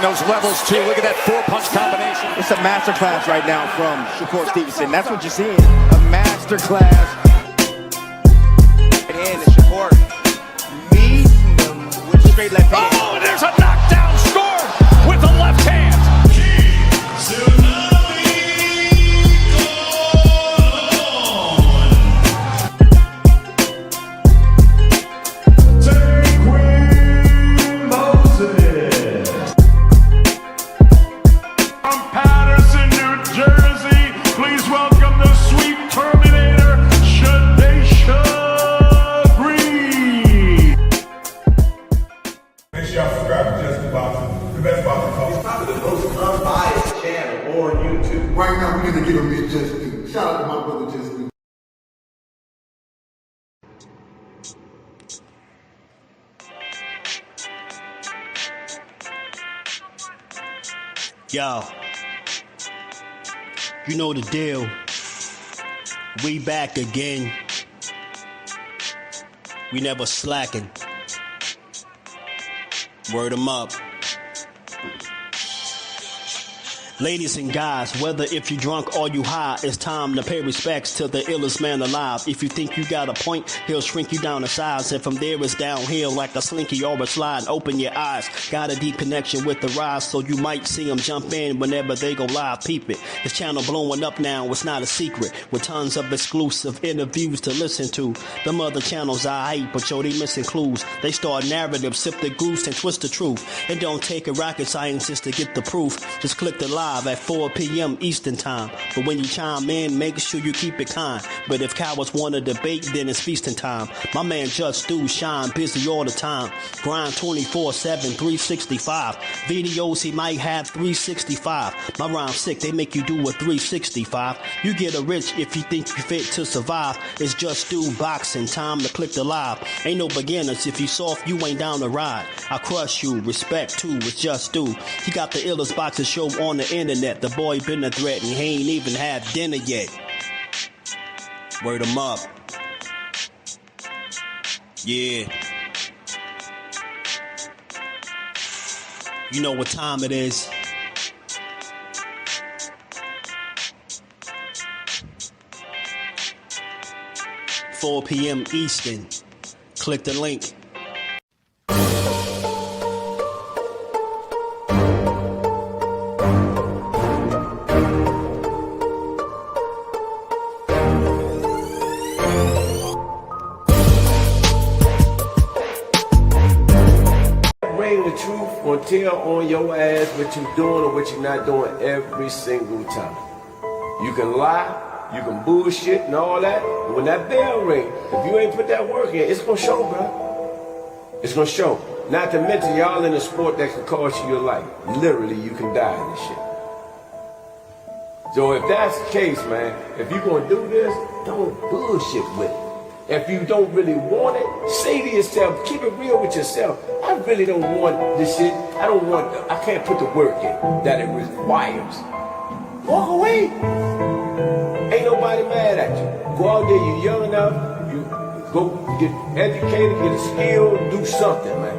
those levels too. Look at that 4-punch combination. It's a masterclass right now from Shakur Stevenson. That's what you're seeing. A masterclass. And Shakur meets him with straight left hand. Oh, there's a knockdown scored with the left hand. Right now, we're going to give him his just due. Shout out to my brother, Just Due. Yo, you know the deal. We back again. We never slacking. Word 'em up. Ladies and guys, whether if you drunk or you high, it's time to pay respects to the illest man alive. If you think you got a point, he'll shrink you down to size. And from there it's downhill like a slinky or a slide. Open your eyes, got a deep connection with the rise, so you might see them jump in whenever they go live. Peep it, this channel blowing up now, it's not a secret. With tons of exclusive interviews to listen to. Them other channels I hate, but yo, they missing clues. They start narratives, sip the goose and twist the truth. It don't take a rocket scientist to get the proof. Just click the live at 4 p.m. Eastern time. But when you chime in, make sure you keep it kind. But if cowards want to debate, then it's feasting time. My man Jusdu shine busy all the time. Grind 24/7, 365. Videos he might have 365. My rhyme's sick, they make you do a 365. You get a rich if you think you fit to survive. It's Jusdueboxing, time to click the live. Ain't no beginners, if you soft, you ain't down to ride. I crush you, respect too, it's Jusdu. He got the illest boxing show on the internet. The boy been a threat and he ain't even had dinner yet. Word 'em up. Yeah. You know what time it is. "4 p.m. Eastern. Click the link. Tell on your ass what you doing or what you not doing every single time. You can lie, you can bullshit and all that, but when that bell ring, if you ain't put that work in, it's gonna show, bro. It's gonna show. Not to mention y'all in a sport that can cost you your life. Literally, you can die in this shit. So if that's the case, man, if you gonna do this, don't bullshit with it. If you don't really want it, say to yourself, keep it real with yourself. I really don't want this shit. I can't put the work in that it requires. Walk away. Ain't nobody mad at you. Go out there, you're young enough, you go get educated, get a skill, do something, man.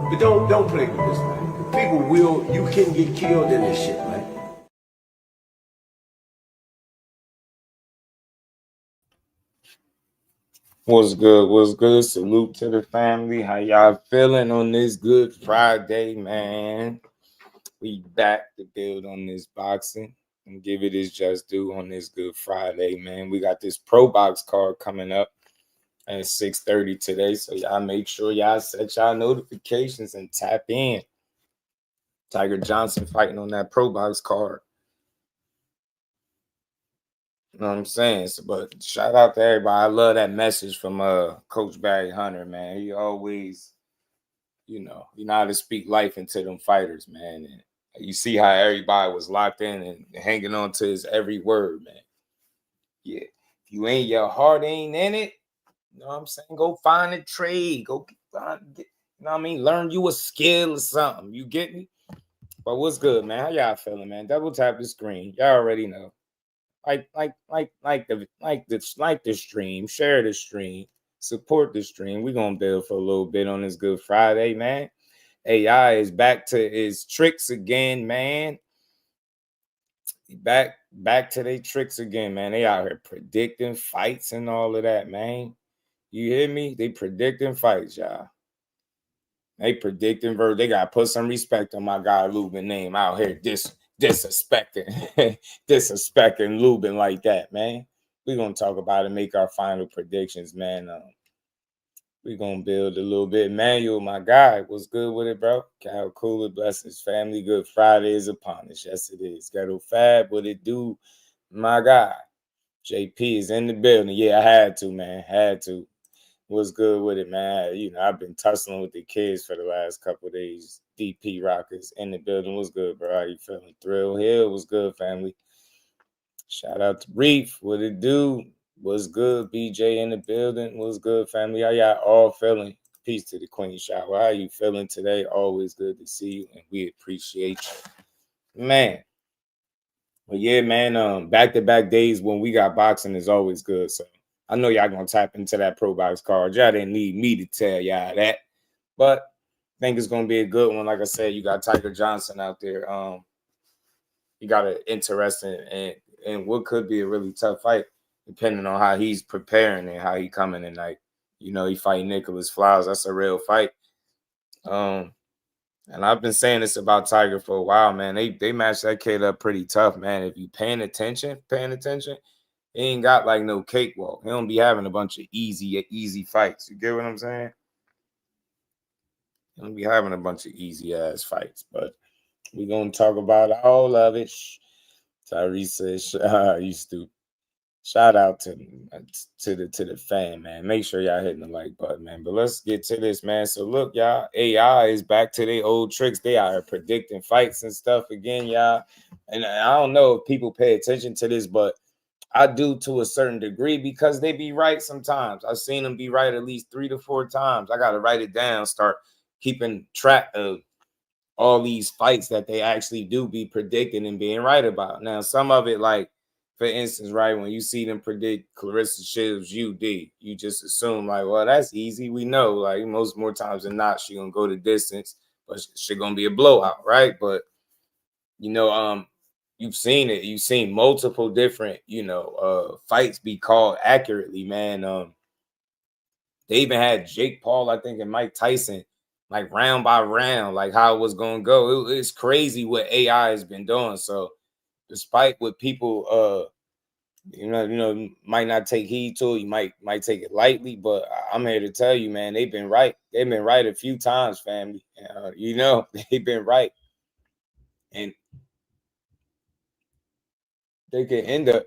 But don't play with this, man. You can get killed in this shit, man. What's good? What's good? Salute to the family. How y'all feeling on this Good Friday, man? We back to build on this boxing and give it its just due on this Good Friday, man. We got this Pro Box card coming up at 6:30 today, so y'all make sure y'all set y'all notifications and tap in. Tiger Johnson fighting on that Pro Box card. You know what I'm saying? So, but shout out to everybody. I love that message from Coach Barry Hunter, man. He always, you know how to speak life into them fighters, man. And you see how everybody was locked in and hanging on to his every word, man. Yeah. If you ain't, your heart ain't in it, you know what I'm saying? Go find a trade. Go find, you know what I mean? Learn you a skill or something. You get me? But what's good, man? How y'all feeling, man? Double tap the screen. Y'all already know. Like the stream, share the stream, support the stream. We're gonna build for a little bit on this Good Friday, man. AI is back to his tricks again, man. Back to their tricks again, man. They out here predicting fights and all of that, man. You hear me? They predicting fights, y'all. They predicting They gotta put some respect on my guy Lubin name out here. Disrespecting disrespecting Lubin like that, man. We're gonna talk about it, make our final predictions, man. We're gonna build a little bit. Manuel, my guy, what's good with it, bro? Cal Cooler, blessings, family. Good Friday is upon us. Yes, it is. Ghetto Fab, what it do, my guy? JP is in the building. Yeah, I had to, man. Had to. What's good with it, man? You know, I've been tussling with the kids for the last couple of days. DP Rockers in the building. What's good, bro? How you feeling? Thrill Hill, what's good, family? Shout out to Reef. What it do? What's good? BJ in the building. What's good, family? How y'all all feeling? Peace to the Queen Shower. How you feeling today? Always good to see you, and we appreciate you. Man. But yeah, man, back-to-back days when we got boxing is always good. So I know y'all gonna tap into that Pro Box card. Y'all didn't need me to tell y'all that. But I think it's gonna be a good one. Like I said, you got Tiger Johnson out there. You got an interesting and what could be a really tough fight, depending on how he's preparing and how he coming tonight. You know, he fighting Nicholas Flowers. That's a real fight. And I've been saying this about Tiger for a while, man. They match that kid up pretty tough, man. If you paying attention, he ain't got like no cakewalk. He don't be having a bunch of easy fights. You get what I'm saying? He don't be having a bunch of easy ass fights, but we're gonna talk about all of it. Tyrese says, you stupid. Shout out to the fan, man. Make sure y'all hitting the like button, man. But let's get to this, man. So look, y'all, AI is back to their old tricks. They are predicting fights and stuff again, y'all. And I don't know if people pay attention to this, but I do to a certain degree because they be right sometimes. I've seen them be right at least 3 to 4 times. I got to write it down, start keeping track of all these fights that they actually do be predicting and being right about. Now, some of it, like, for instance, right, when you see them predict Clarissa Shields UD, you just assume, like, well, that's easy. We know, like, more times than not, she going to go the distance, but she going to be a blowout, right? But, you know, you've seen it. You've seen multiple different, fights be called accurately, man. They even had Jake Paul, I think, and Mike Tyson, like, round by round, like, how it was going to go. It's crazy what AI has been doing. So, despite what people might not take heed to, you might take it lightly, but I'm here to tell you, man, they've been right. They've been right a few times, family. They've been right, and they could end up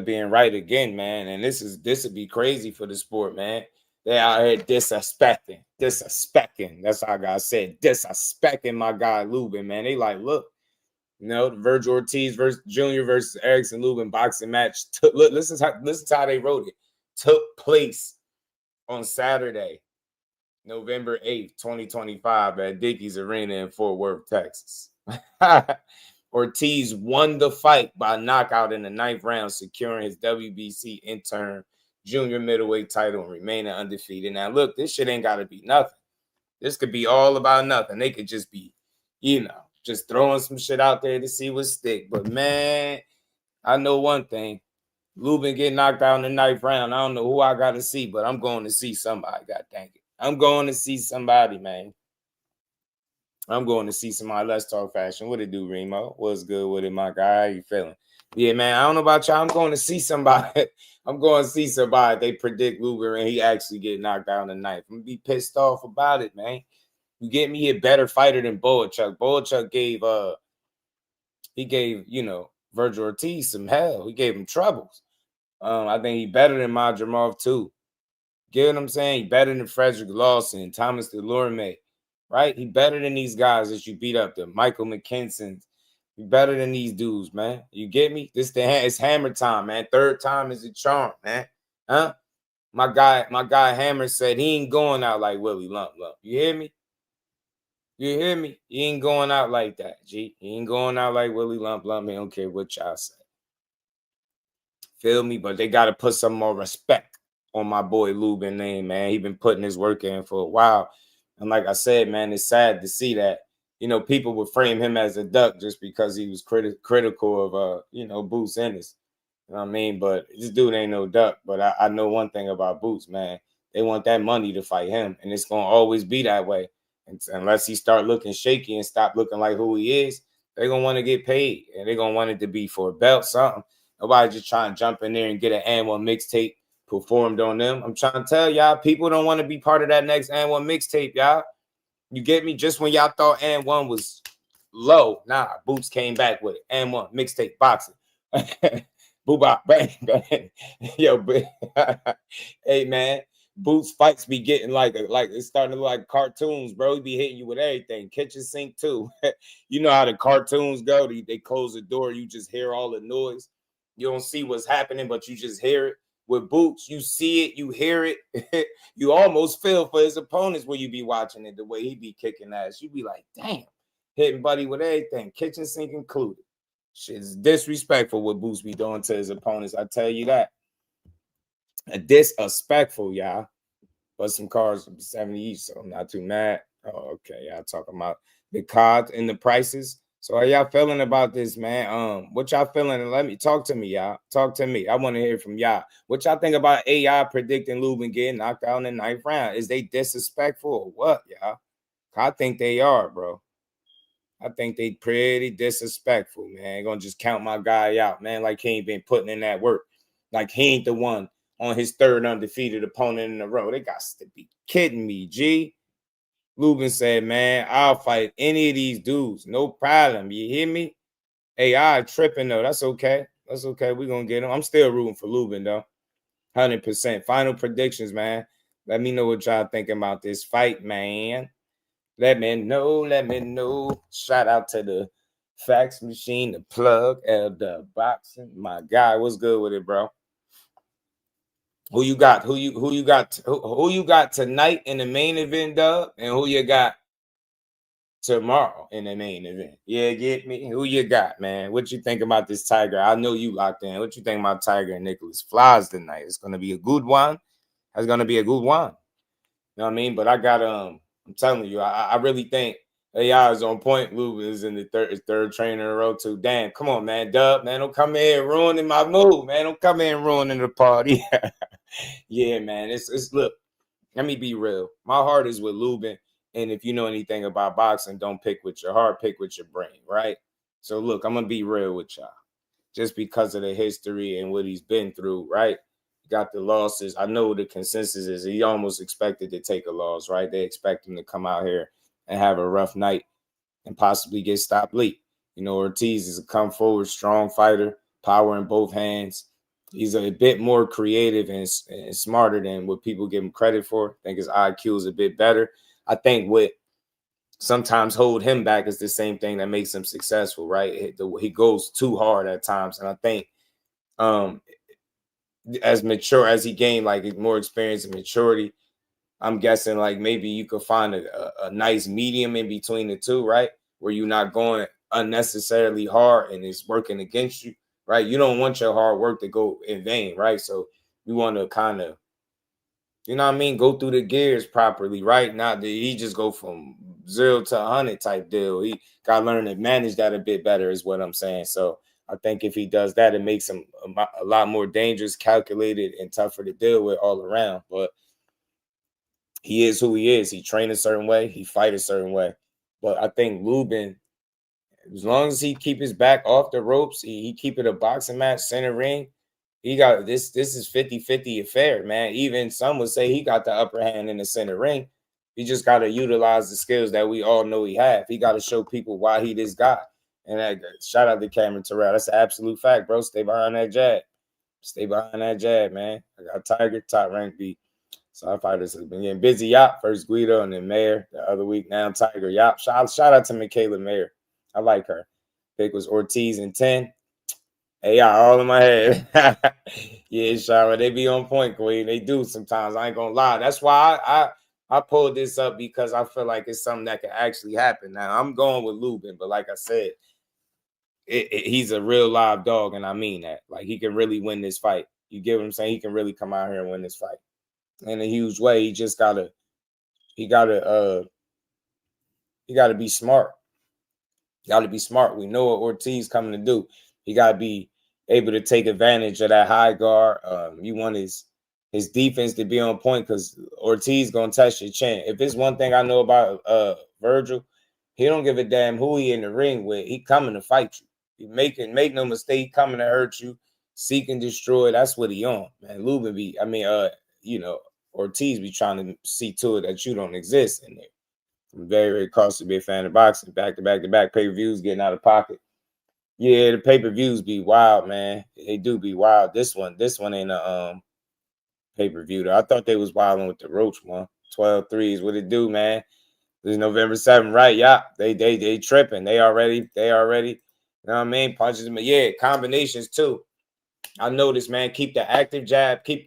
being right again, man. And this would be crazy for the sport, man. They out here disrespecting. That's how I gotta say it. Disrespecting my guy Lubin, man. They like, look. The Vergil Ortiz Jr. versus Erickson Lubin boxing match. Listen to how they wrote it. Took place on Saturday, November 8th, 2025 at Dickies Arena in Fort Worth, Texas. Ortiz won the fight by knockout in the 9th round, securing his WBC interim junior middleweight title and remaining undefeated. Now, look, this shit ain't got to be nothing. This could be all about nothing. They could just be, just throwing some shit out there to see what stick. But, man, I know one thing. Lubin getting knocked out in the 9th round. I don't know who I got to see, but I'm going to see somebody, god dang it. I'm going to see somebody, man. I'm going to see somebody. Let's talk fashion. What it do, Remo? What's good with it, my guy? How you feeling? Yeah, man, I don't know about y'all. I'm going to see somebody. I'm going to see somebody. They predict Lubin and he actually get knocked out in the 9th. I'm going to be pissed off about it, man. You get me a better fighter than Boachuk. Boachuk gave Vergil Ortiz some hell. He gave him troubles. I think he better than Madrimov too. Get what I'm saying? He better than Frederick Lawson, Thomas Delorme, right? He better than these guys that you beat up. The Michael McKinsons. He better than these dudes, man. You get me? It's hammer time, man. 3rd time is a charm, man. Huh? My guy Hammer said he ain't going out like Willie Lump. You hear me? You hear me? He ain't going out like that, G. He ain't going out like Willie Lump. He don't care what y'all say. Feel me? But they got to put some more respect on my boy Lubin name, man. He been putting his work in for a while. And like I said, man, it's sad to see that, you know, people would frame him as a duck just because he was critical of, you know, Boots Ennis. You know what I mean? But this dude ain't no duck. But I know one thing about Boots, man. They want that money to fight him. And it's going to always be that way. And unless he start looking shaky and stop looking like who he is, they're going to want to get paid. And they're going to want it to be for a belt, something. Nobody just trying to jump in there and get an And1 mixtape performed on them. I'm trying to tell y'all, people don't want to be part of that next And1 mixtape, y'all. You get me? Just when y'all thought And1 was low, nah, Boots came back with it. And1 mixtape boxing. Boobop, bang, bang. Yo, but hey, man, Boots fights be getting like it's starting to look like cartoons, bro. He be hitting you with everything. Kitchen sink too. You know how the cartoons go. They close the door. You just hear all the noise. You don't see what's happening, but you just hear it. With Boots, you see it, you hear it. You almost feel for his opponents when you be watching it, the way he be kicking ass. You be like, damn, hitting buddy with everything, kitchen sink included. Shit's disrespectful what Boots be doing to his opponents. I tell you that. Disrespectful, y'all. But some cars 70 each, so I'm not too mad. Oh, okay. Y'all talking about the cards and the prices. So how y'all feeling about this, man? What y'all feeling? Let me talk to me, y'all. Talk to me. I want to hear from y'all. What y'all think about AI predicting Lubin getting knocked out in the 9th round? Is they disrespectful or what, y'all? I think they are, bro. I think they pretty disrespectful, man. Gonna just count my guy out, man, like he ain't been putting in that work. Like he ain't the one on his third undefeated opponent in a row. They got to be kidding me, G. Lubin said, man, I'll fight any of these dudes. No problem. You hear me? AI tripping, though. That's okay. That's okay. We're going to get him. I'm still rooting for Lubin, though. 100%. Final predictions, man. Let me know what y'all thinking about this fight, man. Let me know. Let me know. Shout out to the fax machine, the plug, Boxing. My guy, what's good with it, bro? Who you got? Who you got tonight in the main event, Dub? And who you got tomorrow in the main event? Yeah, get me? Who you got, man? What you think about this Tiger? I know you locked in. What you think about Tiger and Nicholas Flies tonight? It's gonna be a good one. It's gonna be a good one. You know what I mean? But I got I'm telling you, I really think AI is on point. Lubin is in the third trainer in a row too. Damn, come on, man. Dub, man, don't come in ruining my mood, man. Don't come in ruining the party. Yeah, man. It's look, let me be real. My heart is with Lubin. And if you know anything about boxing, don't pick with your heart, pick with your brain, right? So look, I'm gonna be real with y'all. Just because of the history and what he's been through, right? Got the losses. I know the consensus is he almost expected to take a loss, right? They expect him to come out here and have a rough night and possibly get stopped late. You know, Ortiz is a come forward, strong fighter, power in both hands. He's a bit more creative and smarter than what people give him credit for. I think his IQ is a bit better. I think what sometimes hold him back is the same thing that makes him successful, right? He goes too hard at times. And I think as mature as he gained, like more experience and maturity, I'm guessing like maybe you could find a nice medium in between the two, right? Where you're not going unnecessarily hard and it's working against you, right? You don't want your hard work to go in vain, right? So you want to kind of, you know what I mean, go through the gears properly, right? Not that he just go from 0 to 100 type deal. He got to learn to manage that a bit better is what I'm saying. So I think if he does that, it makes him a lot more dangerous, calculated, and tougher to deal with all around. But he is who he is. He train a certain way. He fight a certain way. But I think Lubin, as long as he keep his back off the ropes, he keep it a boxing match, center ring, he got this. This is 50-50 affair, man. Even some would say he got the upper hand in the center ring. He just got to utilize the skills that we all know he have. He got to show people why he this guy. And shout out to Cameron Terrell. That's an absolute fact, bro. Stay behind that jab. Stay behind that jab, man. I got Tiger, top rank beat. So our fighters have been getting busy. Yop, first Guido and then Mayer the other week. Now Tiger. Yop. Shout out to Michaela Mayer. I like her. Pick was Ortiz in 10. Hey, y'all, all in my head. Yeah, Shara, they be on point, Queen. They do sometimes. I ain't gonna lie. That's why I pulled this up because I feel like it's something that can actually happen. Now I'm going with Lubin, but like I said, he's a real live dog, and I mean that. Like he can really win this fight. You get what I'm saying? He can really come out here and win this fight in a huge way. He just gotta he gotta be smart. Got to be smart. We know what Ortiz coming to do. He got to be able to take advantage of that high guard. You want his defense to be on point because Ortiz gonna test your chin. If it's one thing I know about Vergil, he don't give a damn who he in the ring with. He coming to fight you. He make no mistake, he coming to hurt you, seek and destroy. That's what he on, man. Lubin be, Ortiz be trying to see to it that you don't exist in there. I'm very, very cautious to be a fan of boxing. Back to back pay-per-views getting out of pocket. Yeah, the pay-per-views be wild, man. They do be wild. This one ain't a pay-per-view though. I thought they was wilding with the Roach one. 12-3 is what it do, man. This is November 7th, right? Yeah, they tripping. They already, you know what I mean? Punches, but yeah, combinations too. I noticed, man. Keep the active jab. You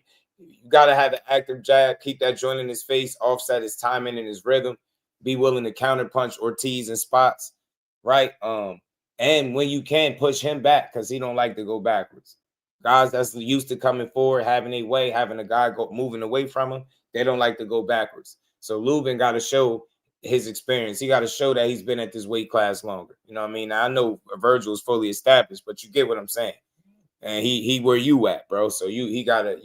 gotta have the active jab. Keep that joint in his face. Offset his timing and his rhythm. Be willing to counterpunch Ortiz in spots, right? And when you can, push him back because he don't like to go backwards. Guys that's used to coming forward, having a way, having a guy go moving away from him, they don't like to go backwards. So Lubin got to show his experience. He got to show that he's been at this weight class longer. You know what I mean? Now, I know Vergil is fully established, but you get what I'm saying. And he where you at, bro? So you gotta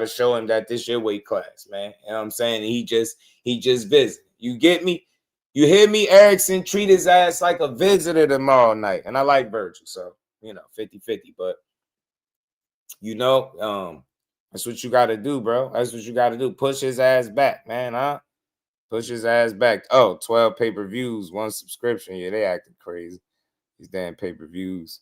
show him that this your weight class, man. You know what I'm saying? He just visit. You get me? You hear me? Erickson treat his ass like a visitor tomorrow night. And I like Vergil, so 50-50. But that's what you gotta do, bro. That's what you gotta do. Push his ass back, man, huh? Push his ass back. Oh, 12 pay-per-views, 1 subscription. Yeah, they acting crazy. These damn pay-per-views.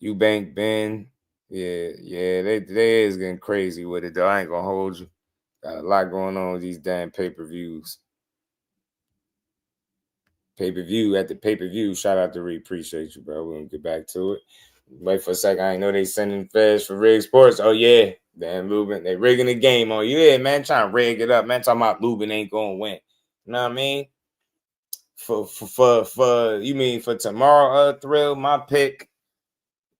Eubank Ben. Yeah, they is getting crazy with it, though. I ain't gonna hold you. Got a lot going on with these damn pay-per-views. Pay-per-view at the pay-per-view. Shout out to Reed. Appreciate you, bro. We're gonna get back to it. Wait for a second. I ain't know they sending feds for Rig Sports. Oh, yeah. Damn, Lubin. They rigging the game on you. Yeah, man. Trying to rig it up. Man, talking about Lubin ain't gonna win. You know what I mean? For you mean for tomorrow, Thrill, my pick.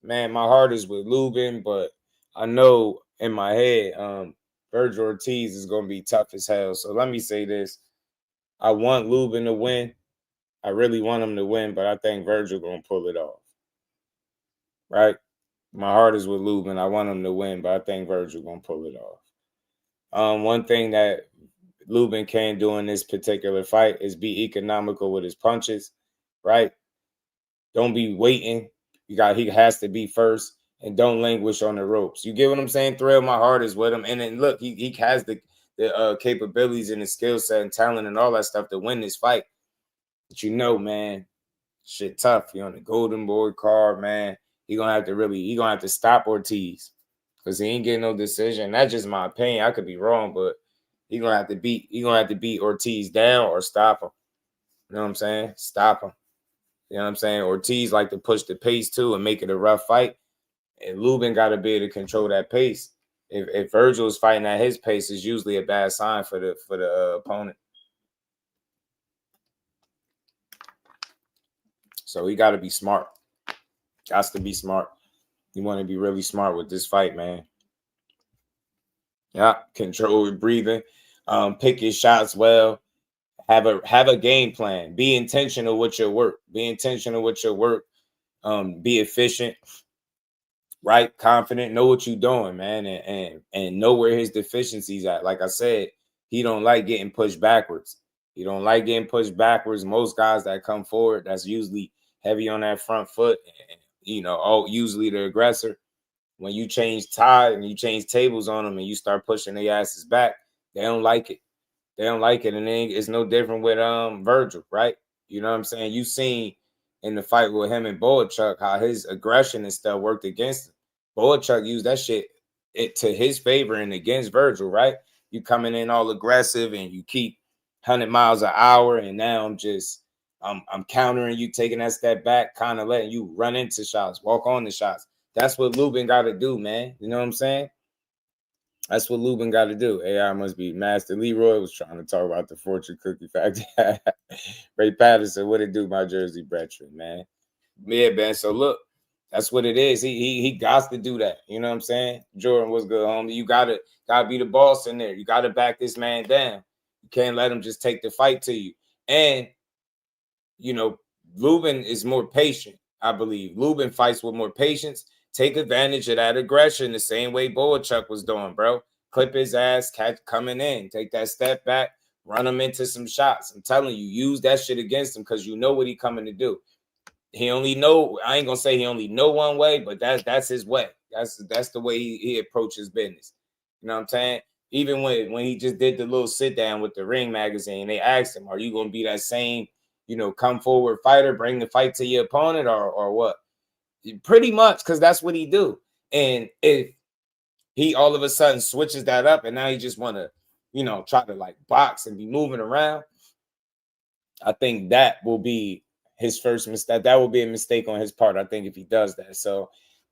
Man, my heart is with Lubin, but I know in my head, Vergil Ortiz is going to be tough as hell. So let me say this. I want Lubin to win. I really want him to win, but I think Vergil going to pull it off. Right? My heart is with Lubin. I want him to win, but I think Vergil going to pull it off. One thing that Lubin can do in this particular fight is be economical with his punches, right? Don't be waiting. He has to be first, and don't languish on the ropes. You get what I'm saying? Thrill, my heart is with him. And then look, he has the capabilities and the skill set and talent and all that stuff to win this fight. But man, shit tough. He on the Golden Boy card, man. He gonna have to stop Ortiz because he ain't getting no decision. That's just my opinion. I could be wrong, but he gonna have to beat Ortiz down or stop him. You know what I'm saying? Stop him. You know what I'm saying? Ortiz like to push the pace too and make it a rough fight. And Lubin got to be able to control that pace. If Vergil is fighting at his pace, is usually a bad sign for the opponent. So he got to be smart. Got to be smart. You want to be really smart with this fight, man. Yeah, control your breathing. Pick your shots well. Have a game plan. Be intentional with your work. Be efficient, right? Confident. Know what you're doing, man, and know where his deficiencies at. Like I said, he don't like getting pushed backwards. Most guys that come forward, that's usually heavy on that front foot, and usually the aggressor. When you change tide and you change tables on them and you start pushing their asses back, they don't like it. And then it's no different with Vergil, right? You know what I'm saying? You seen in the fight with him and Boachuk how his aggression and stuff worked against him. Boachuk used that shit to his favor and against Vergil, right? You coming in all aggressive and you keep 100 miles an hour, and now I'm countering you, taking that step back, kind of letting you run into shots, walk on the shots. That's what Lubin got to do, man. You know what I'm saying? That's what Lubin got to do. AI must be Master Leroy was trying to talk about the Fortune Cookie Factory. Ray Patterson, what it do, my Jersey brethren, man? Yeah, man. So look, That's what it is. He got to do that. You know what I'm saying? Jordan, what's good, homie? You gotta be the boss in there. You gotta back this man down. You can't let him just take the fight to you. And you know, Lubin is more patient, I believe. Lubin fights with more patience. Take advantage of that aggression the same way Boachuk was doing, bro. Clip his ass, catch coming in, take that step back, run him into some shots. I'm telling you, use that shit against him because you know what he coming to do. He only know, I ain't gonna say he only know one way, but that's his way. That's the way he approaches business. You know what I'm saying? Even when he just did the little sit down with the Ring magazine, they asked him, "Are you gonna be that same, come forward fighter, bring the fight to your opponent, or what?" Pretty much, because that's what he do. And if he all of a sudden switches that up, and now he just want to, try to like box and be moving around, I think that will be his first mistake. That will be a mistake on his part, I think, if he does that. So,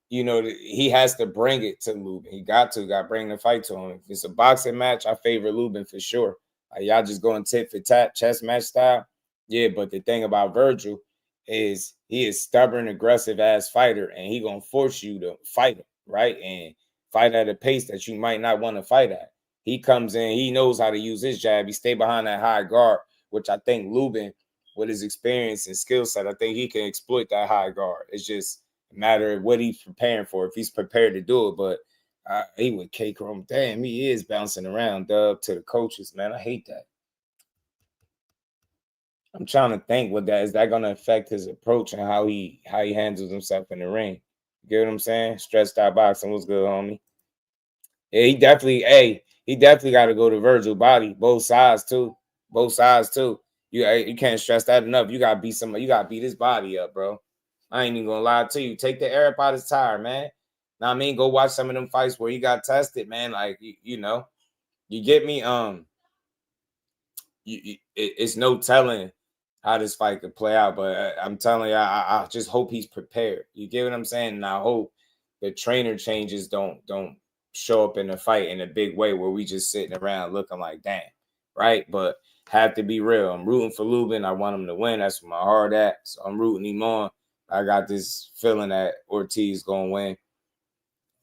he has to bring it to Lubin. He got to bring the fight to him. If it's a boxing match, I favor Lubin for sure. Y'all just going tit for tat, chess match style. Yeah, but the thing about Vergil is he is stubborn, aggressive ass fighter, and he gonna force you to fight him, right? And fight at a pace that you might not want to fight at. He comes in, he knows how to use his jab. He stay behind that high guard, which I think Lubin, with his experience and skill set, I think he can exploit that high guard. It's just a matter of what he's preparing for, if he's prepared to do it. But he would cake him. Damn, he is bouncing around, Dub, to the coaches, man. I hate that. I'm trying to think what that is. That going to affect his approach and how he handles himself in the ring? You get what I'm saying? Stretched out boxing. What's good, homie? Yeah, he definitely got to go to Vergil body, both sides too. Both sides too. You can't stress that enough. You gotta beat somebody. You gotta beat his body up, bro. I ain't even gonna lie to you. Take the air up out his tire, man. Now I mean, go watch some of them fights where he got tested, man. Like you get me. It's no telling how this fight could play out, but I'm telling you, I just hope he's prepared. You get what I'm saying? And I hope the trainer changes don't show up in the fight in a big way where we just sitting around looking like, damn, right? But have to be real. I'm rooting for Lubin. I want him to win. That's where my heart at. So I'm rooting him on. I got this feeling that Ortiz gonna win.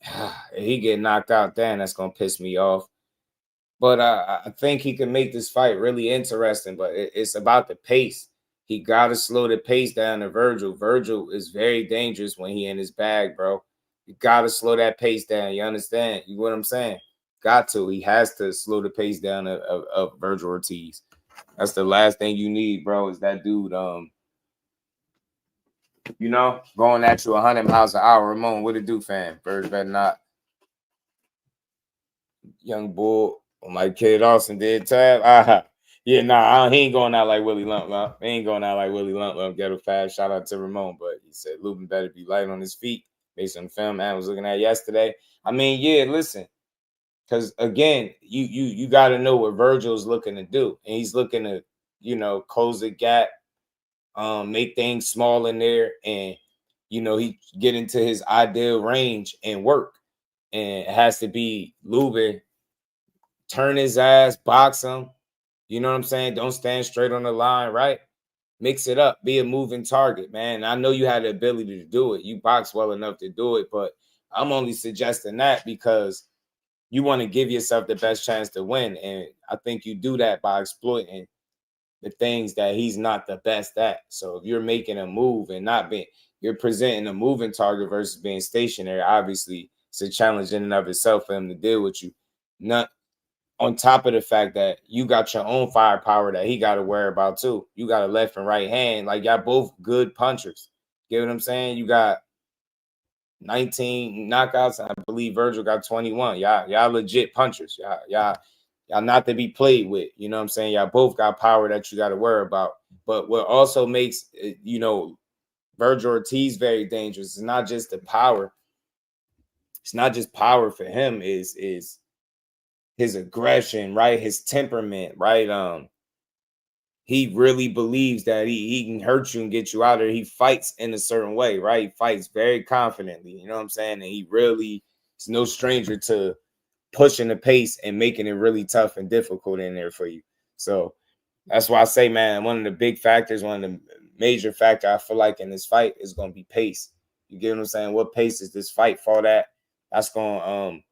If he get knocked out, then that's gonna piss me off. But I think he can make this fight really interesting. But it's about the pace. He gotta slow the pace down to Vergil. Vergil is very dangerous when he in his bag, bro. You gotta slow that pace down. You understand? You know what I'm saying? Got to. He has to slow the pace down of Vergil Ortiz. That's the last thing you need, bro, is that dude, going at you 100 miles an hour. Ramon, what it do, fam? Birds better not. Young Bull, like Kid Austin did, Tab. Yeah, nah, he ain't going out like Willie Lump. He ain't going out like Willie Lump. Ghetto fast. Shout out to Ramon, but he said Lubin better be light on his feet based on the film I was looking at yesterday. I mean, yeah, listen. Because again, you got to know what Vergil's looking to do, and he's looking to, close the gap, make things small in there, and he get into his ideal range and work. And it has to be Lubin, turn his ass, box him. You know what I'm saying? Don't stand straight on the line, right? Mix it up, be a moving target, man. I know you had the ability to do it. You box well enough to do it, but I'm only suggesting that because you want to give yourself the best chance to win. And I think you do that by exploiting the things that he's not the best at. So if you're making a move and you're presenting a moving target versus being stationary, obviously it's a challenge in and of itself for him to deal with you. Not on top of the fact that you got your own firepower that he got to worry about too. You got a left and right hand. Like, y'all both good punchers. Get what I'm saying? You got 19 knockouts, and I believe Vergil got 21. Y'all legit punchers. Y'all not to be played with. You know what I'm saying? Y'all both got power that you got to worry about. But what also makes, Vergil Ortiz very dangerous is not just the power. It's not just power for him, is his aggression, right? His temperament, right? He really believes that he can hurt you and get you out of there. He fights in a certain way, right? He fights very confidently, you know what I'm saying? And he really is no stranger to pushing the pace and making it really tough and difficult in there for you. So that's why I say, man, one of the big factors, one of the major factors I feel like in this fight is going to be pace. You get what I'm saying? What pace is this fight fought at? That's going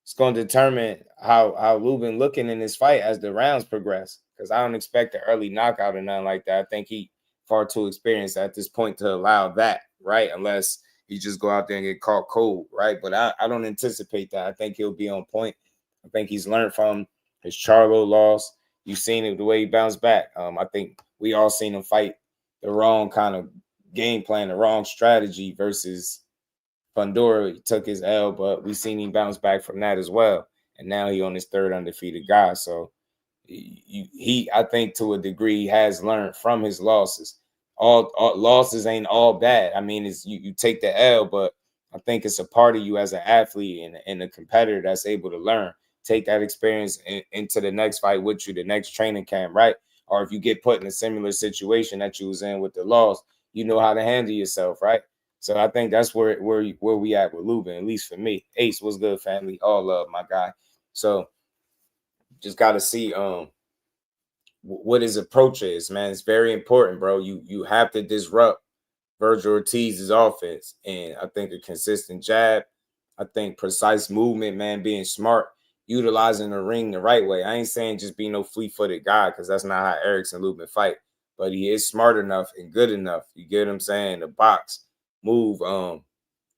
it's going to determine how Lubin looking in this fight as the rounds progress. Because I don't expect an early knockout or nothing like that. I think he far too experienced at this point to allow that, right? Unless he just go out there and get caught cold, right? But I don't anticipate that. I think he'll be on point. I think he's learned from his Charlo loss. You've seen it the way he bounced back. I think we all seen him fight the wrong kind of game plan, the wrong strategy versus Fundora. He took his L, but we seen him bounce back from that as well. And now he on his third undefeated guy. So he I think to a degree has learned from his losses. All losses ain't all bad. I mean, it's you take the L, but I think it's a part of you as an athlete and a competitor that's able to learn. Take that experience into the next fight with you, the next training camp, right? Or if you get put in a similar situation that you was in with the loss, you know how to handle yourself, right? So I think that's where we at with Lubin, at least for me. Ace, what's good, family? All love, my guy. So just got to see what his approach is, man. It's very important, bro. You have to disrupt Vergil Ortiz's offense, and I think a consistent jab. I think precise movement, man, being smart, utilizing the ring the right way. I ain't saying just be no fleet-footed guy because that's not how Erickson and Lubin fight, but he is smart enough and good enough. You get what I'm saying? The box, move,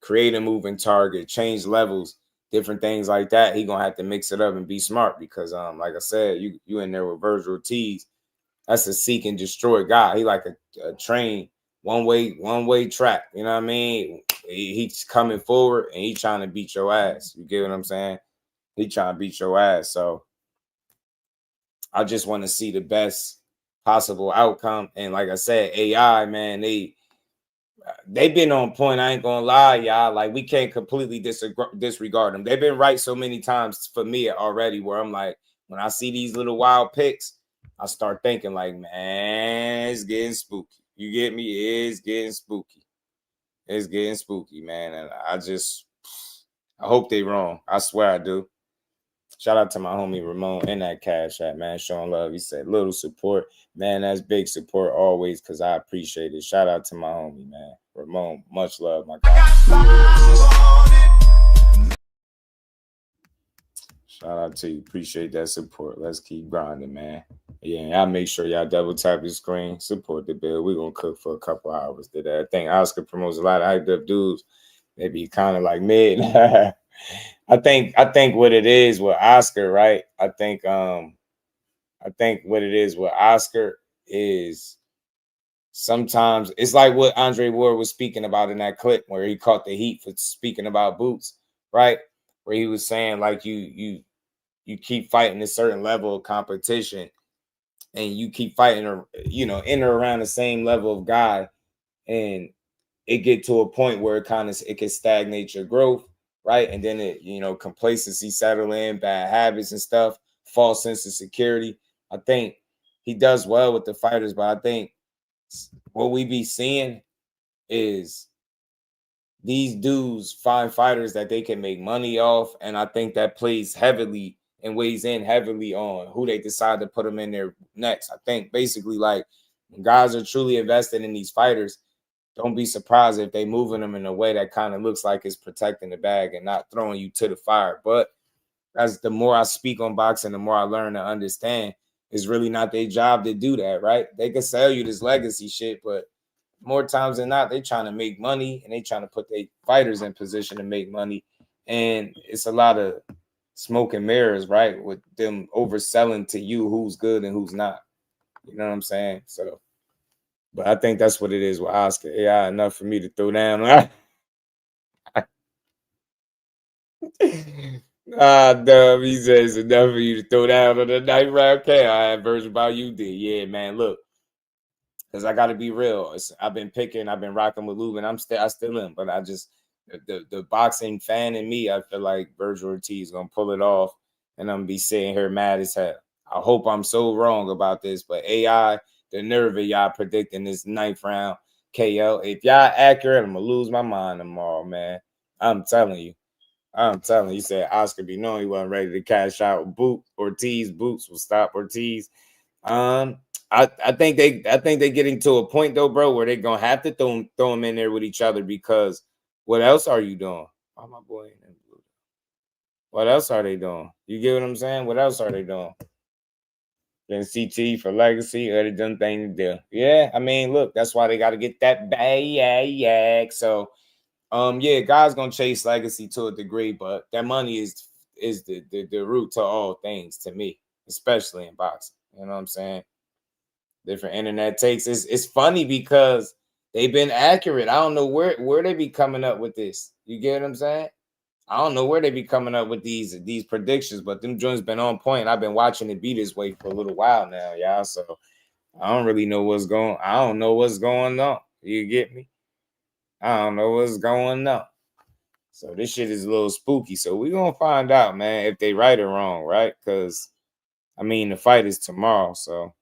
create a moving target, change levels, different things like that. He gonna have to mix it up and be smart because, like I said, you in there with Vergil Ortiz. That's a seek and destroy guy. He like a train one way track. You know what I mean? He's coming forward and he trying to beat your ass. You get what I'm saying? He trying to beat your ass. So I just want to see the best possible outcome. And like I said, AI, man, they've been on point. I ain't gonna lie, y'all. Like, we can't completely disregard them. They've been right so many times for me already where I'm like, when I see these little wild picks, I start thinking like, man, it's getting spooky. You get me? It's getting spooky. It's getting spooky, man. And I hope they wrong. I swear I do. Shout out to my homie Ramon in that Cash App, man, showing love. He said, little support. Man, that's big support always because I appreciate it. Shout out to my homie, man. Ramon, much love, my guy. Shout out to you. Appreciate that support. Let's keep grinding, man. Yeah, I'll make sure y'all double tap your screen. Support the build. We're going to cook for a couple hours today. I think Oscar promotes a lot of hyped up dudes. Maybe kind of like mid. I think what it is with Oscar, right? I think what it is with Oscar is sometimes it's like what Andre Ward was speaking about in that clip where he caught the heat for speaking about Boots, right? Where he was saying like you keep fighting a certain level of competition and you keep fighting, you know, in or around the same level of guy, and it get to a point where it can stagnate your growth, right? And then it, you know, complacency settle in, bad habits and stuff, false sense of security. I think he does well with the fighters, but I think what we be seeing is these dudes find fighters that they can make money off, and I think that plays heavily and weighs in heavily on who they decide to put them in there next. I think basically like when guys are truly invested in these fighters, don't be surprised if they moving them in a way that kind of looks like it's protecting the bag and not throwing you to the fire. But as the more I speak on boxing, the more I learn to understand it's really not their job to do that, right? They can sell you this legacy shit, but more times than not, they trying to make money and they trying to put their fighters in position to make money. And it's a lot of smoke and mirrors, right? With them overselling to you who's good and who's not. You know what I'm saying? So, but I think that's what it is with Oscar. Yeah, enough for me to throw down. Dub, he says enough for you to throw down on the night round. Okay, I had version about you did. Yeah, man, look. Because I got to be real. I've been rocking with Lubin. I still am, but I just, the boxing fan in me, I feel like Vergil Ortiz is going to pull it off, and I'm going to be sitting here mad as hell. I hope I'm so wrong about this, but AI, the nerve of y'all predicting this 9th round KO. If y'all accurate, I'm going to lose my mind tomorrow, man. I'm telling you. You said Oscar be knowing he wasn't ready to cash out. Ortiz, Boots will stop Ortiz. I think they're getting to a point though, bro, where they're gonna have to throw them in there with each other, because what else are you doing? Oh, my boy. What else are they doing? You get what I'm saying? What else are they doing? Then CT for legacy, or they done thing to do. Yeah, I mean, look, that's why they got to get that bag. So, yeah, guys gonna chase legacy to a degree, but that money is the root to all things to me, especially in boxing. You know what I'm saying? Different internet takes. It's funny because they've been accurate. I don't know where they be coming up with this. You get what I'm saying? I don't know where they be coming up with these predictions, but them joints been on point. I've been watching it be this way for a little while now, y'all. So I don't really know what's going. I don't know what's going on. You get me? I don't know what's going on. So this shit is a little spooky. So we're gonna find out, man, if they right or wrong, right? Because I mean, the fight is tomorrow, so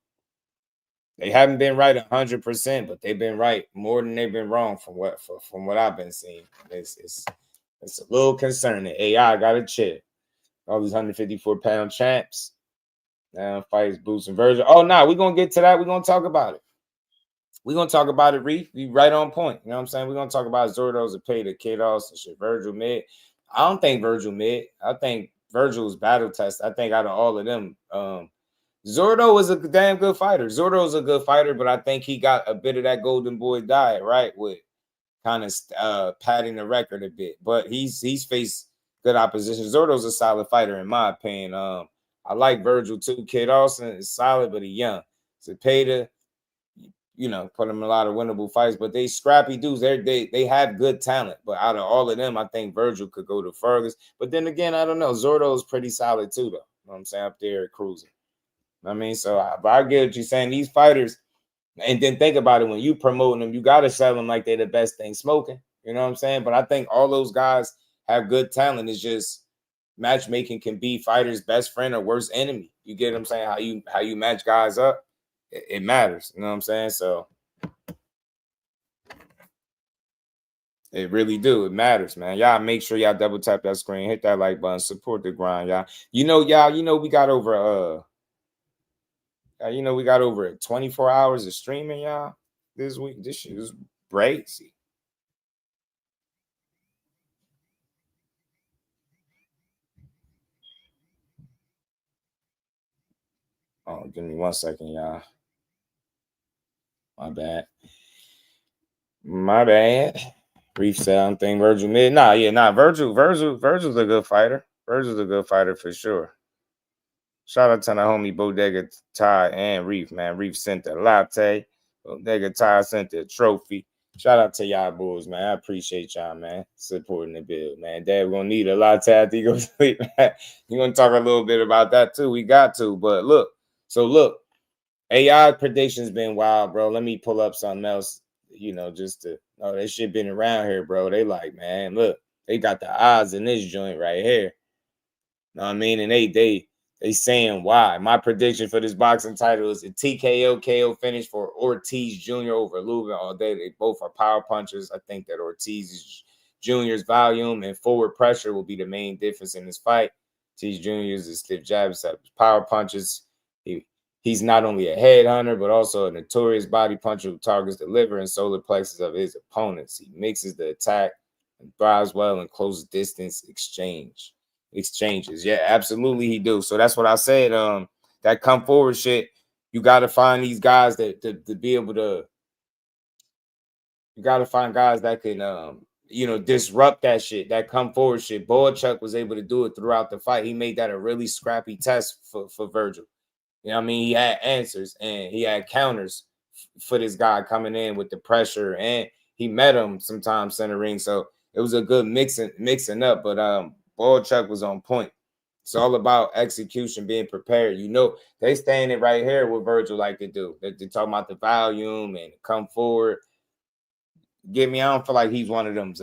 they haven't been right 100%, but they've been right more than they've been wrong from what I've been seeing. It's a little concerning. AI got to check. All these 154-pound champs. Now fights Boots and Vergil. Oh, no, we're going to get to that. We're going to talk about it. We're going to talk about it, Reef. We right on point. You know what I'm saying? We're going to talk about Zordo's and Pay the Kidos and shit. Vergil mid. I don't think Vergil mid. I think Vergil's battle test. I think out of all of them, Zordo is a damn good fighter. Zordo's a good fighter, but I think he got a bit of that golden boy diet, right? With kind of padding the record a bit, but he's faced good opposition. Zordo's a solid fighter in my opinion. I like Vergil too. Kid Austin is solid, but he's young. Zepeda, you know, put him in a lot of winnable fights, but they scrappy dudes. They have good talent, but out of all of them, I think Vergil could go the furthest. But then again, I don't know. Zordo's pretty solid too, though. You know what I'm saying? Up there cruising. I mean, so I get what you're saying. These fighters. And then think about it, when you promoting them, you got to sell them like they're the best thing smoking. You know what I'm saying? But I think all those guys have good talent. It's just matchmaking can be fighters' best friend or worst enemy. You get what I'm saying? How you match guys up, it matters. You know what I'm saying? So it really do. It matters, man. Y'all make sure y'all double tap that screen, hit that like button, support the grind, y'all. You know, we got over we got over 24 hours of streaming, y'all, this week. This shit is crazy. Oh, give me 1 second, y'all. My bad. Brief said, I don't think Vergil mid. Vergil's a good fighter. Vergil's a good fighter for sure. Shout out to the homie Bodega Ty and Reef, man. Reef sent the latte. Bodega Ty sent the trophy. Shout out to y'all boys, man. I appreciate y'all, man, supporting the build, man. Dad, we're going to need a latte after you go to sleep, man. You're going to talk a little bit about that, too. We got to. But look, AI predictions been wild, bro. Let me pull up something else, just to know that shit been around here, bro. They like, man, look, they got the odds in this joint right here. Know what I mean? And they saying why. My prediction for this boxing title is a TKO KO finish for Ortiz Jr. over Lubin all day. They both are power punchers. I think that Ortiz Jr.'s volume and forward pressure will be the main difference in this fight. Ortiz Jr. uses stiff jabs, power punches. He's not only a headhunter, but also a notorious body puncher who targets the liver and solar plexus of his opponents. He mixes the attack and thrives well in close distance exchanges. Yeah, absolutely he do. So that's what I said. That come forward shit, you got to find these guys to be able to. You got to find guys that can disrupt that shit, that come forward shit. Boychuk was able to do it throughout the fight. He made that a really scrappy test for Vergil. You know what I mean? He had answers and he had counters for this guy coming in with the pressure, and he met him sometimes center ring. So it was a good mixing up, but Boychuk was on point. It's all about execution, being prepared. They staying it right here with Vergil like they do. They're talking about the volume and come forward. Get me, I don't feel like he's one of them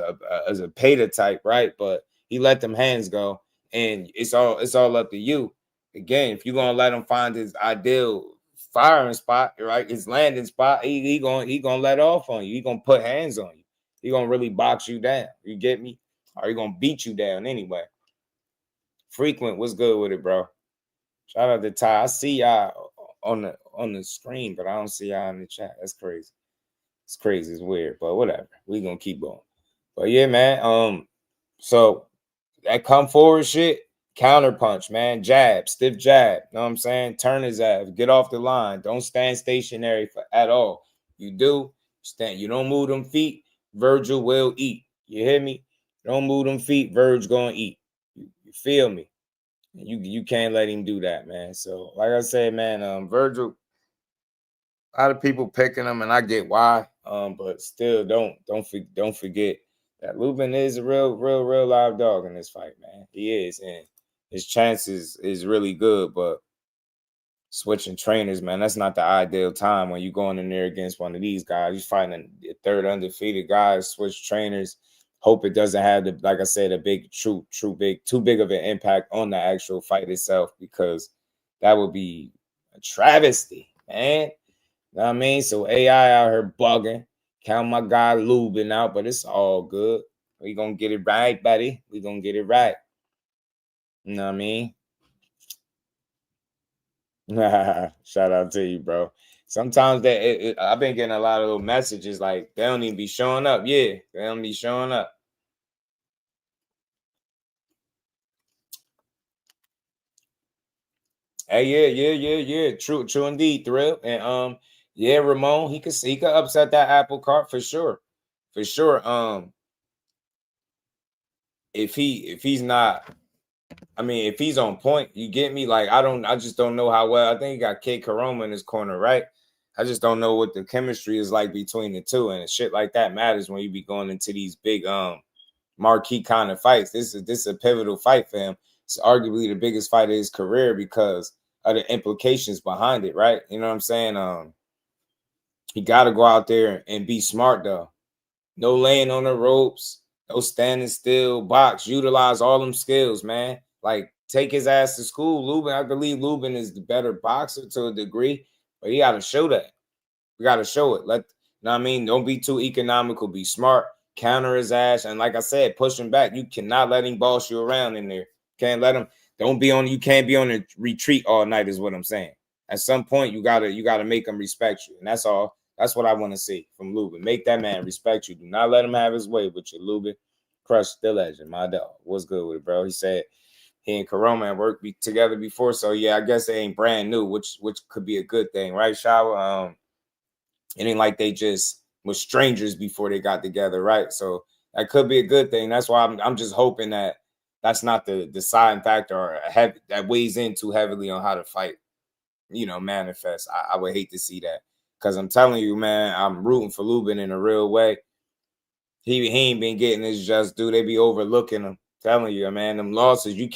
as a Peta type, right? But he let them hands go, and it's all up to you. Again, if you're gonna let him find his ideal firing spot, right, his landing spot, he gonna let off on you. He gonna put hands on you. He gonna really box you down. You get me? Or he gonna beat you down anyway. Frequent, what's good with it, bro? Shout out to Ty. I see y'all on the screen, but I don't see y'all in the chat. That's crazy. It's crazy. It's weird, but whatever. We gonna keep going. But yeah, man. So that come forward shit, counter punch, man. Jab, stiff jab. Know what I'm saying? Turn his ass. Get off the line. Don't stand stationary at all. You do stand. You don't move them feet. Vergil will eat. You hear me? Don't move them feet. Vergil gonna eat. You feel me? You can't let him do that, man. So like I said, man, Vergil. A lot of people picking him, and I get why. But still, don't forget that Lubin is a real live dog in this fight, man. He is, and his chances is really good. But switching trainers, man, that's not the ideal time when you're going in there against one of these guys. You're fighting a third undefeated guy. Switch trainers. Hope it doesn't have the, like I said, a big, too big of an impact on the actual fight itself, because that would be a travesty, man. Know what I mean? So AI out here bugging. Count my guy Lubin out, but it's all good. We gonna get it right, buddy. We gonna get it right. You know what I mean? Shout out to you, bro. Sometimes I've been getting a lot of little messages like they don't even be showing up. Yeah, they don't be showing up. Hey, yeah. True indeed, Thrill. And yeah, Ramon, he could upset that apple cart for sure. For sure. If he's not, I mean, if he's on point, you get me? Like, I just don't know how well. I think he got Kid Karoma in his corner, right? I just don't know what the chemistry is like between the two, and shit like that matters when you be going into these big marquee kind of fights. This is a pivotal fight for him. It's arguably the biggest fight of his career because of the implications behind it, right? You know what I'm saying? He got to go out there and be smart, though. No laying on the ropes, no standing still, box, utilize all them skills, man. Like, take his ass to school. Lubin, I believe Lubin is the better boxer to a degree, but he got to show that. We got to show it. You know what I mean? Don't be too economical. Be smart. Counter his ass. And like I said, push him back. You cannot let him boss you around in there. Can't let him. You can't be on a retreat all night is what I'm saying. At some point, you gotta make him respect you. And that's all. That's what I want to see from Lubin. Make that man respect you. Do not let him have his way with you, Lubin. Crush the legend, my dog. What's good with it, bro? He said he and Karoma worked together before. So yeah, I guess they ain't brand new, which could be a good thing, right, Shawa? It ain't like they just was strangers before they got together, right? So that could be a good thing. That's why I'm just hoping that that's not the deciding factor or that weighs in too heavily on how the fight, manifest. I would hate to see that, because I'm telling you, man, I'm rooting for Lubin in a real way. He ain't been getting his just due. They be overlooking him. Telling you, man, them losses, you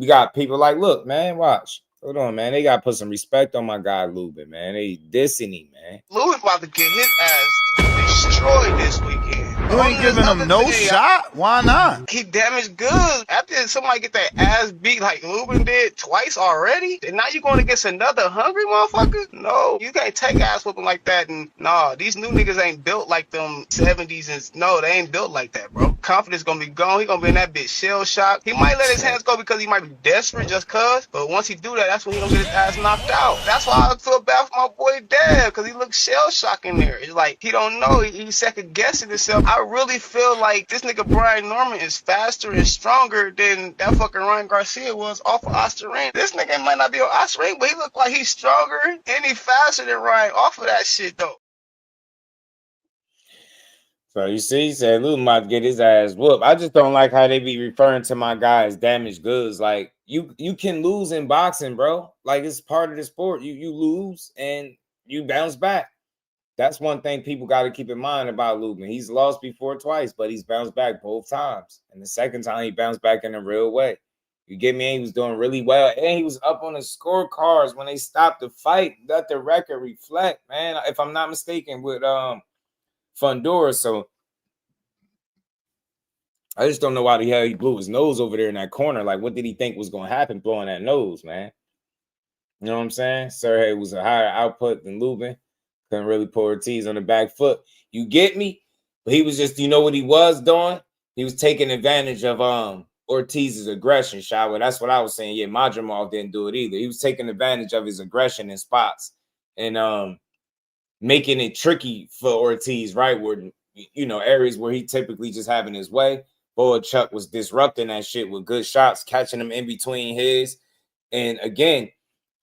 got people like, look, man, watch. Hold on, man. They got to put some respect on my guy Lubin, man. They dissing him, man. Lubin about to get his ass destroyed this weekend. You ain't giving him no shot? Why not? He damaged goods. After somebody get their ass beat like Lubin did twice already, and now you going against another hungry motherfucker? No, you can't take ass whooping like that. And nah, these new niggas ain't built like them 70s. And no, they ain't built like that, bro. Confidence gonna be gone. He gonna be in that bitch shell shock. He might let his hands go because he might be desperate just cuz. But once he do that, that's when he gonna get his ass knocked out. That's why I feel bad for my boy Dev, because he looks shell shock in there. It's like he don't know. He's second guessing himself. I really feel like this nigga Brian Norman is faster and stronger than that fucking Ryan Garcia was off of Osterine. This nigga might not be on Osterine, but he look like he's stronger and he faster than Ryan off of that shit though. So you see, he said Lubin might get his ass whooped. I just don't like how they be referring to my guy as damaged goods. Like, you can lose in boxing, bro. Like, it's part of the sport. You lose and you bounce back. That's one thing people got to keep in mind about Lubin. He's lost before twice, but he's bounced back both times. And the second time, he bounced back in a real way. You get me? He was doing really well. And he was up on the scorecards when they stopped the fight. Let the record reflect, man. If I'm not mistaken, with Fundora. So I just don't know why the hell he blew his nose over there in that corner. Like, what did he think was going to happen blowing that nose, man? You know what I'm saying? Sergey was a higher output than Lubin. Couldn't really pull Ortiz on the back foot. You get me? But he was just, you know what he was doing? He was taking advantage of Ortiz's aggression, Shawa. That's what I was saying. Yeah, Madrimov didn't do it either. He was taking advantage of his aggression in spots and making it tricky for Ortiz, right? Where, you know, areas where he typically just having his way. Chuck was disrupting that shit with good shots, catching them in between his. And again,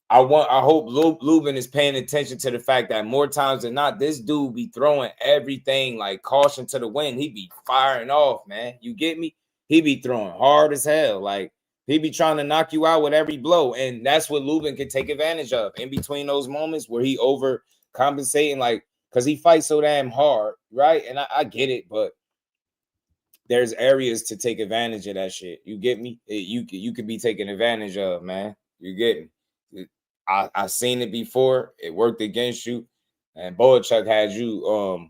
I hope Lubin is paying attention to the fact that more times than not, this dude be throwing everything like caution to the wind. He be firing off, man. You get me? He be throwing hard as hell. Like, he be trying to knock you out with every blow. And that's what Lubin can take advantage of in between those moments where he overcompensating, like, because he fights so damn hard, right? And I get it, but there's areas to take advantage of that shit. You get me? You could be taken advantage of, man. You get me? I've seen it before. It worked against you. And Chuck had you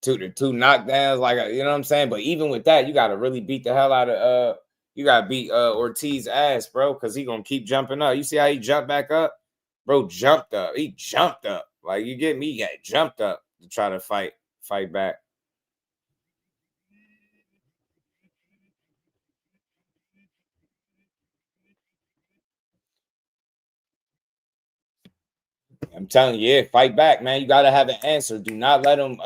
two knockdowns, like, you know what I'm saying? But even with that, you got to really beat the hell out of you got to beat Ortiz ass, bro, because he going to keep jumping up. You see how he jumped back up? Bro jumped up. He jumped up. Like, you get me? He got jumped up to try to fight back. I'm telling you, yeah, fight back, man. You got to have an answer. Do not let him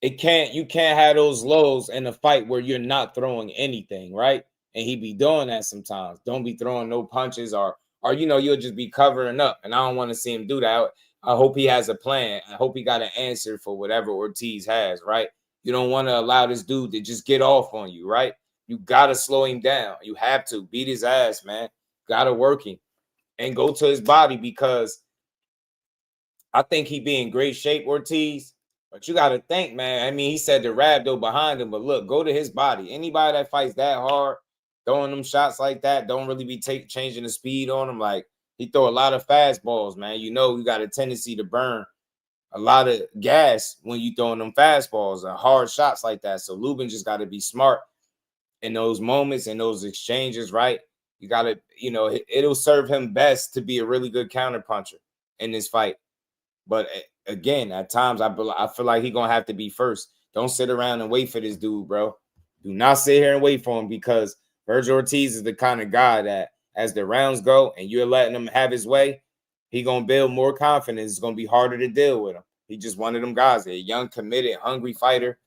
you can't have those lows in a fight where you're not throwing anything, right? And he be doing that sometimes. Don't be throwing no punches or you know, you'll just be covering up. And I don't want to see him do that. I hope he has a plan. I hope he got an answer for whatever Ortiz has, right? You don't want to allow this dude to just get off on you, right? You got to slow him down. You have to beat his ass, man. Got to work him and go to his body, because I think he be in great shape, Ortiz. But you got to think, man. I mean, he said the Rabdo behind him, but look, go to his body. Anybody that fights that hard, throwing them shots like that, don't really be changing the speed on him. Like, he throw a lot of fastballs, man. You know, you got a tendency to burn a lot of gas when you throwing them fastballs and hard shots like that. So Lubin just got to be smart in those moments and those exchanges, right? You got to, you know, it'll serve him best to be a really good counterpuncher in this fight. But again, at times I feel like he's going to have to be first. Don't sit around and wait for this dude, bro. Do not sit here and wait for him, because Vergil Ortiz is the kind of guy that as the rounds go and you're letting him have his way, he going to build more confidence. It's going to be harder to deal with him. He just one of them guys, a young, committed, hungry fighter,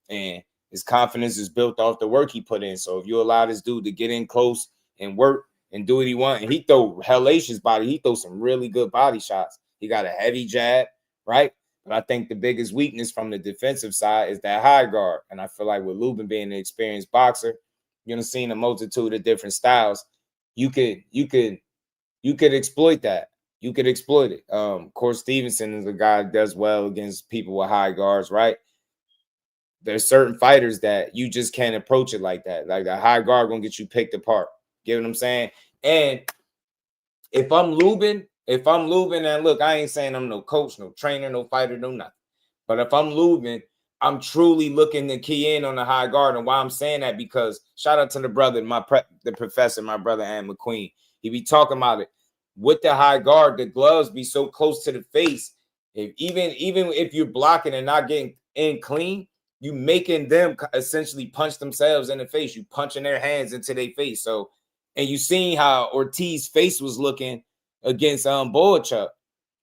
and his confidence is built off the work he put in. So if you allow this dude to get in close and work and do what he wants, and he throw hellacious body, he throw some really good body shots. He got a heavy jab, right? But I think the biggest weakness from the defensive side is that high guard. And I feel like with Lubin being an experienced boxer, you're seeing a multitude of different styles. You could exploit that. You could exploit it. Of course, Stevenson is a guy that does well against people with high guards, right? There's certain fighters that you just can't approach it like that. Like, the high guard gonna get you picked apart. Get what I'm saying? And if I'm Lubin, and look, I ain't saying I'm no coach, no trainer, no fighter, no nothing. But if I'm Lubin, I'm truly looking to key in on the high guard. And why I'm saying that, because shout out to the brother, the professor, my brother, Ann McQueen. He be talking about it. With the high guard, the gloves be so close to the face. Even if you're blocking and not getting in clean, you making them essentially punch themselves in the face. You punching their hands into their face. So, and you seen how Ortiz's face was looking against Boachuk.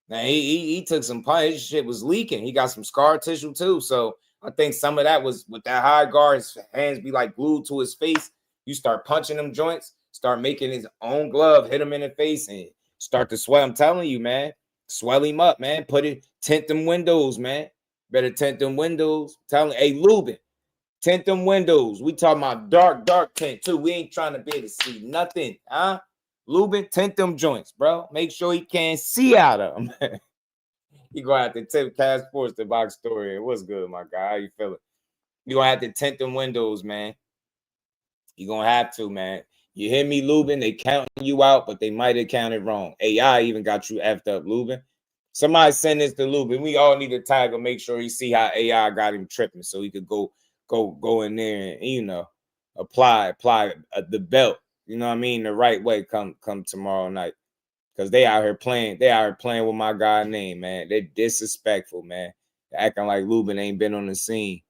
Now he took some punch. His shit was leaking. He got some scar tissue too. So I think some of that was with that high guard. His hands be like glued to his face. You start punching them joints, start making his own glove hit him in the face and start to swell. I'm telling you, man, swell him up, man. Tint them windows, man. Better tint them windows. Hey, Lubin, tint them windows. We talking about dark tint too. We ain't trying to be able to see nothing, huh? Lubin, tint them joints, bro. Make sure he can't see out of them. You gonna have to tip Cash Sports the box story. What's good, my guy? How you feeling? You gonna have to tint them windows, man. You gonna have to, man. You hear me, Lubin? They counting you out, but they might have counted wrong. AI even got you effed up, Lubin. Somebody send this to Lubin. We all need to tag him, make sure he see how AI got him tripping, so he could go in there and, you know, apply the belt. You know what I mean? The right way come tomorrow night. Because they out here playing with my guy's name, man. They're disrespectful, man. They're acting like Lubin ain't been on the scene,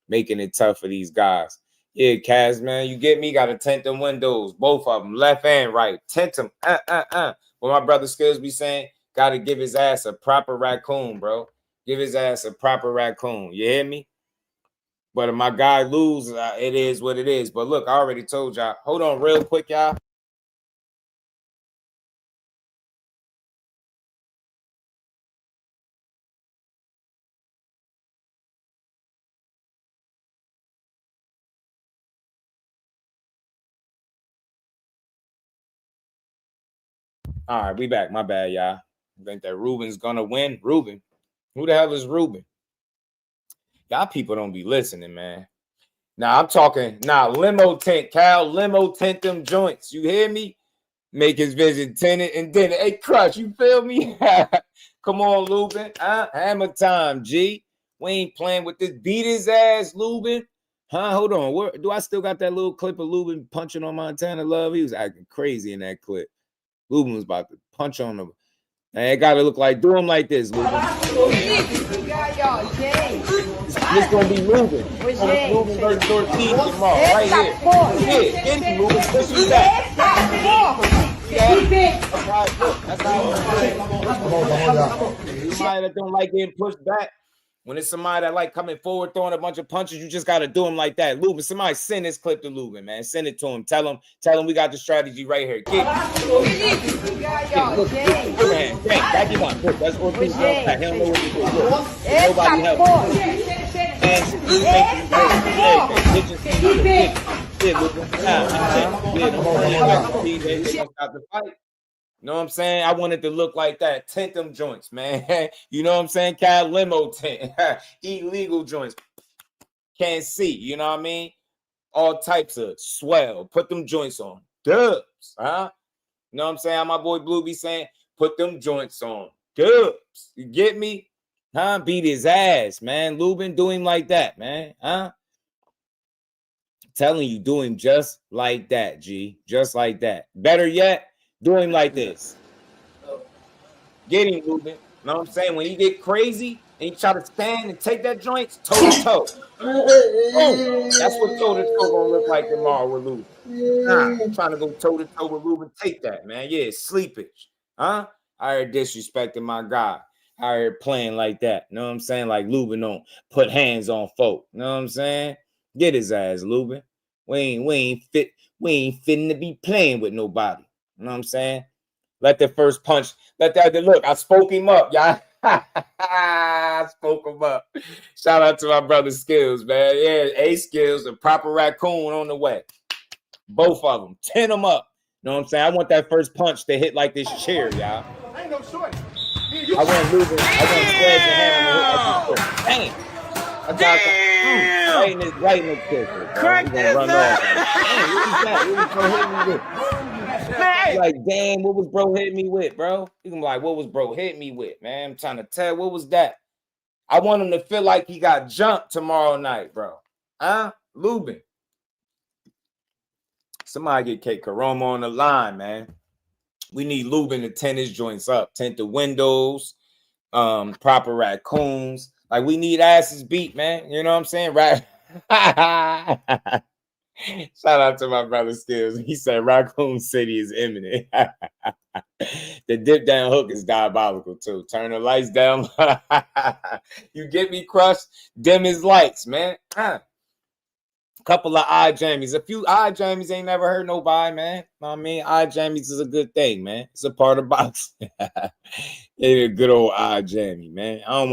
making it tough for these guys. Yeah, Kaz, man. You get me? Got to tint them windows. Both of them. Left and right. Tint them. What my brother Skills be saying, got to give his ass a proper raccoon, bro. Give his ass a proper raccoon. You hear me? But if my guy lose, it is what it is. But look, I already told y'all. Hold on real quick, y'all. All right, we back. My bad, y'all. I think that Ruben's gonna win. Ruben. Who the hell is Ruben? Y'all people don't be listening, man. Now I'm talking limo tent, Cal. Limo tent them joints. You hear me? Make his vision tenant and then hey Crush, you feel me? Come on, Lubin. Hammer time, G. We ain't playing with this. Beat his ass, Lubin. Hold on. Where do I still got that little clip of Lubin punching on Montana Love? He was acting crazy in that clip. Lubin was about to punch on him. And it gotta look like, do him like this, Lubin. This gonna be Lubin. Lubin versus Ortiz tomorrow, right here. Yeah, get him, Lubin. Push him back. That's how somebody that don't like getting pushed back. When it's somebody that like coming forward, throwing a bunch of punches, you just got to do them like that. Lubin, somebody send this clip to Lubin, man. Send it to him. Tell him we got the strategy right here. Get it. Back him up. Look, that's Ortiz. He don't know what to do. Nobody help him. You know what I'm saying? I wanted to look like that. Tent them joints, man. You know what I'm saying? Cal limo tent. Illegal joints. Can't see. You know what I mean? All types of swell. Put them joints on. Dubs. You know what I'm saying? How my boy Blue be saying? Put them joints on. Dubs. You get me? Beat his ass, man. Lubin, do him like that, man. Telling you, do him just like that, G. Just like that. Better yet, do him like this. Get him, Lubin. You know what I'm saying? When he get crazy and he try to stand and take that joint, toe to toe. That's what toe to toe gonna look like tomorrow with Lubin. I'm trying to go toe to toe with Lubin. Take that, man. Yeah, sleepage. I heard disrespecting my guy. I heard playing like that. You know what I'm saying? Like Lubin don't put hands on folk. You know what I'm saying? Get his ass, Lubin. We ain't fitting to be playing with nobody. You know what I'm saying? Let the first punch. Let that look. I spoke him up, y'all. I spoke him up. Shout out to my brother Skills, man. Yeah, A Skills, a proper raccoon on the way. Both of them. 10 them up. You know what I'm saying? I want that first punch to hit like this chair, y'all. I ain't no short. I want Lubin. I want Squares and Hammer to hit like this chair. Dang. Right in the kicker. Crack this run off. Like, damn, what was bro hitting me with, bro? You can be like, what was bro hitting me with, man? I'm trying to tell, what was that? I want him to feel like he got jumped tomorrow night, bro. Lubin. Somebody get Kate Karoma on the line, man. We need Lubin to tint his joints up, tint the windows, proper raccoons. Like, we need asses beat, man. You know what I'm saying? Right. Shout out to my brother Skills. He said Raccoon City is imminent. The dip down hook is diabolical too. Turn the lights down. You get me, Crushed? Dim his lights, man. Couple of eye jammies. A few eye jammies ain't never hurt nobody, man. You know what I mean? Eye jammies is a good thing, man. It's a part of boxing. It's a good old eye jammy, man. I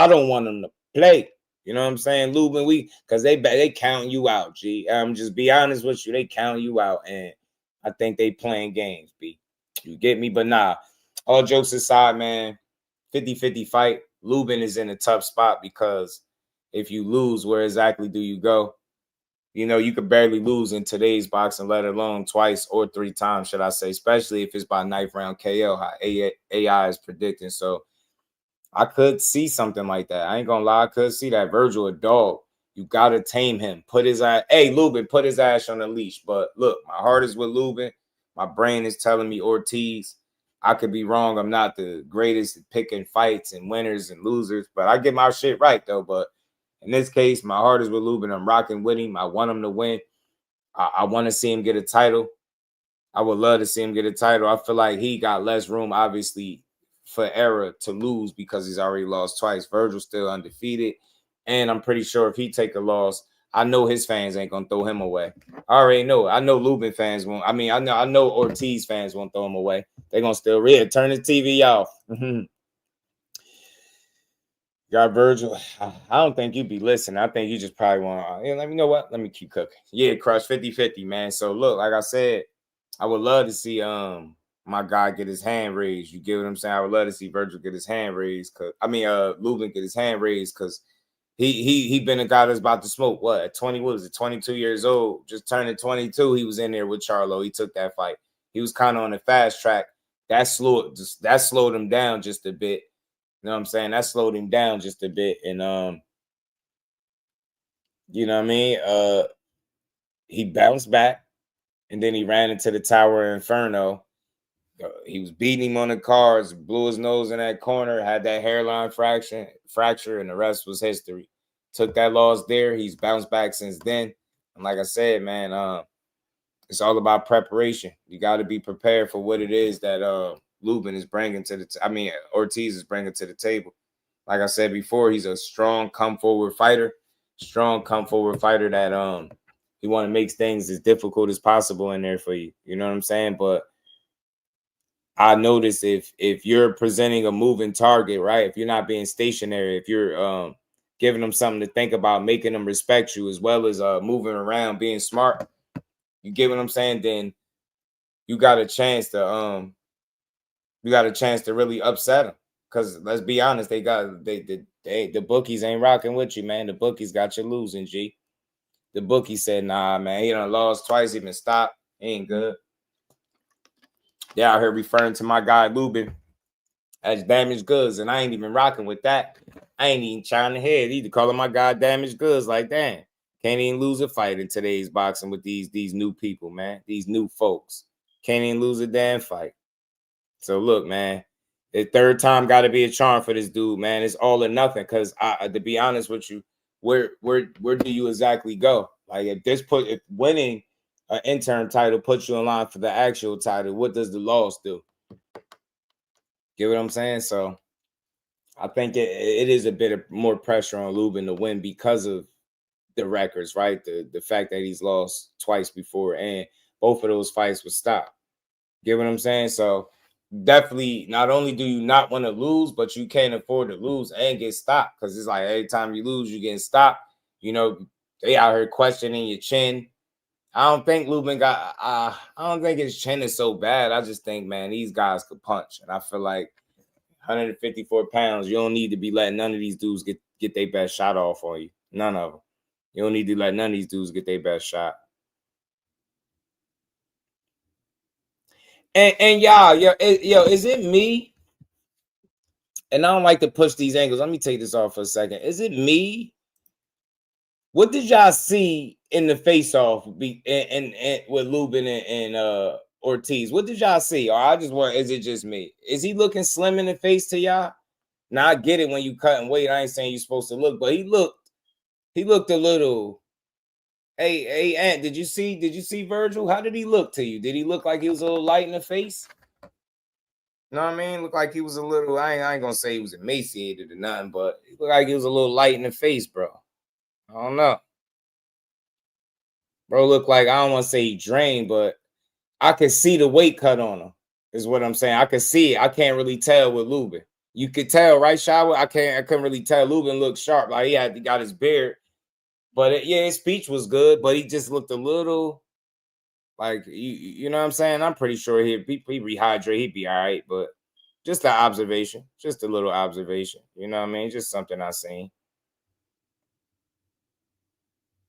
don't want them to play. You know what I'm saying? Lubin, because they count you out, G. Just be honest with you. They count you out, and I think they playing games, B. You get me? But nah, all jokes aside, man, 50-50 fight. Lubin is in a tough spot because if you lose, where exactly do you go? You know, you could barely lose in today's boxing, let alone twice or 3 times, should I say, especially if it's by 9th round KO, how AI is predicting. So I could see something like that. I ain't gonna lie, I could see that. Vergil a dog. You gotta tame him. Put his ass. Hey, Lubin, put his ass on the leash. But look, my heart is with Lubin. My brain is telling me Ortiz. I could be wrong. I'm not the greatest at picking fights and winners and losers, but I get my shit right though. But In this case, my heart is with Lubin. I'm rocking with him. I want him to win. I want to see him get a title. I would love to see him get a title. I feel like he got less room, obviously, for error to lose because he's already lost twice. Vergil's still undefeated. And I'm pretty sure if he take a loss, I know his fans ain't going to throw him away. I already know. I know Lubin fans won't. I mean, I know Ortiz fans won't throw him away. They're going to still turn the TV off. Got Vergil. I don't think you be listening. I think you just probably want to, let me know what? Let me keep cooking. Yeah, Crush 50-50, man. So, look, like I said, I would love to see my guy get his hand raised. You get what I'm saying? I would love to see Vergil get his hand raised. Lubin get his hand raised because he been a guy that's about to smoke. What, at 22 years old, just turning 22. He was in there with Charlo. He took that fight. He was kind of on the fast track. That slowed him down just a bit. You know what I'm saying? That slowed him down just a bit. And you know what I mean? He bounced back and then he ran into the Tower of Inferno. He was beating him on the cards, blew his nose in that corner, had that hairline fracture, and the rest was history. Took that loss there. He's bounced back since then. And like I said, man, it's all about preparation. You got to be prepared for what it is that Lubin is bringing to Ortiz is bringing to the table. Like I said before, he's a strong come-forward fighter. That he want to make things as difficult as possible in there for you. You know what I'm saying? But I notice if you're presenting a moving target, right? If you're not being stationary, if you're giving them something to think about, making them respect you, as well as moving around, being smart, you get what I'm saying? Then you got a chance to really upset them. Because let's be honest, the bookies ain't rocking with you, man. The bookies got you losing, G. The bookie said, nah, man, he done lost twice, he been stopped. He ain't good. They out here referring to my guy Lubin as damaged goods, and I ain't even rocking with that. I ain't even trying to head either, calling my guy damaged goods. Like, damn, can't even lose a fight in today's boxing with these new people, man. These new folks can't even lose a damn fight. So look, man, the third time got to be a charm for this dude, man. It's all or nothing. Because to be honest with you, where do you exactly go? Like, if winning an interim title puts you in line for the actual title, what does the loss do? Get what I'm saying? So I think it is a bit of more pressure on Lubin to win because of the records, right? The fact that he's lost twice before and both of those fights were stopped. Get what I'm saying? So definitely, not only do you not want to lose, but you can't afford to lose and get stopped, because it's like every time you lose, you're getting stopped. You know, they out here questioning your chin. I don't think Lubin got. I don't think his chin is so bad. I just think, man, these guys could punch, and I feel like 154 pounds. You don't need to be letting none of these dudes get their best shot off on you. None of them. You don't need to let none of these dudes get their best shot. And y'all, is it me? And I don't like to push these angles. Let me take this off for a second. Is it me? What did y'all see in the face-off and with Lubin and Ortiz? What did y'all see? Or is it just me? Is he looking slim in the face to y'all? Now, I get it when you cutting weight. I ain't saying you're supposed to look, but he looked a little. Hey, Ant, did you see Vergil? How did he look to you? Did he look like he was a little light in the face? You know what I mean? Looked like he was a little, I ain't gonna say he was emaciated or nothing, but he looked like he was a little light in the face, bro. I don't know. Bro looked like, I don't want to say he drained, but I could see the weight cut on him, is what I'm saying. I could see it. I can't really tell with Lubin. You could tell, right, Shawa? I couldn't really tell. Lubin looked sharp. Like he got his beard. But his speech was good, but he just looked a little like, you know what I'm saying? I'm pretty sure he rehydrate, he'd be all right, but just an observation, just a little observation. You know what I mean? Just something I seen.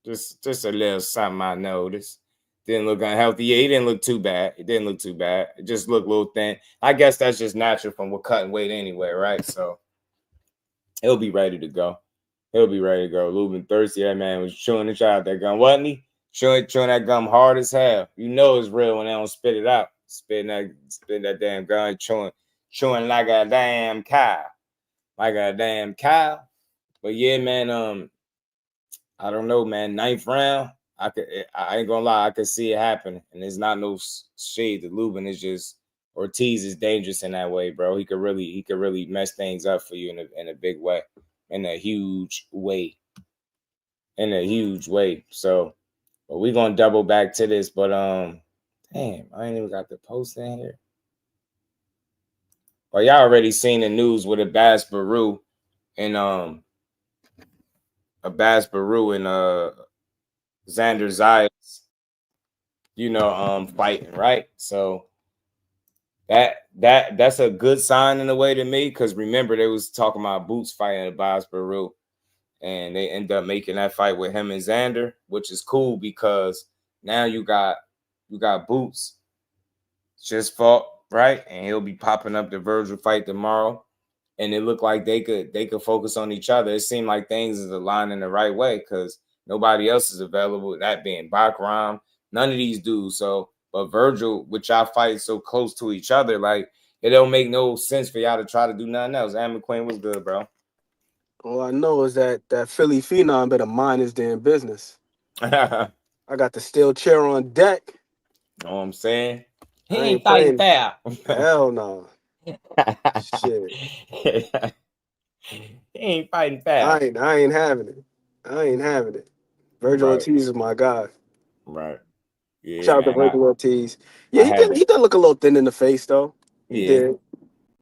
Just a little something I noticed. Didn't look unhealthy. Yeah, he didn't look too bad. It didn't look too bad. It just looked a little thin. I guess that's just natural from what cutting weight anyway, right? So he'll be ready to go. Lubin thirsty. That man was chewing the shit out that gum, wasn't he? Chewing that gum hard as hell. You know it's real when they don't spit it out. Spitting that damn gum, chewing like a damn cow. But yeah, man, I don't know, man. 9th round, I ain't gonna lie, I could see it happening, and it's not no shade to Lubin. It's just Ortiz is dangerous in that way, bro. He could really mess things up for you in a big way, in a huge way, So, but we gonna double back to this, but damn, I ain't even got the post in here. Well, y'all already seen the news with Abass, Baraou and Xander Zayas, fighting, right? So that's a good sign in a way to me, because remember they was talking about Boots fighting Abass, Baraou, and they end up making that fight with him and Xander, which is cool because now you got Boots just fought, right? And he'll be popping up the Vergil fight tomorrow. And it looked like they could focus on each other. It seemed like things is aligning the right way because nobody else is available, that being Bakram, none of these dudes. So, but Vergil, which y'all fight so close to each other, like it don't make no sense for y'all to try to do nothing else. Am McQueen was good, bro. All I know is that Philly Phenom better mind his damn business. I got the steel chair on deck. Know what I'm saying? He I ain't fighting fair. Hell no. Shit. He ain't fighting fair. I ain't having it. Vergil Right. Ortiz is my guy. Right. Yeah, Shout out to man, Vergil Ortiz. Yeah, he did look a little thin in the face though. He did.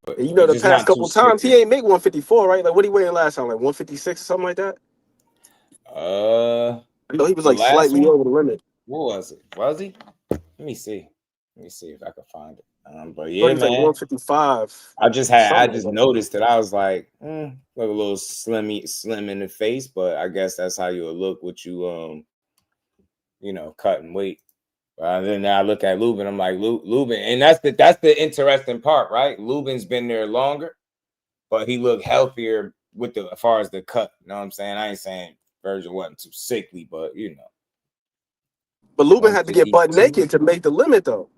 But and the just past not couple too times sick. he ain't make 154, right? Like what he weighing last time? Like 156 or something like that? I know he was like slightly over the limit. What was it? Was he? Let me see if I can find it. But Yeah, man, like 155. I just noticed that I was like, look a little slim in the face, but I guess that's how you'll look with you cutting weight. Then I look at Lubin, I'm like, Lubin, and that's the interesting part, right? Lubin's been there longer, but he looked healthier as far as the cut. You know what I'm saying? I ain't saying Vergil wasn't too sickly, but But Lubin had to get butt naked to make the limit, though.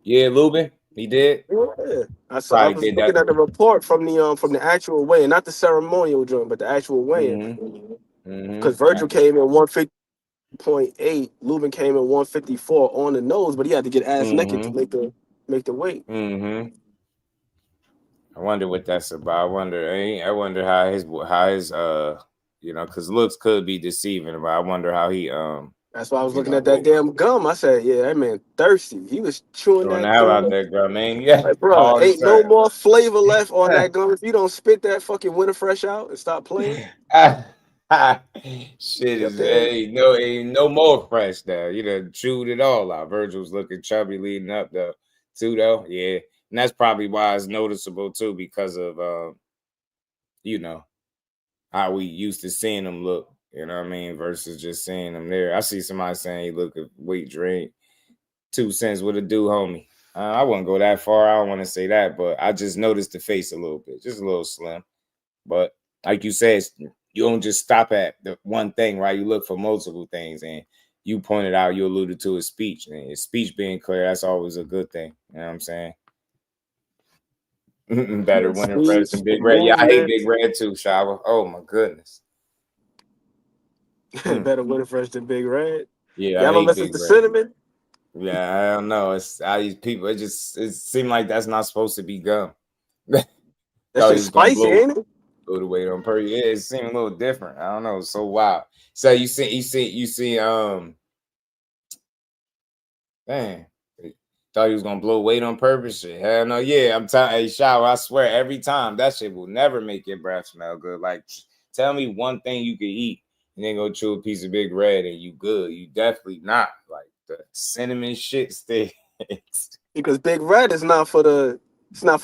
Yeah, Lubin, he did. Yeah, I was looking at the report from the actual weigh-in, not the ceremonial joint, but the actual weigh-in. Because Vergil came in 150.8, Lubin came in 154 on the nose, but he had to get ass naked to make the weight. I wonder what that's about. I wonder how his because looks could be deceiving, but I wonder how he That's why I was looking at that damn gum. I said, yeah, that man thirsty. He was chewing that hell gum. out there, girl, man. Yeah, like, bro, ain't no more flavor left on that gum. If you don't spit that fucking winter fresh out and stop playing. Shit is ain't no more fresh there. You done chewed it all out. Vergil's looking chubby leading up though, yeah. And that's probably why it's noticeable too, because of how we used to seeing him look, you know what I mean, versus just seeing him there. I see somebody saying he look at weight drain. 2 cents what it do, homie. I wouldn't go that far. I don't want to say that, but I just noticed the face a little bit, just a little slim. But like you said, you don't just stop at the one thing, right? You look for multiple things, and you pointed out, you alluded to his speech, and his speech being clear, that's always a good thing. You know what I'm saying? Better winning Red than Big Red. Yeah, I hate Big Red too, Shower. Oh my goodness. Better winning fresh than Big Red. Yeah, y'all don't listen to Cinnamon. Yeah, I don't know. It's all these people. It seemed like that's not supposed to be gum. That's just spicy, ain't it? Go the weight on purpose. Yeah, it seemed a little different. I don't know. It's so wild. So you see. Dang. Thought he was gonna blow weight on purpose. Shit. Hell no. Yeah, I'm telling. Hey, Shower. I swear, every time that shit will never make your breath smell good. Like, tell me one thing you could eat and then go chew a piece of Big Red and you good. You definitely not. Like the cinnamon shit sticks. Because Big Red is not for the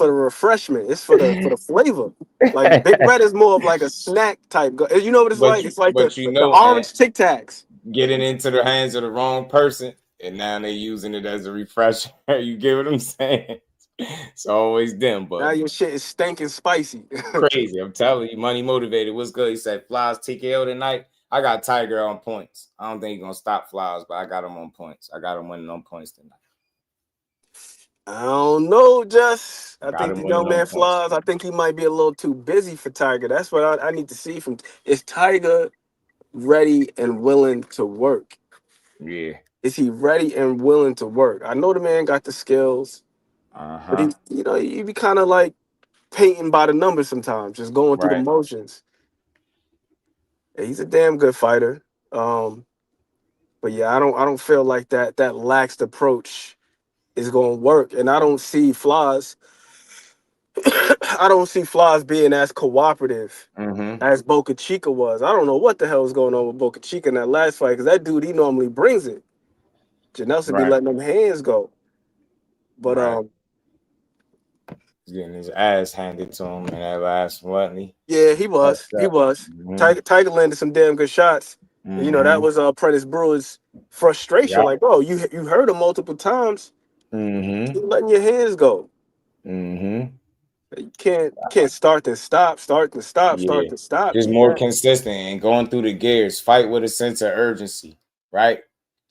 refreshment. It's for the flavor. Like Big Red is more of like a snack type. You know what it's like? It's like the orange Tic Tacs. Getting into the hands of the wrong person, and now they're using it as a refresher. You get what I'm saying? It's always them, but now your shit is stinking spicy. Crazy. I'm telling you, money motivated. What's good? He said Flies TKO tonight. I got Tiger on points. I don't think he's gonna stop Flies, but I got him on points. I got him winning on points tonight. I don't know, Just. I think the young man Flies. I think he might be a little too busy for Tiger. That's what I need to see from. Is Tiger ready and willing to work? Yeah. Is he ready and willing to work? I know the man got the skills, but he, he be kind of like painting by the numbers sometimes, just going through the Right. motions. And he's a damn good fighter. But yeah, I don't feel like that laxed approach is going to work, and I don't see flaws. I don't see flaws being as cooperative as Boca Chica was. I don't know what the hell is going on with Boca Chica in that last fight, because that dude, he normally brings it. Janelson be letting them hands go. But he's getting his ass handed to him in that last one, wasn't he? yeah, he was. Tiger landed some damn good shots. And, that was Prentice Brewer's frustration. Yep. Like, bro, you heard him multiple times. You're letting your hands go. You can't start and stop, start and stop, start and stop. Just more consistent and going through the gears. Fight with a sense of urgency, right?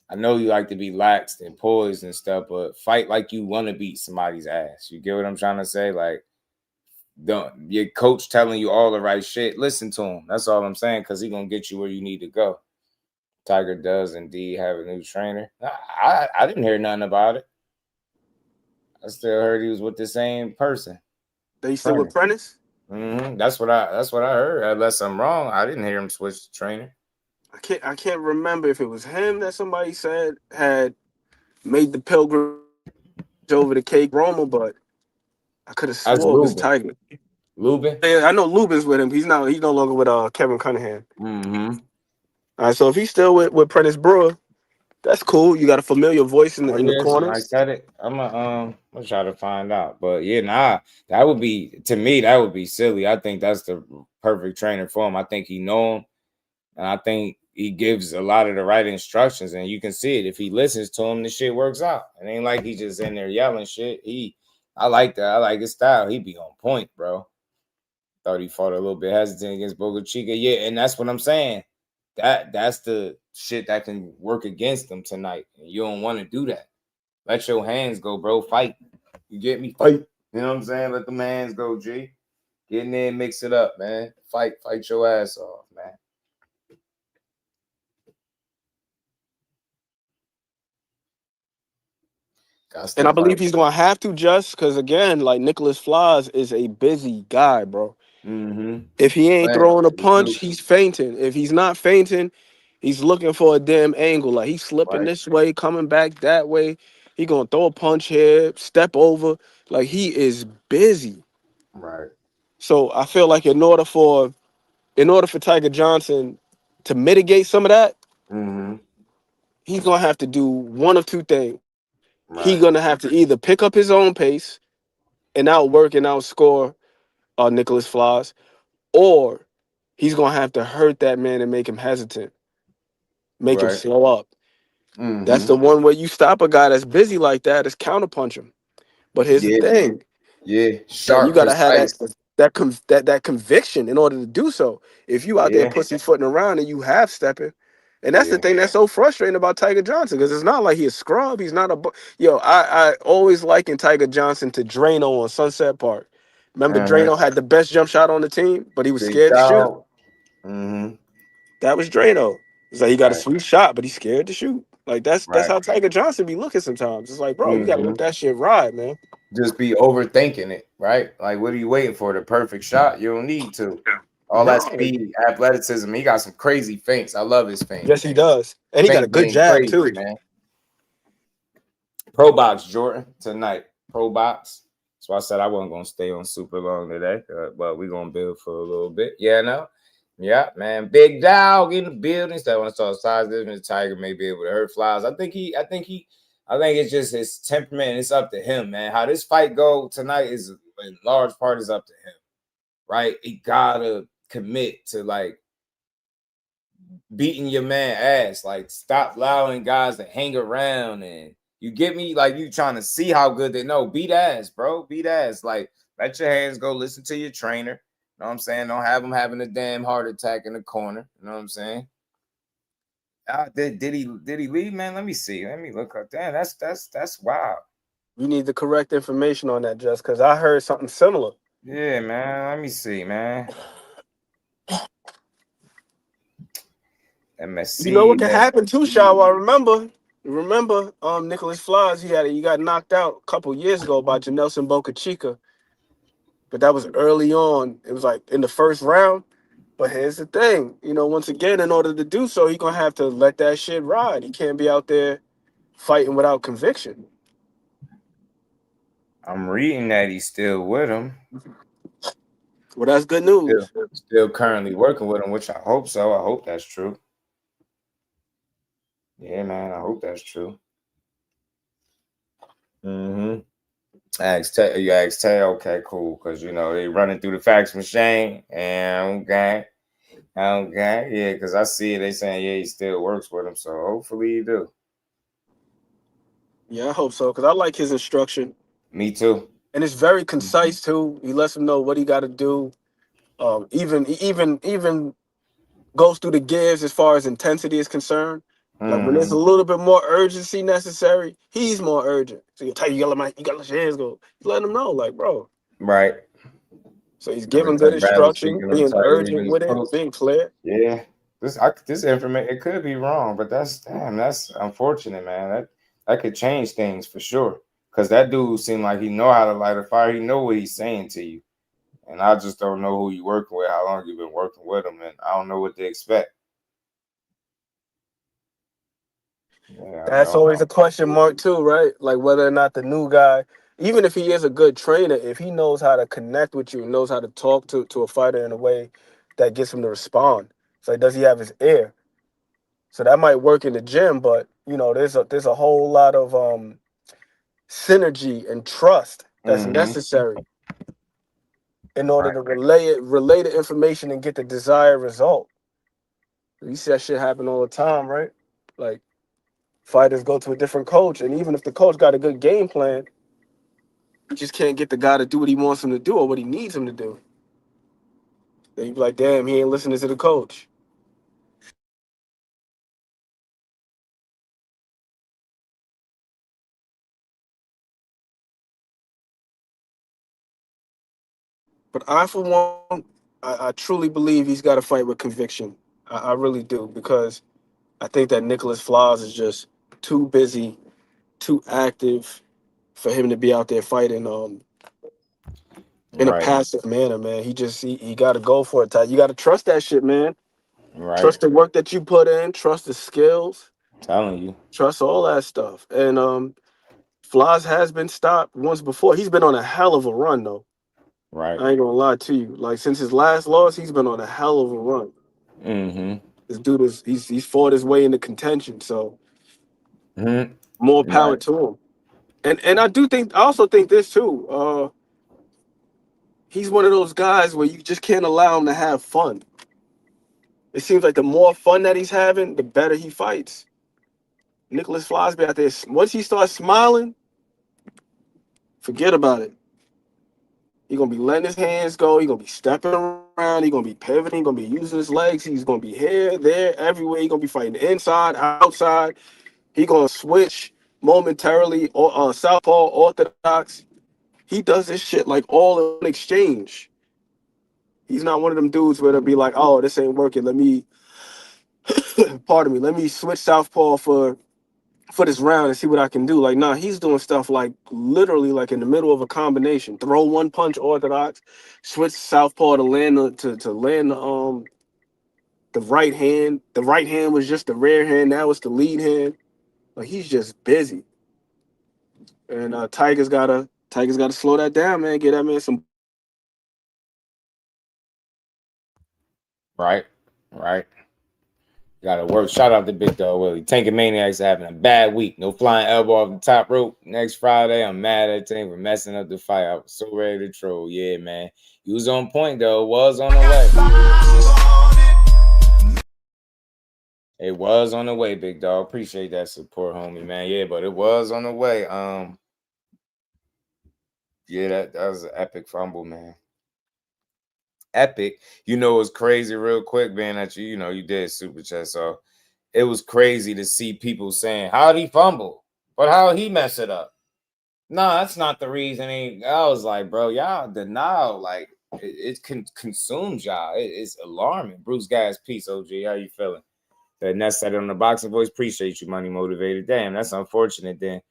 I know you like to be laxed and poised and stuff, but fight like you want to beat somebody's ass. You get what I'm trying to say? Like, don't your coach telling you all the right shit, listen to him. That's all I'm saying, because he's gonna get you where you need to go. Tiger does indeed have a new trainer. I didn't hear nothing about it. I still heard he was with the same person. They still with Prentice? That's what I heard. Unless I'm wrong, I didn't hear him switch the trainer. I can't remember if it was him that somebody said had made the pilgrimage over to Cape Roma, but I could have swore it was Tiger. Lubin? Yeah, I know Lubin's with him. He's no longer with Kevin Cunningham. All right, so if he's still with Prentice Brewer, that's cool. You got a familiar voice in the corners. I said it. I'm gonna try to find out. But yeah, that would be, to me, that would be silly. I think that's the perfect trainer for him. I think he know him, and I think he gives a lot of the right instructions, and you can see it. If he listens to him, the shit works out. It ain't like he just in there yelling shit. I like that. I like his style. He be on point, bro. Thought he fought a little bit hesitant against Boca Chica. Yeah, and that's what I'm saying. That's the shit that can work against them tonight. And you don't want to do that. Let your hands go, bro. Fight. You get me? Fight. You know what I'm saying? Let them hands go, G. Get in there and mix it up, man. Fight your ass off, man. And I believe he's going to have to, just because, again, like, Nicholas Flores is a busy guy, bro. If he ain't throwing a punch, he's fainting. If he's not fainting, he's looking for a damn angle. Like, he's slipping this way, coming back that way. He going to throw a punch here, step over. Like, he is busy. Right. So I feel like in order for Tiger Johnson to mitigate some of that, he's going to have to do one of two things. Right. He's going to have to either pick up his own pace and outwork and outscore Nicholas Flores, or he's going to have to hurt that man and make him hesitant, make him slow up. That's the one where you stop a guy that's busy like that, is counterpunch him. But here's the thing. Yeah, sharp. You got to have that conviction in order to do so. If you out there pussyfooting around and you half stepping, and that's the thing that's so frustrating about Tiger Johnson, because it's not like he's a scrub. He's not I always liken Tiger Johnson to Drano on Sunset Park. Remember, Drano had the best jump shot on the team, but he was scared to shoot. That was Drano. It's like he got a sweet shot, but he's scared to shoot. Like that's how Tiger Johnson be looking sometimes. It's like, bro, you gotta let that shit ride, man. Just be overthinking it, right? Like, what are you waiting for? The perfect shot? You don't need to. All that speed, athleticism. He got some crazy feints. I love his feints. Yes, he does. And he got a good jab, too. Man. Pro box, Jordan, tonight. Pro box. So I said I wasn't going to stay on super long today, but we're going to build for a little bit. Yeah, no? Yeah, man. Big dog in the building. So I want to start size difference. Tiger may be able to hurt Flowers. I think it's just his temperament, and it's up to him, man. How this fight go tonight is, in large part, is up to him, right? He gotta commit to, like, beating your man ass. Like, stop allowing guys to hang around, and you get me? Like, you trying to see how good they know. Beat ass, bro. Beat ass. Like, let your hands go. Listen to your trainer. You know what I'm saying? Don't have him having a damn heart attack in the corner. You know what I'm saying? Did he leave, man? Let me see. Let me look up. Damn, that's wild. You need the correct information on that, just because I heard something similar. Yeah, man. Let me see, man. MSC. You know what can happen too, Shaw? Remember, Nicholas Flores, he got knocked out a couple years ago by Janelson Boca Chica. But that was early on. It was like in the first round. But here's the thing, once again, in order to do so, he's gonna have to let that shit ride. He can't be out there fighting without conviction. I'm reading that he's still with him. Well, that's good news. Still currently working with him, which I hope so. I hope that's true. Yeah, man, I hope that's true. Mm-hmm. You asked Tay, okay, cool, because they running through the fax machine, and okay, yeah, because I see it. They saying he still works with him, so hopefully you do. Yeah, I hope so, because I like his instruction. Me too. And it's very concise too. He lets him know what he got to do. Even goes through the gears as far as intensity is concerned. Like when there's a little bit more urgency necessary, he's more urgent. So you gotta let your hands go. He's letting him know, like, bro. Right. So he's giving good instruction, being urgent with it, being clear. Yeah. This information, it could be wrong, but that's unfortunate, man. That could change things for sure. Because that dude seemed like he know how to light a fire. He know what he's saying to you. And I just don't know who you working with, how long you've been working with him, and I don't know what to expect. Yeah, that's always a question mark too, right? Like whether or not the new guy, even if he is a good trainer, if he knows how to connect with you, knows how to talk to a fighter in a way that gets him to respond. So does he have his ear? So that might work in the gym, but there's a whole lot of synergy and trust that's necessary in order to relay the information and get the desired result. You see that shit happen all the time, right? Like fighters go to a different coach, and even if the coach got a good game plan, you just can't get the guy to do what he wants him to do or what he needs him to do. Then you be like, damn, he ain't listening to the coach. But I, for one, I truly believe he's got to fight with conviction. I really do, because I think that Nicholas Flores is just too busy, too active for him to be out there fighting in a passive manner, man. He got to go for it, Ty. You got to trust that shit, man. Right. Trust the work that you put in. Trust the skills. I'm telling you. Trust all that stuff. And Flores has been stopped once before. He's been on a hell of a run, though. Right. I ain't gonna lie to you. Like since his last loss, he's been on a hell of a run. This dude he's fought his way into contention, so more power to him. And I also think this too. He's one of those guys where you just can't allow him to have fun. It seems like the more fun that he's having, the better he fights. Nicholas Flores be out there. Once he starts smiling, forget about it. He's going to be letting his hands go. He's going to be stepping around. He's going to be pivoting. He's going to be using his legs. He's going to be here, there, everywhere. He's going to be fighting inside, outside. He's going to switch momentarily, southpaw, orthodox. He does this shit like all in exchange. He's not one of them dudes where they'll be like, oh, this ain't working. Let me, pardon me, let me switch southpaw for this round and see what I can do. Like, nah, he's doing stuff like literally like in the middle of a combination. Throw one punch orthodox, switch southpaw to land the right hand. The right hand was just the rear hand. Now it's the lead hand. Like he's just busy. And Tiger's gotta slow that down, man. Get that man some. Right. Gotta work. Shout out to Big Dog Willie. Tanking Maniacs are having a bad week. No flying elbow off the top rope. Next Friday, I'm mad at Tank for messing up the fight. I was so ready to troll. Yeah, man. He was on point, though. It was on the way. It was on the way, Big Dog. Appreciate that support, homie, man. Yeah, but it was on the way. Yeah, that was an epic fumble, man. Epic. It was crazy real quick, man, that you did super chat. So it was crazy to see people saying, how'd he fumble? But how'd he mess it up? No, that's not the reason. I was like, bro, y'all denial, like it consumes y'all. It's alarming. Bruce Guys, peace, OG. How you feeling? The Ness said on the boxing voice, appreciate you, money motivated. Damn, that's unfortunate then.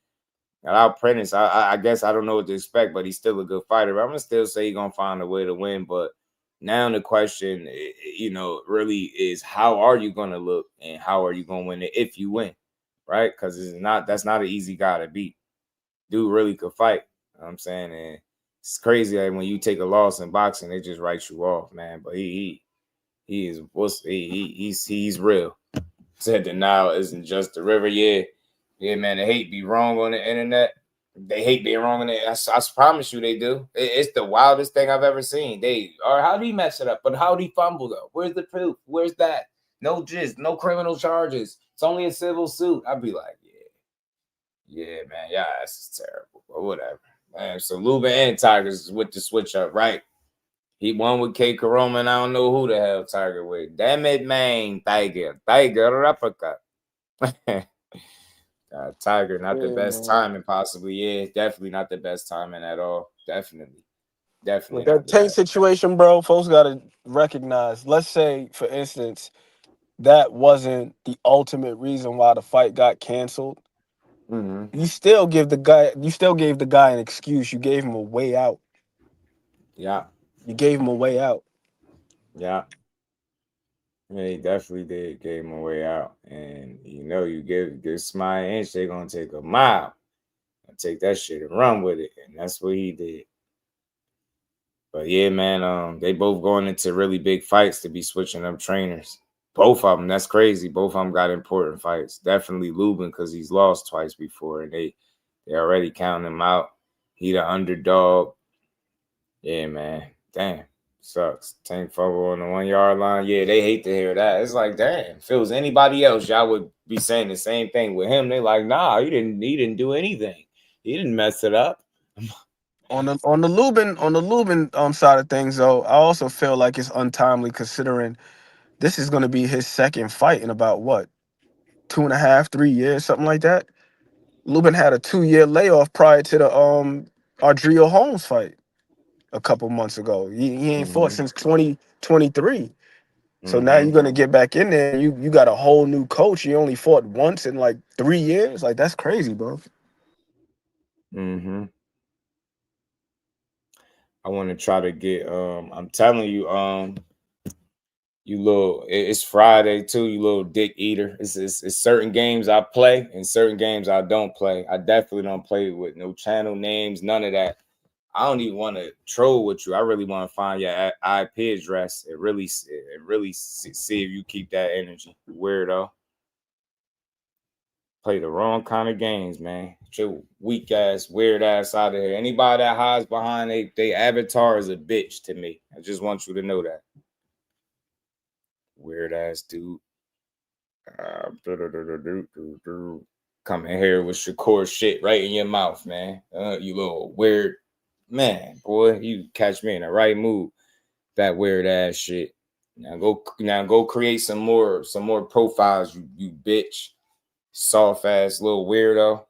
Without Prentice, I guess I don't know what to expect, but he's still a good fighter. But I'm going to still say he's going to find a way to win. But now the question, really is how are you going to look and how are you going to win it if you win, right? Because that's not an easy guy to beat. Dude really could fight. You know what I'm saying? And it's crazy that when you take a loss in boxing, they just write you off, man. But he's real. Said the Nile isn't just the river. Yeah, man. They hate be wrong on the internet. They hate being wrong on it. I promise you they do. It's the wildest thing I've ever seen. How do he mess it up? But how do he fumble though? Where's the proof? Where's that? No jizz, no criminal charges. It's only a civil suit. I'd be like, yeah, man. Yeah, this is terrible. But whatever. Man, so Lubin and Tigers with the switch up, right? He won with K. Karoma, and I don't know who the hell Tiger with. Damn it, man. Tiger replica. Tiger, not the best timing, possibly. Yeah, definitely not the best timing at all. Definitely. With that Tank situation, bro, folks got to recognize. Let's say, for instance, that wasn't the ultimate reason why the fight got canceled. Mm-hmm. You still gave the guy an excuse. You gave him a way out. Yeah. You gave him a way out. Yeah. Yeah, he definitely did. Gave him a way out. And, you give somebody an inch, they're going to take a mile. And take that shit and run with it. And that's what he did. But, yeah, man, they both going into really big fights to be switching up trainers. Both of them. That's crazy. Both of them got important fights. Definitely Lubin because he's lost twice before. And they already counting him out. He the underdog. Yeah, man. Damn. Sucks. Tank fumble on the 1 yard line. Yeah, they hate to hear that. It's like, damn. If it was anybody else, y'all would be saying the same thing with him. They like, nah, he didn't do anything. He didn't mess it up. On the Lubin side of things, though, I also feel like it's untimely considering this is going to be his second fight in about 2.5, 3 years, something like that. Lubin had a 2-year layoff prior to the Ardrio Holmes fight a couple months ago. He ain't fought since 2023. So now you're gonna get back in there. You got a whole new coach. You only fought once in 3 years. That's crazy, bro. I want to try to get I'm telling you, it's Friday too, you little dick eater. It's certain games I play and certain games I don't play. I definitely don't play with no channel names, none of that. I don't even want to troll with you. I really want to find your IP address. It really see if you keep that energy. Weirdo. Play the wrong kind of games, man. Get your weak ass, weird ass out of here. Anybody that hides behind they avatar is a bitch to me. I just want you to know that. Weird ass dude. Coming here with Shakur shit right in your mouth, man. You little weird man, boy. You catch me in the right mood. That weird ass shit. Now go create some more profiles, you bitch. Soft ass little weirdo. I'm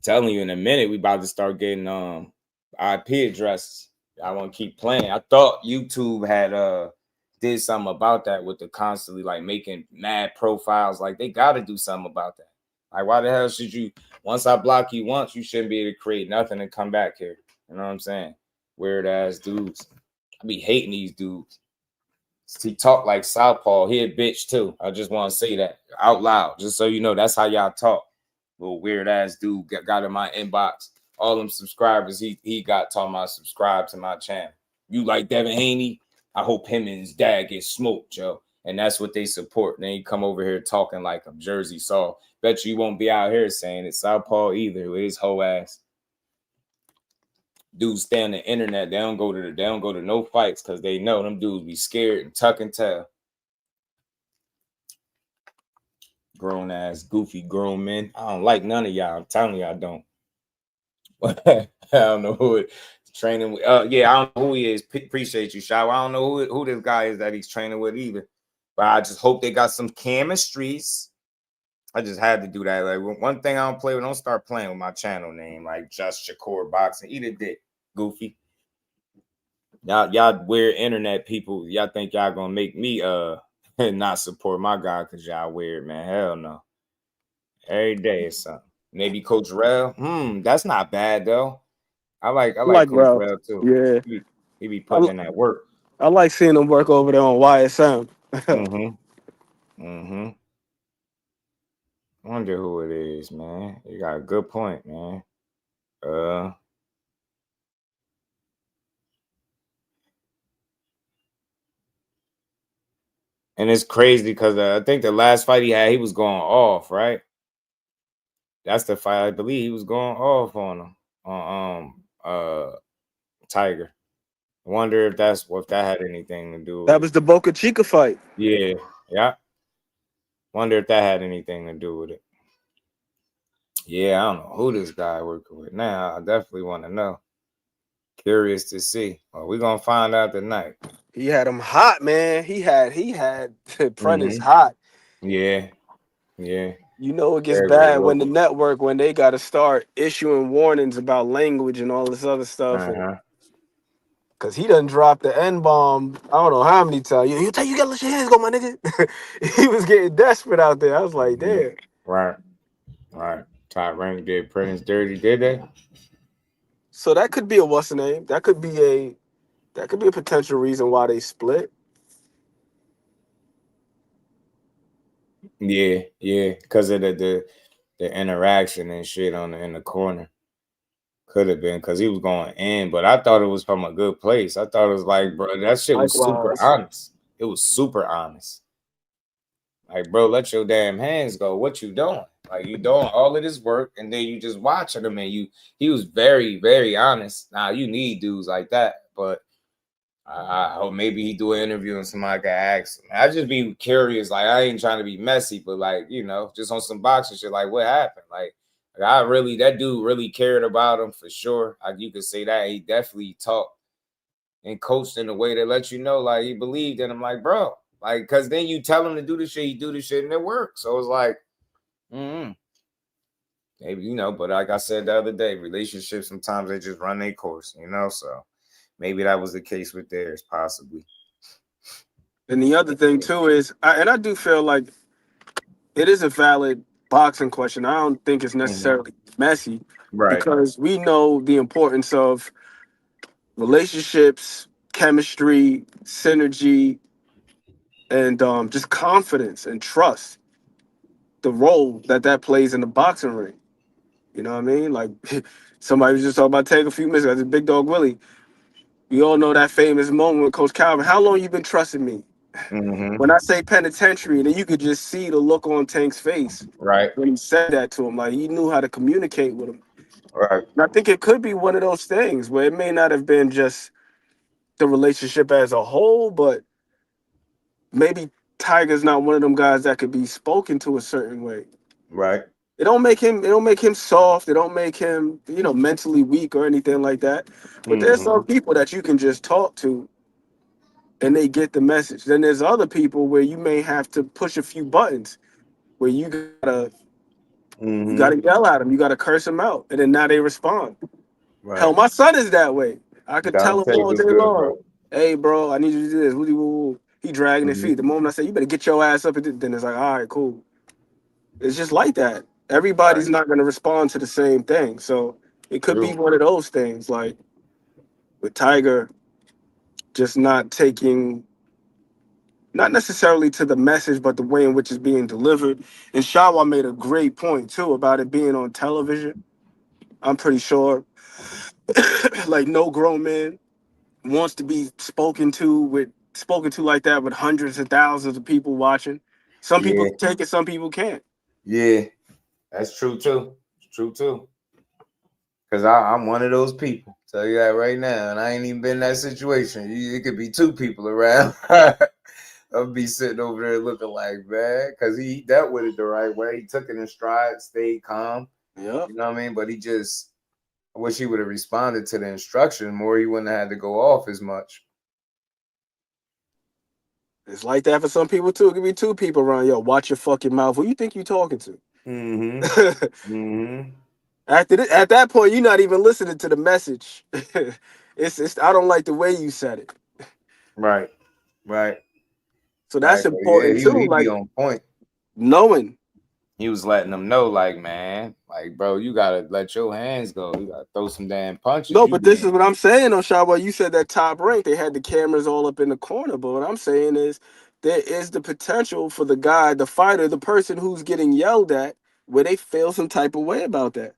telling you, in a minute we about to start getting IP addresses. I want to keep playing. I thought YouTube had did something about that with the constantly making mad profiles. They got to do something about that. Why the hell should you? Once I block you once, you shouldn't be able to create nothing and come back here. You know what I'm saying? Weird ass dudes. I be hating these dudes. He talk like Southpaw. He a bitch too. I just want to say that out loud, just so you know. That's how y'all talk. Little weird ass dude got in my inbox. All them subscribers he got talking about subscribe to my channel. You like Devin Haney? I hope him and his dad get smoked, Joe. And that's what they support. Then you come over here talking like a Jersey Saw. Bet you won't be out here saying it's Southpaw either with his whole ass. Dudes stay on the internet. They don't go to no fights because they know them dudes be scared and tuck and tell. Grown ass, goofy grown men. I don't like none of y'all. I'm telling you, I don't. I don't know who it training with. Yeah, I don't know who he is. Appreciate you, Shaw. I don't know who this guy is that he's training with either. But I just hope they got some chemistries. I just had to do that. One thing I don't play with, don't start playing with my channel name, like Jusdueboxing. Eat a dick, goofy. Y'all weird internet people. Y'all think y'all gonna make me and not support my guy because y'all weird, man. Hell no. Every day is something. Maybe Coach Rel. That's not bad though. I like Coach Rel too. Yeah, he be putting in that work. I like seeing him work over there on YSM. Wonder who it is, man. You got a good point, man. And it's crazy because I think the last fight he had, he was going off, right? That's the fight I believe he was going off on him, on Tiger. I wonder if that had anything to do with That was the Boca Chica fight. Yeah. Wonder if that had anything to do with it. Yeah, I don't know who this guy working with now. I definitely want to know. Curious to see. Well, we're gonna find out tonight. He had him hot, man. He had Prentice hot. Yeah. You know it gets bad when the network, when they got to start issuing warnings about language and all this other stuff. Because he done dropped the N-bomb, I don't know how many times. You gotta let your hands go, my nigga. He was getting desperate out there. I was like, damn. Right. Top rank did Prentice dirty, did they? So that could be a what's the name? That could be a potential reason why they split. Yeah, because of the interaction and shit in the corner. Could have been because he was going in, but I thought it was from a good place. I thought it was like, bro, that shit was super honest. It was super honest. Like, bro, let your damn hands go. What you doing? Like, you doing all of this work, and then you just watching him, and he was very, very honest. Now, you need dudes like that, but I hope maybe he do an interview and somebody can ask him. I just be curious. Like, I ain't trying to be messy, but like, just on some boxing shit, like, what happened? Like that dude really cared about him for sure. You could say that he definitely talked and coached in a way that let you know, like, he believed in him. Like, bro, like, because then you tell him to do the shit, he do the shit, and it works. So it's like, maybe, but like I said the other day, relationships, sometimes they just run their course, so maybe that was the case with theirs, possibly. And the other thing, too, is, I do feel like it is a valid boxing question. I don't think it's necessarily messy. Right. Because we know the importance of relationships, chemistry, synergy, and just confidence and trust. The role that plays in the boxing ring. You know what I mean? Like, somebody was just talking about take a few minutes ago. Big Dog Willie. We all know that famous moment with Coach Calvin. How long you been trusting me? When I say penitentiary, then you could just see the look on Tank's face. Right. When he said that to him. Like, he knew how to communicate with him. Right. And I think it could be one of those things where it may not have been just the relationship as a whole, but maybe Tiger's not one of them guys that could be spoken to a certain way. Right. It don't make him soft. It don't make him, mentally weak or anything like that. But there's some people that you can just talk to and they get the message. Then there's other people where you may have to push a few buttons where you gotta yell at them, you gotta curse them out, and then now they respond. Right. Hell, my son is that way. I could tell him all day long, hey, bro, I need you to do this. He dragging his feet. The moment I say, you better get your ass up, then it's like, all right, cool. It's just like that. Everybody's not going to respond to the same thing. So it could be one of those things, like with Tiger just not taking, not necessarily to the message, but the way in which it's being delivered. And Shawa made a great point, too, about it being on television. I'm pretty sure, like, no grown man wants to be spoken to like that with hundreds of thousands of people watching. Some people can take it, some people can't. Yeah, that's true too. It's true too. Because I'm one of those people. Tell you that right now. And I ain't even been in that situation. It could be two people around. I'll be sitting over there looking like, man, because he dealt with it the right way. He took it in stride, stayed calm. Yeah. You know what I mean? But I wish he would have responded to the instruction more. He wouldn't have had to go off as much. It's like that for some people too. It could be two people around. Yo, watch your fucking mouth. Who you think you talking to? At that point, you're not even listening to the message. It's I don't like the way you said it. Right. So that's Right. Yeah, important too. he be Like on point. knowing. He was letting them know, like, man, like, bro, you gotta let your hands go. You gotta throw some damn punches. No, You but this is being what I'm saying on Shawwa. You said that Top Rank, they had the cameras all up in the corner. But what I'm saying is there is the potential for the guy, the fighter, the person who's getting yelled at, where they feel some type of way about that.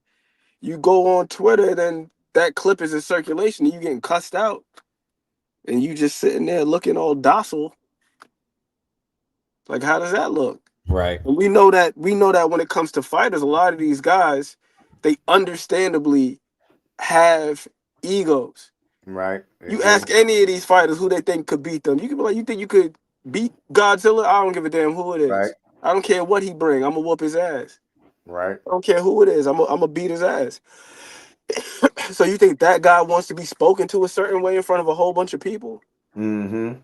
You go on Twitter, then that clip is in circulation, and you getting cussed out, and you just sitting there looking all docile. Like, how does that look? right. And we know that when it comes to fighters, a lot of these guys, they understandably have egos. Right. You ask any of these fighters who they think could beat them. You could be like, you think you could beat Godzilla? I don't give a damn who it is. Right. I don't care what he bring. I'm gonna whoop his ass. Right. I don't care who it is. I'm gonna beat his ass. So you think that guy wants to be spoken to a certain way in front of a whole bunch of people? Mm-hmm.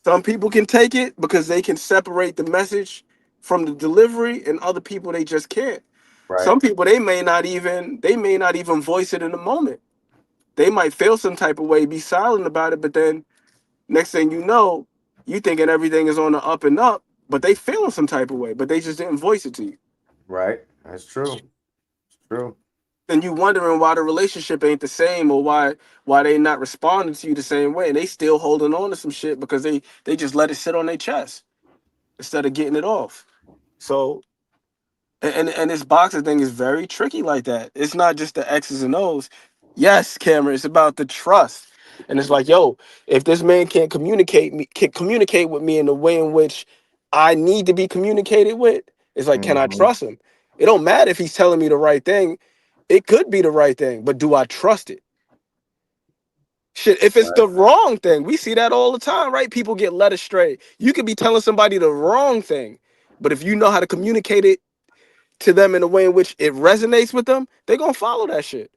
Some people can take it because they can separate the message from the delivery, and other people they just can't. Right. Some people they may not even voice it in the moment. They might feel some type of way, be silent about it, but then next thing you know, you thinking everything is on the up and up, but they feeling some type of way, but they just didn't voice it to you. Right. That's true. It's true. And you wondering why the relationship ain't the same, or why they not responding to you the same way, and they still holding on to some shit because they just let it sit on their chest instead of getting it off. So and this boxing thing is very tricky like that. It's not just the X's and O's. Yes, Cameron, it's about the trust. And it's like, yo, if this man can't communicate with me in the way in which I need to be communicated with, it's like, can I trust him? It don't matter if he's telling me the right thing. It could be the right thing, but do I trust it? Shit, if it's the wrong thing, we see that all the time, right? People get led astray. You could be telling somebody the wrong thing, but if you know how to communicate it to them in a way in which it resonates with them, they're going to follow that shit.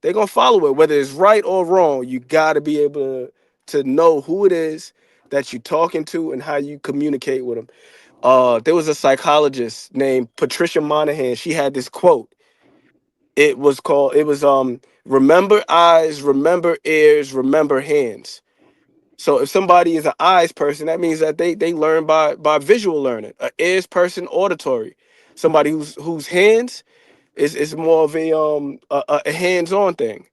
They're going to follow it, whether it's right or wrong. You got to be able to know who it is that you're talking to and how you communicate with them. There was a psychologist named Patricia Monahan. She had this quote. It was remember eyes, remember ears, remember hands. So if somebody is an eyes person, that means that they learn by visual learning. An ears person, auditory. Somebody whose hands is more of a hands-on thing.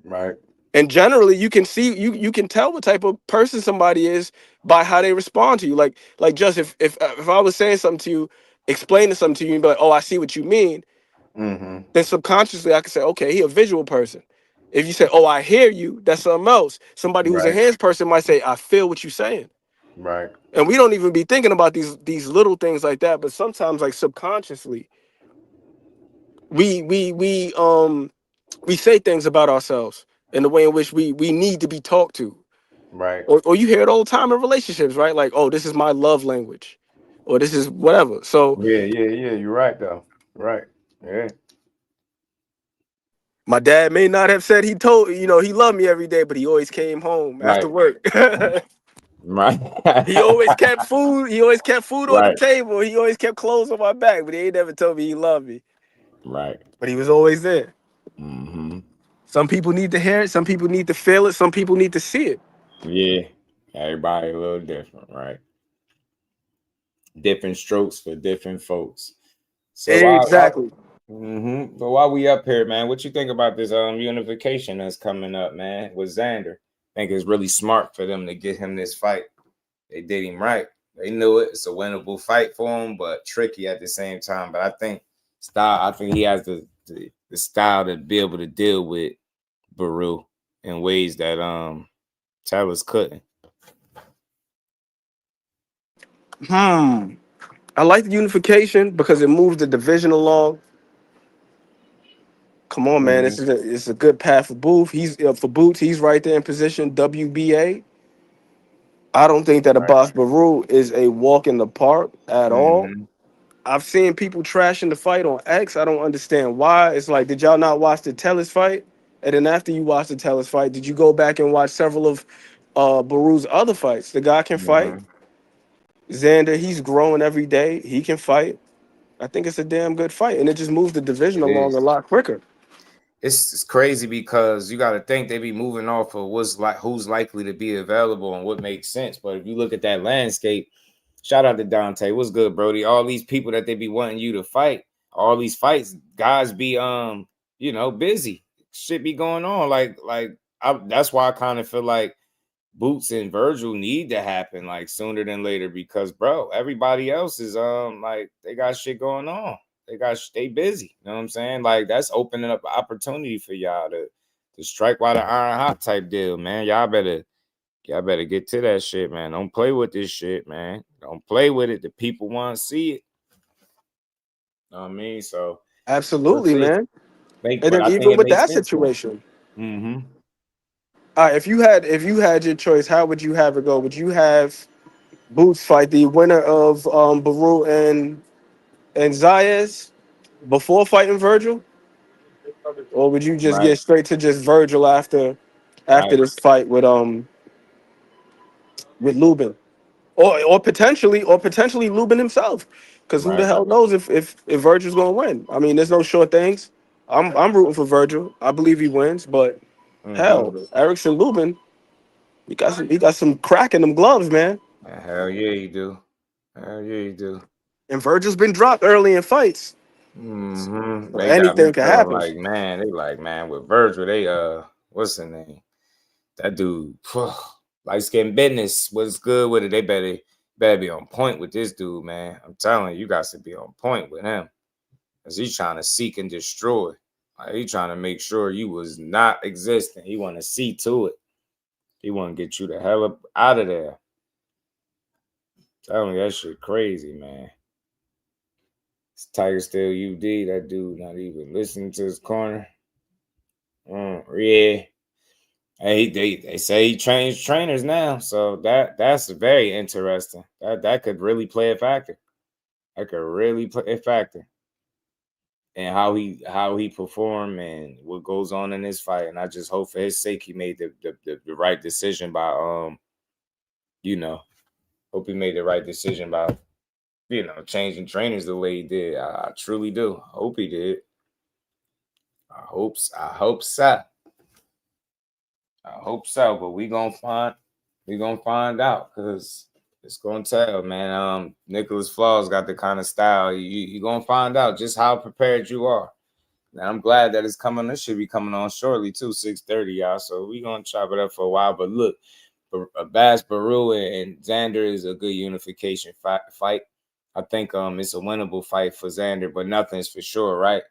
Right. And generally you can see you can tell what type of person somebody is by how they respond to you. Like just if I was saying something to you, explaining something to you, and be like, oh, I see what you mean. Mm-hmm. Then subconsciously I can say, okay, he a visual person. If you say, oh, I hear you, that's something else. Somebody who's a hands person might say, I feel what you're saying. Right. And we don't even be thinking about these little things like that, but sometimes like subconsciously we say things about ourselves in the way in which we need to be talked to. Right. Or you hear it all the time in relationships, right? Like, oh, this is my love language. Or this is whatever. So yeah, you're right though. Right. Yeah. My dad may not have said he loved me every day, but he always came home after work. Right. He always kept food. He always kept food on the Right. table. He always kept clothes on my back, but he ain't never told me he loved me. Right. But he was always there. Mm-hmm. Some people need to hear it. Some people need to feel it. Some people need to see it. Yeah. Everybody a little different, right? Different strokes for different folks. So Exactly. But while we up here, man, what you think about this unification that's coming up, man, with Xander? I think it's really smart for them to get him this fight. They did him right. They knew it. It's a winnable fight for him, but tricky at the same time. But I think he has the style to be able to deal with Baraou in ways that Taylor's couldn't. I like the unification because it moves the division along. Come on, man. It's a good path for Booth. For Boots. He's right there in position. WBA. I don't think that Abass Baraou is a walk in the park at all. I've seen people trashing the fight on X. I don't understand why. It's like, did y'all not watch the Tellis fight? And then after you watched the Tellis fight, did you go back and watch several of Barou's other fights? The guy can fight. Xander, he's growing every day. He can fight. I think it's a damn good fight, and it just moves the division along a lot quicker. it's crazy because you got to think they be moving off of who's likely to be available and what makes sense. But if you look at that landscape, shout out to Dante. What's good, Brody? All these people that they be wanting you to fight, all these fights, guys be busy. Shit be going on. That's why I kind of feel like Boots and Vergil need to happen like sooner than later because, bro, everybody else is they got shit going on. They busy. You know what I'm saying? Like that's opening up an opportunity for y'all to strike while the iron hot type deal, man. Y'all better get to that shit, man. Don't play with this shit, man. Don't play with it. The people want to see it. You know what I mean? So absolutely, man. And then I think even it with makes that sense. situation, Mm-hmm. if you had your choice, how would you have it go? Would you have Boots fight the winner of Baraou and Zayas before fighting Vergil, or would you just Right. get straight to just Vergil after Right. this fight with Lubin, or potentially Lubin himself? Because who the Right. hell knows if Vergil's gonna win? I mean, there's no sure things. I'm rooting for Vergil. I believe he wins, but hell, Erickson Lubin, he got some crack in them gloves, man. Hell yeah, you do. Hell yeah, you do. And Vergil's been dropped early in fights. Mm-hmm. So They got me anything can feeling happen. like, man, with Vergil, they what's the name? That dude, light skin business. What's good with it? They better be on point with this dude, man. I'm telling you, guys to be on point with him. Cause he's trying to seek and destroy. Like, he trying to make sure you was not existing. He want to see to it. He want to get you the hell up out of there. Tell me that shit crazy, man. It's Tiger still UD. That dude not even listening to his corner. Yeah. Hey, they say he trains trainers now, so that's very interesting. That could really play a factor. That could really play a factor in how he perform and what goes on in this fight. And I just hope for his sake he made the right decision by hope he made the right decision by changing trainers the way he did. I truly do. I hope he did. I hope so. I hope so, but we gonna find out because it's gonna tell, man. Nicholas Flaws got the kind of style. You gonna find out just how prepared you are. And I'm glad that it's coming. This should be coming on shortly too, 6:30, y'all. So we gonna chop it up for a while. But look, Abass, Baraou, and Xander is a good unification fight. I think it's a winnable fight for Xander, but nothing's for sure, right?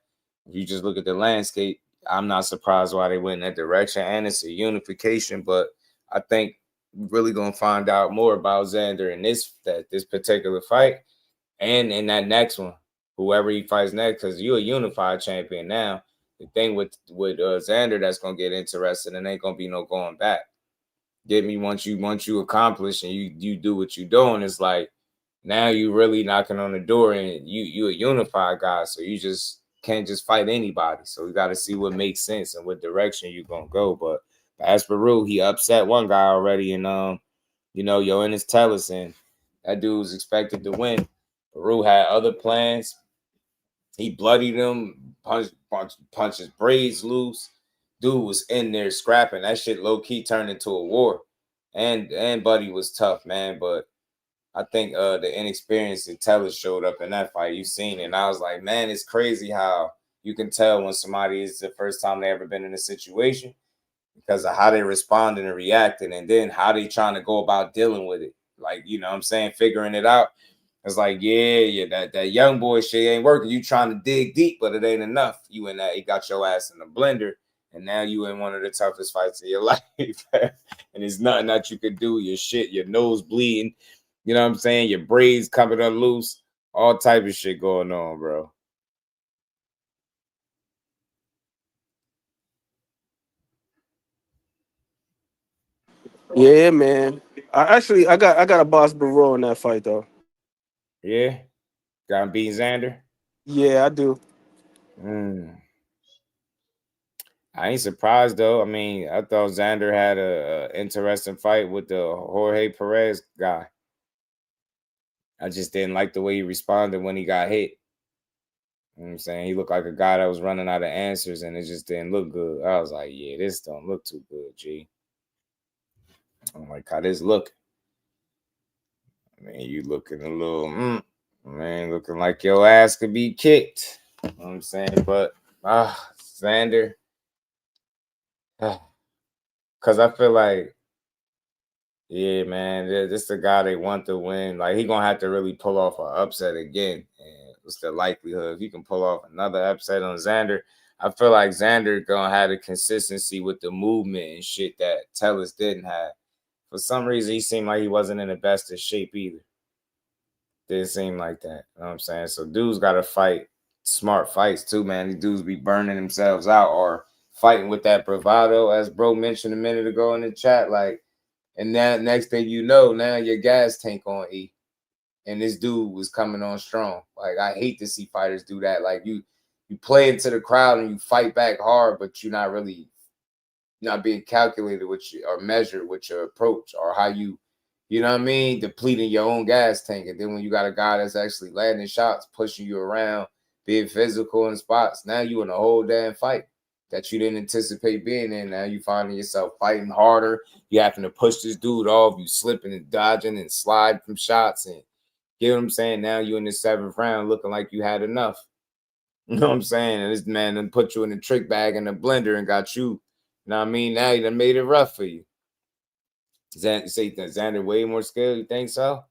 If you just look at the landscape, I'm not surprised why they went in that direction, and it's a unification. But I think we're really gonna find out more about Xander in this particular fight, and in that next one, whoever he fights next, because you're a unified champion now. The thing with Xander that's gonna get interesting, and ain't gonna be no going back. Get me once you accomplish and you do what you're doing, it's like now you really knocking on the door and you a unified guy, so you just can't just fight anybody. So we got to see what makes sense and what direction you're gonna go. But as Baraou, he upset one guy already, and Yoenis Tellis, and that dude was expected to win. Baraou had other plans. He bloodied him, punched his braids loose. Dude was in there scrapping. That shit low key turned into a war. And Buddy was tough, man. But I think the inexperience in Tellis showed up in that fight. You seen it. And I was like, man, it's crazy how you can tell when somebody is the first time they ever been in a situation because of how they responded and reacted, and then how they trying to go about dealing with it. Like, you know what I'm saying, figuring it out. It's like, yeah, that young boy shit ain't working. You trying to dig deep, but it ain't enough. You in that, he got your ass in the blender, and now you in one of the toughest fights of your life. And there's nothing that you could do. Your shit, your nose bleeding. You know what I'm saying? Your braids coming loose. All type of shit going on, bro. Yeah, man. I got a boss Baraou in that fight though. Yeah, got him beating Xander. Yeah, I do. I ain't surprised though. I mean, I thought Xander had a interesting fight with the Jorge Perez guy. I just didn't like the way he responded when he got hit. You know what I'm saying? He looked like a guy that was running out of answers, and it just didn't look good. I was like, yeah, this don't look too good, G. I'm like, how this look? Man, you looking a little, man, looking like your ass could be kicked. You know what I'm saying? But, Xander, because I feel like, yeah, man, this is the guy they want to win. Like, he going to have to really pull off an upset again. And what's the likelihood? If he can pull off another upset on Xander, I feel like Xander going to have the consistency with the movement and shit that Ellis didn't have. For some reason, he seemed like he wasn't in the best of shape either. Didn't seem like that. You know what I'm saying? So dudes got to fight smart fights too, man. These dudes be burning themselves out or fighting with that bravado, as bro mentioned a minute ago in the chat. Like, and then next thing you know, now your gas tank on E. And this dude was coming on strong. Like, I hate to see fighters do that. Like, you play into the crowd and you fight back hard, but you're not being calculated with you or measured with your approach or how you know what I mean, depleting your own gas tank. And then when you got a guy that's actually landing shots, pushing you around, being physical in spots, now you in a whole damn fight that you didn't anticipate being in. Now you finding yourself fighting harder. You having to push this dude off. You slipping and dodging and sliding from shots. And you know what I'm saying? Now you in the 7th round looking like you had enough. You know what I'm saying? And this man done put you in the trick bag in the blender and got you. You know what I mean? Now he done made it rough for you. Say that Xander way more skilled? You think so?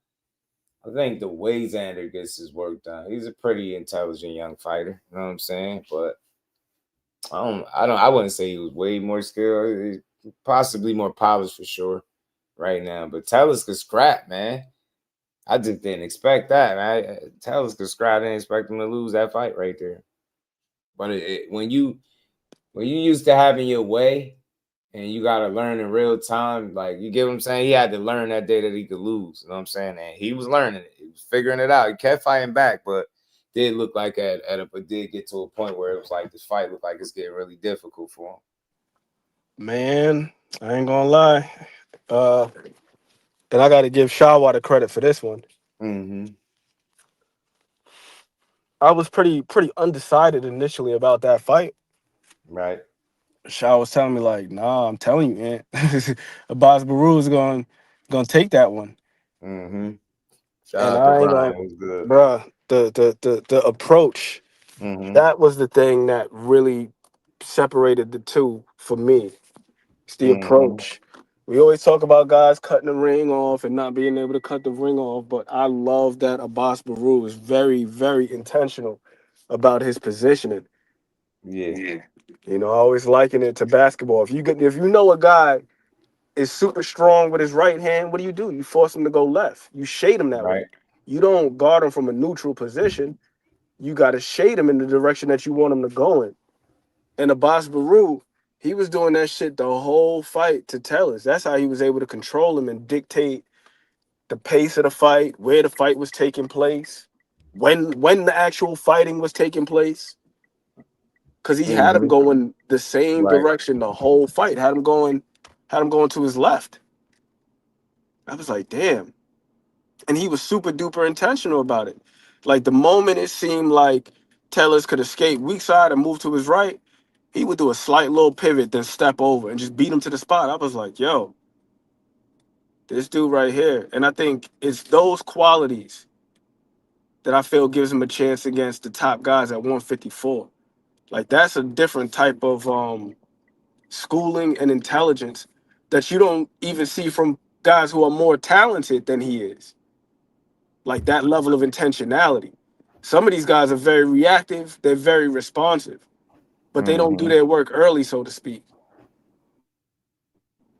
I think the way Xander gets his work done, he's a pretty intelligent young fighter. You know what I'm saying? But I wouldn't say he was way more skilled. He's possibly more polished for sure right now. But Ellis could scrap, man. I just didn't expect that, man. Ellis could scrap. I didn't expect him to lose that fight right there. But when you used to having your way, and you got to learn in real time. Like, you get what I'm saying? He had to learn that day that he could lose. You know what I'm saying? And he was learning it. He was figuring it out. He kept fighting back, but did look like but did get to a point where it was like this fight looked like it's getting really difficult for him. Man, I ain't going to lie. And I got to give Shawa the credit for this one. Mm-hmm. I was pretty undecided initially about that fight. Right. Shaw was telling me, like, nah, I'm telling you, man. Abass Baraou is gonna take that one. Mm-hmm. And I ain't gonna, was good. Bruh, the approach, that was the thing that really separated the two for me. It's the approach. We always talk about guys cutting the ring off and not being able to cut the ring off, but I love that Abass Baraou is very, very intentional about his positioning. Yeah. You know, I always liken it to basketball. If you know a guy is super strong with his right hand, what do? You force him to go left. You shade him that way. You don't guard him from a neutral position. You got to shade him in the direction that you want him to go in. And Abass Baraou, he was doing that shit the whole fight to Ellis. That's how he was able to control him and dictate the pace of the fight, where the fight was taking place, when the actual fighting was taking place. Because he had him going the same direction the whole fight. Had him going to his left. I was like, damn. And he was super duper intentional about it. Like, the moment it seemed like Ellis could escape weak side and move to his right, he would do a slight little pivot, then step over and just beat him to the spot. I was like, yo, this dude right here. And I think it's those qualities that I feel gives him a chance against the top guys at 154. Like, that's a different type of schooling and intelligence that you don't even see from guys who are more talented than he is. Like, that level of intentionality. Some of these guys are very reactive. They're very responsive, but they don't do their work early, so to speak.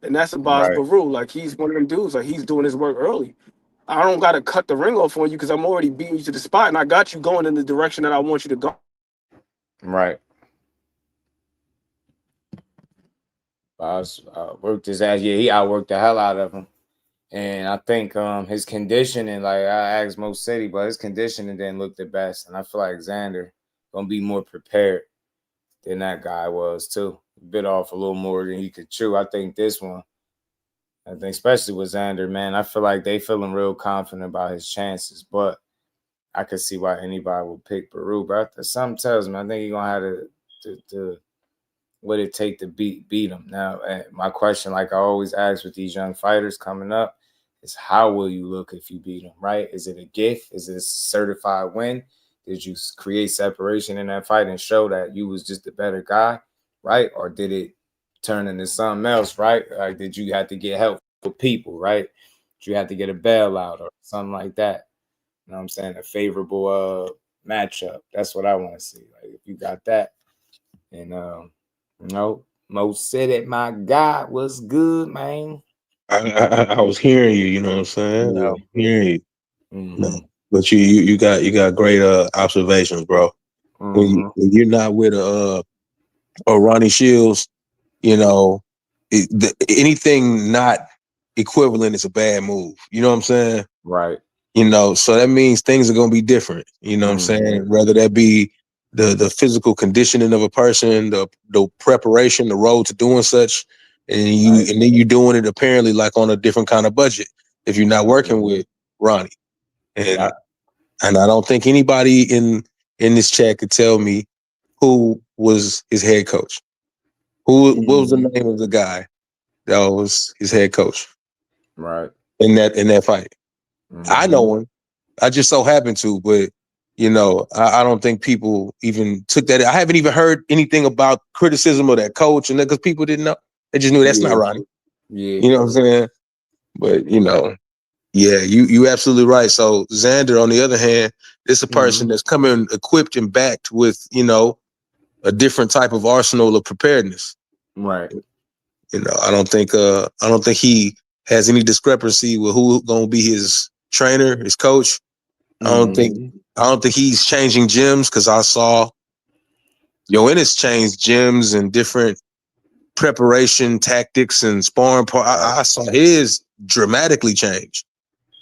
And that's Abass Baraou. Like, he's one of them dudes. Like, he's doing his work early. I don't got to cut the ring off on you because I'm already beating you to the spot, and I got you going in the direction that I want you to go. Right. Boss worked his ass. Yeah, he outworked the hell out of him. And I think his conditioning, like I asked Mo City, but his conditioning didn't look the best. And I feel like Xander going to be more prepared than that guy was, too. Bit off a little more than he could chew. I think this one, especially with Xander, man, I feel like they feeling real confident about his chances. But I could see why anybody would pick Baraou, but something tells me I think he's gonna have to what it take to beat him. Now, my question, like I always ask with these young fighters coming up, is how will you look if you beat them? Right? Is it a gift? Is it a certified win? Did you create separation in that fight and show that you was just a better guy, right? Or did it turn into something else, right? Like, did you have to get help with people, right? Did you have to get a bailout or something like that? You know what I'm saying? A favorable matchup. That's what I want to see. Like, if you got that. And, Mo said it, my God, what's good, man? I was hearing you, you know what I'm saying? Yeah. I was hearing you. Mm-hmm. No, but you got great observations, bro. Mm-hmm. When you're not with a Ronnie Shields, you know, anything not equivalent is a bad move. You know what I'm saying? Right. You know, so that means things are going to be different. You know what I'm saying? Whether that be the physical conditioning of a person, the preparation, the road to doing such, and then you're doing it apparently like on a different kind of budget if you're not working with Ronnie. And I don't think anybody in this chat could tell me who was his head coach. What was the name of the guy that was his head coach? Right. In that fight. I know one. I just so happened to, but you know, I don't think people even took that. I haven't even heard anything about criticism of that coach, and because people didn't know, they just knew that's not Ronnie. Yeah, you know what I'm saying. But you know, yeah, you absolutely right. So Xander, on the other hand, is a person that's coming equipped and backed with, you know, a different type of arsenal of preparedness. Right. You know, I don't think he has any discrepancy with who gonna be his trainer, his coach. I don't think he's changing gyms, because I saw Ennis change gyms and different preparation tactics and sparring. I saw his dramatically change.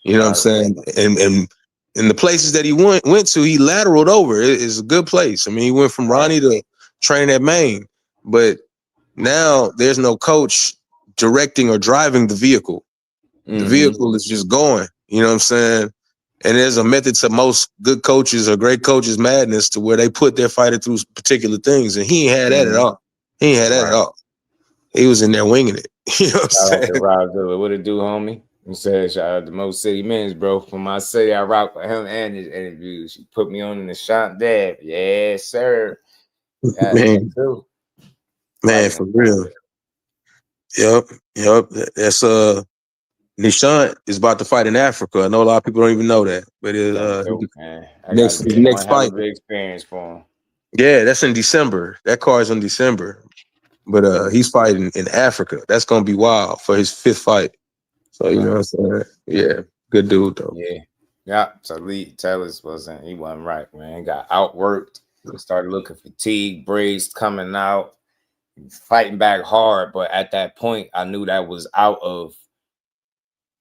You know what I'm saying? And in the places that he went to, he lateraled over. It's a good place. I mean, he went from Ronnie to train at Maine, but now there's no coach directing or driving the vehicle. The vehicle is just going. You know what I'm saying? And there's a method to most good coaches or great coaches' madness to where they put their fighter through particular things, and he ain't had that at all. He ain't had that at all. He was in there winging it. You know what I'm saying? Rob Diller. What it do, homie? He said, shout out to Most City Men's, bro. From my city, I rock with him and his interviews. He put me on in the shot dab. Yes, sir. Man, for real. Yep. That's Nishant is about to fight in Africa. I know a lot of people don't even know that, but next fight, big experience for him. Yeah, that's in December. That card's in December, but he's fighting in Africa. That's gonna be wild for his 5th fight. So you know what I'm saying? Yeah, good dude though. Yeah. So Lee Ellis wasn't right, man. Got outworked. Started looking fatigued, braced, coming out, fighting back hard. But at that point, I knew that was out of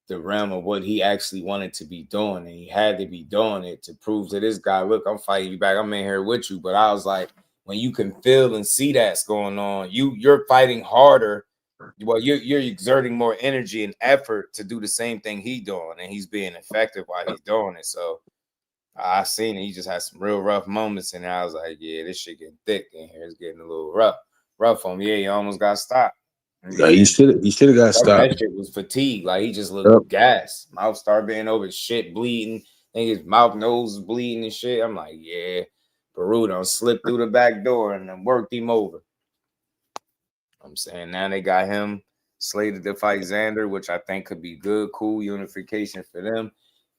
the realm of what he actually wanted to be doing, and he had to be doing it to prove to this guy, look, I'm fighting you back. I'm in here with you. But I was like, when you can feel and see that's going on, you're fighting harder. Well, you're exerting more energy and effort to do the same thing he's doing, and he's being effective while he's doing it. So I seen it. He just had some real rough moments, and I was like, yeah, this shit getting thick in here. It's getting a little rough on him. Yeah, he almost got stopped. Yeah, he should have got stopped. That shit was fatigue. Like, he just looked gassed. Mouth started being over, shit bleeding. I think his mouth, nose was bleeding and shit. I'm like, yeah, Baraou done slipped through the back door and then worked him over. I'm saying now they got him slated to fight Xander, which I think could be good, cool unification for them.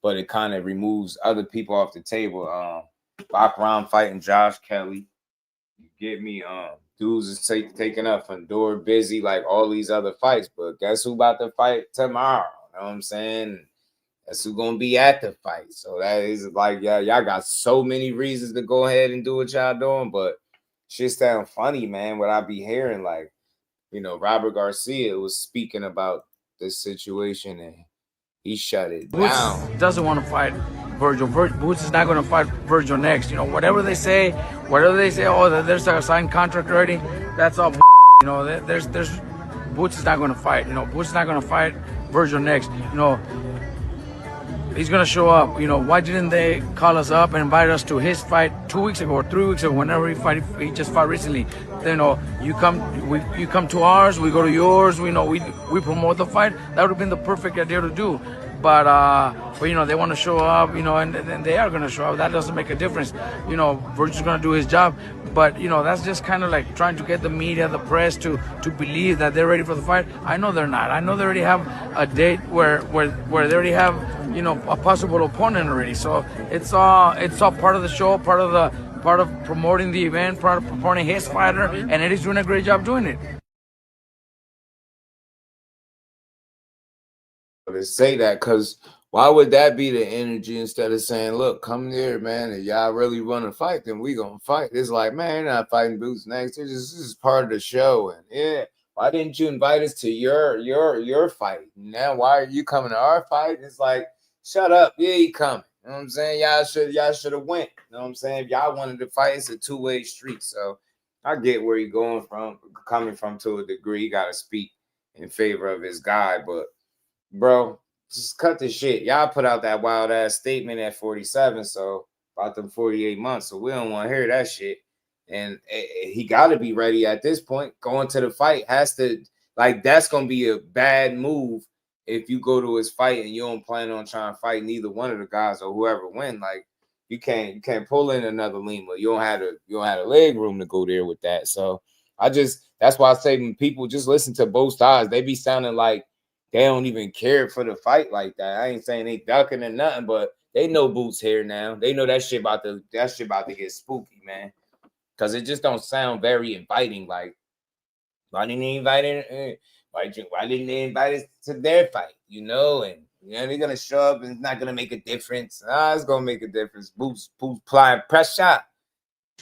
But it kind of removes other people off the table. Baccarat fighting Josh Kelly. You get me? Dudes is taking up Fandor, busy, like all these other fights. But guess who about to fight tomorrow? You know what I'm saying? That's who gonna be at the fight. So that is like, y'all got so many reasons to go ahead and do what y'all doing, but shit sound funny, man. What I be hearing, like, you know, Robert Garcia was speaking about this situation and he shut it down. Boots doesn't want to fight Vergil. Boots is not going to fight Vergil next. You know, whatever they say, oh, there's a signed contract already. That's all. You know, there's Boots is not going to fight. You know, Boots is not going to fight Vergil next. You know, he's gonna show up. You know, why didn't they call us up and invite us to his fight 2 weeks ago or 3 weeks ago? Whenever he just fought recently. You know, you come to ours, we go to yours. We promote the fight. That would have been the perfect idea to do. But you know, they want to show up, you know, and they are going to show up. That doesn't make a difference. You know, Vergil's going to do his job. But, you know, that's just kind of like trying to get the media, the press to believe that they're ready for the fight. I know they're not. I know they already have a date where they already have, you know, a possible opponent already. So it's all part of the show, part of promoting the event, part of promoting his fighter, and Eddie's doing a great job doing it. To say that, because why would that be the energy instead of saying, look, come here, man, if y'all really want to fight, then we gonna fight. It's like, man, you're not fighting Boots next. This is part of the show. And yeah, why didn't you invite us to your fight? Now why are you coming to our fight? It's like, shut up. Yeah, he coming. You know what I'm saying? Y'all should have went. You know what I'm saying? If y'all wanted to fight, it's a two-way street. So I get where you're coming from to a degree. You gotta speak in favor of his guy, but bro, just cut the shit. Y'all put out that wild ass statement at 47, so about them 48 months. So we don't want to hear that shit. And he got to be ready at this point. Going to the fight has to, like, that's gonna be a bad move if you go to his fight and you don't plan on trying to fight neither one of the guys or whoever win. Like, you can't pull in another Lima. You don't have the leg room to go there with that. So that's why I say when people just listen to both sides, they be sounding like they don't even care for the fight like that. I ain't saying they ducking or nothing, but they know Boots here now. They know that shit about to get spooky, man. Cause it just don't sound very inviting. Like, why didn't they invite it? Why didn't they invite us to their fight? You know, and they're gonna show up and it's not gonna make a difference. It's gonna make a difference. Boots applying pressure.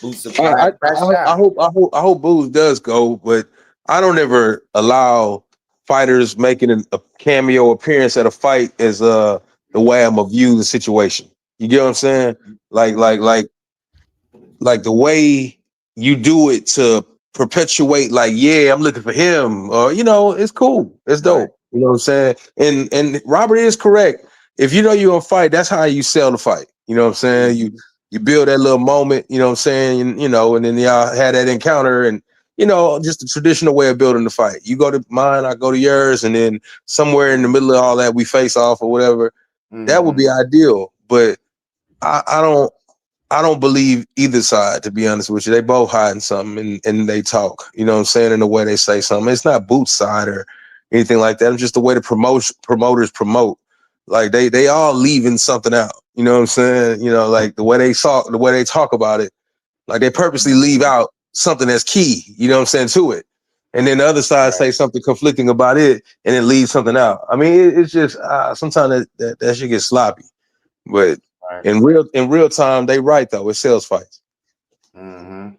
Boots applying pressure. I hope Boots does go, but I don't ever allow fighters making a cameo appearance at a fight as the way I'm gonna view the situation. You get what I'm saying? Like the way you do it to perpetuate, like, yeah, I'm looking for him, or you know, it's cool, it's dope. Right. You know what I'm saying? And Robert is correct. If you know you're gonna fight, that's how you sell the fight. You know what I'm saying? You build that little moment, you know what I'm saying, and, you know, and then y'all had that encounter, and you know, just the traditional way of building the fight. You go to mine, I go to yours, and then somewhere in the middle of all that, we face off or whatever. Mm-hmm. That would be ideal. But I don't believe either side, to be honest with you. They both hiding something and they talk, you know what I'm saying, in the way they say something. It's not Boots' side or anything like that. It's just the way the promoters promote. Like they all leaving something out. You know what I'm saying? You know, like the way they talk about it, like they purposely leave out something that's key, you know what I'm saying, to it. And then the other side say something conflicting about it and then leave something out. I mean, it's just sometimes that shit gets sloppy. But in real time, they right though. It's sales fights. I'm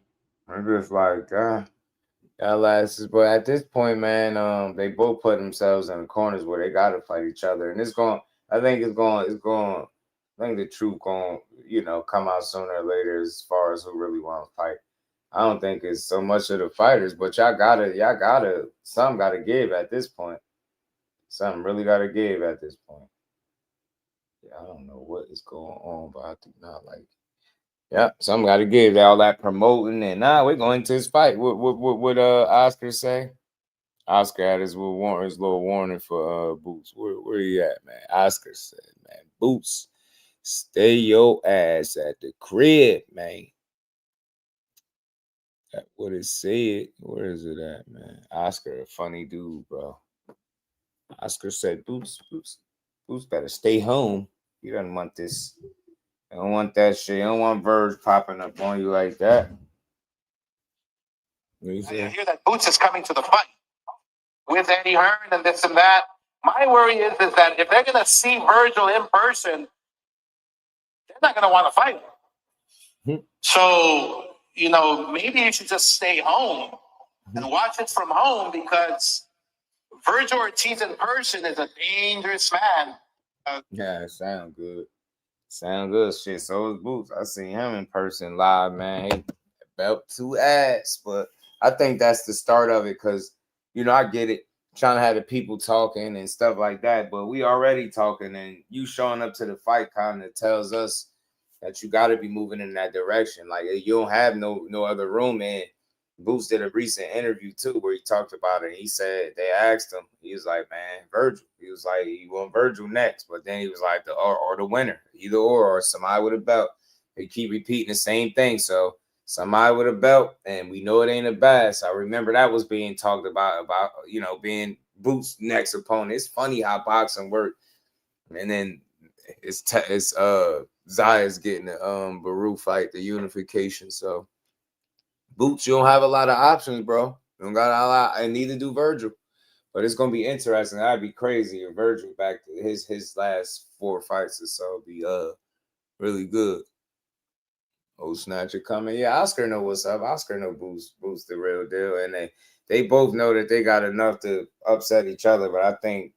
just like, but at this point, man, they both put themselves in the corners where they gotta fight each other. And I think the truth going, you know, come out sooner or later as far as who really want to fight. I don't think it's so much of the fighters, but something gotta give at this point. Something really gotta give at this point. Yeah, I don't know what is going on, but I do not like it. Yeah, something gotta give. All that promoting and we're going to his fight. What Oscar say? Oscar had his little warning for Boots. Where you at, man? Oscar said, man, Boots, stay your ass at the crib, man. What it said. Where is it at, man? Oscar, a funny dude, bro. Oscar said, Boots better stay home. You don't want this. You don't want that shit. You don't want Verge popping up on you like that. I hear that Boots is coming to the fight with Eddie Hearn and this and that. My worry is that if they're going to see Vergil in person, they're not going to want to fight him. So, you know, maybe you should just stay home and watch it from home, because Vergil Ortiz in person is a dangerous man. Yeah, it sound good. Sound good, shit. So is Boots. I seen him in person live, man. He belt 2 ass, but I think that's the start of it, because, you know, I get it. trying to have the people talking and stuff like that. But we already talking, and you showing up to the fight kind of tells us that you got to be moving in that direction. Like you don't have no other room. And Boots did a recent interview too where he talked about it. He said they asked him, he was like, man, Vergil. He was like, you want Vergil next, but then he was like, or the winner, either or somebody with a belt. They keep repeating the same thing. So somebody with a belt, and we know it ain't Abass. I remember that was being talked about being Boots' next opponent. It's funny how boxing works. And then it's Zayas getting the Baraou fight, the unification. So Boots, you don't have a lot of options, bro. You don't got a lot, and neither do Vergil. But it's gonna be interesting. That'd be crazy if Vergil back to his last 4 fights or so be really good. Old Snatcher coming. Yeah, Oscar know what's up. Oscar know Boots the real deal. And they both know that they got enough to upset each other. But I think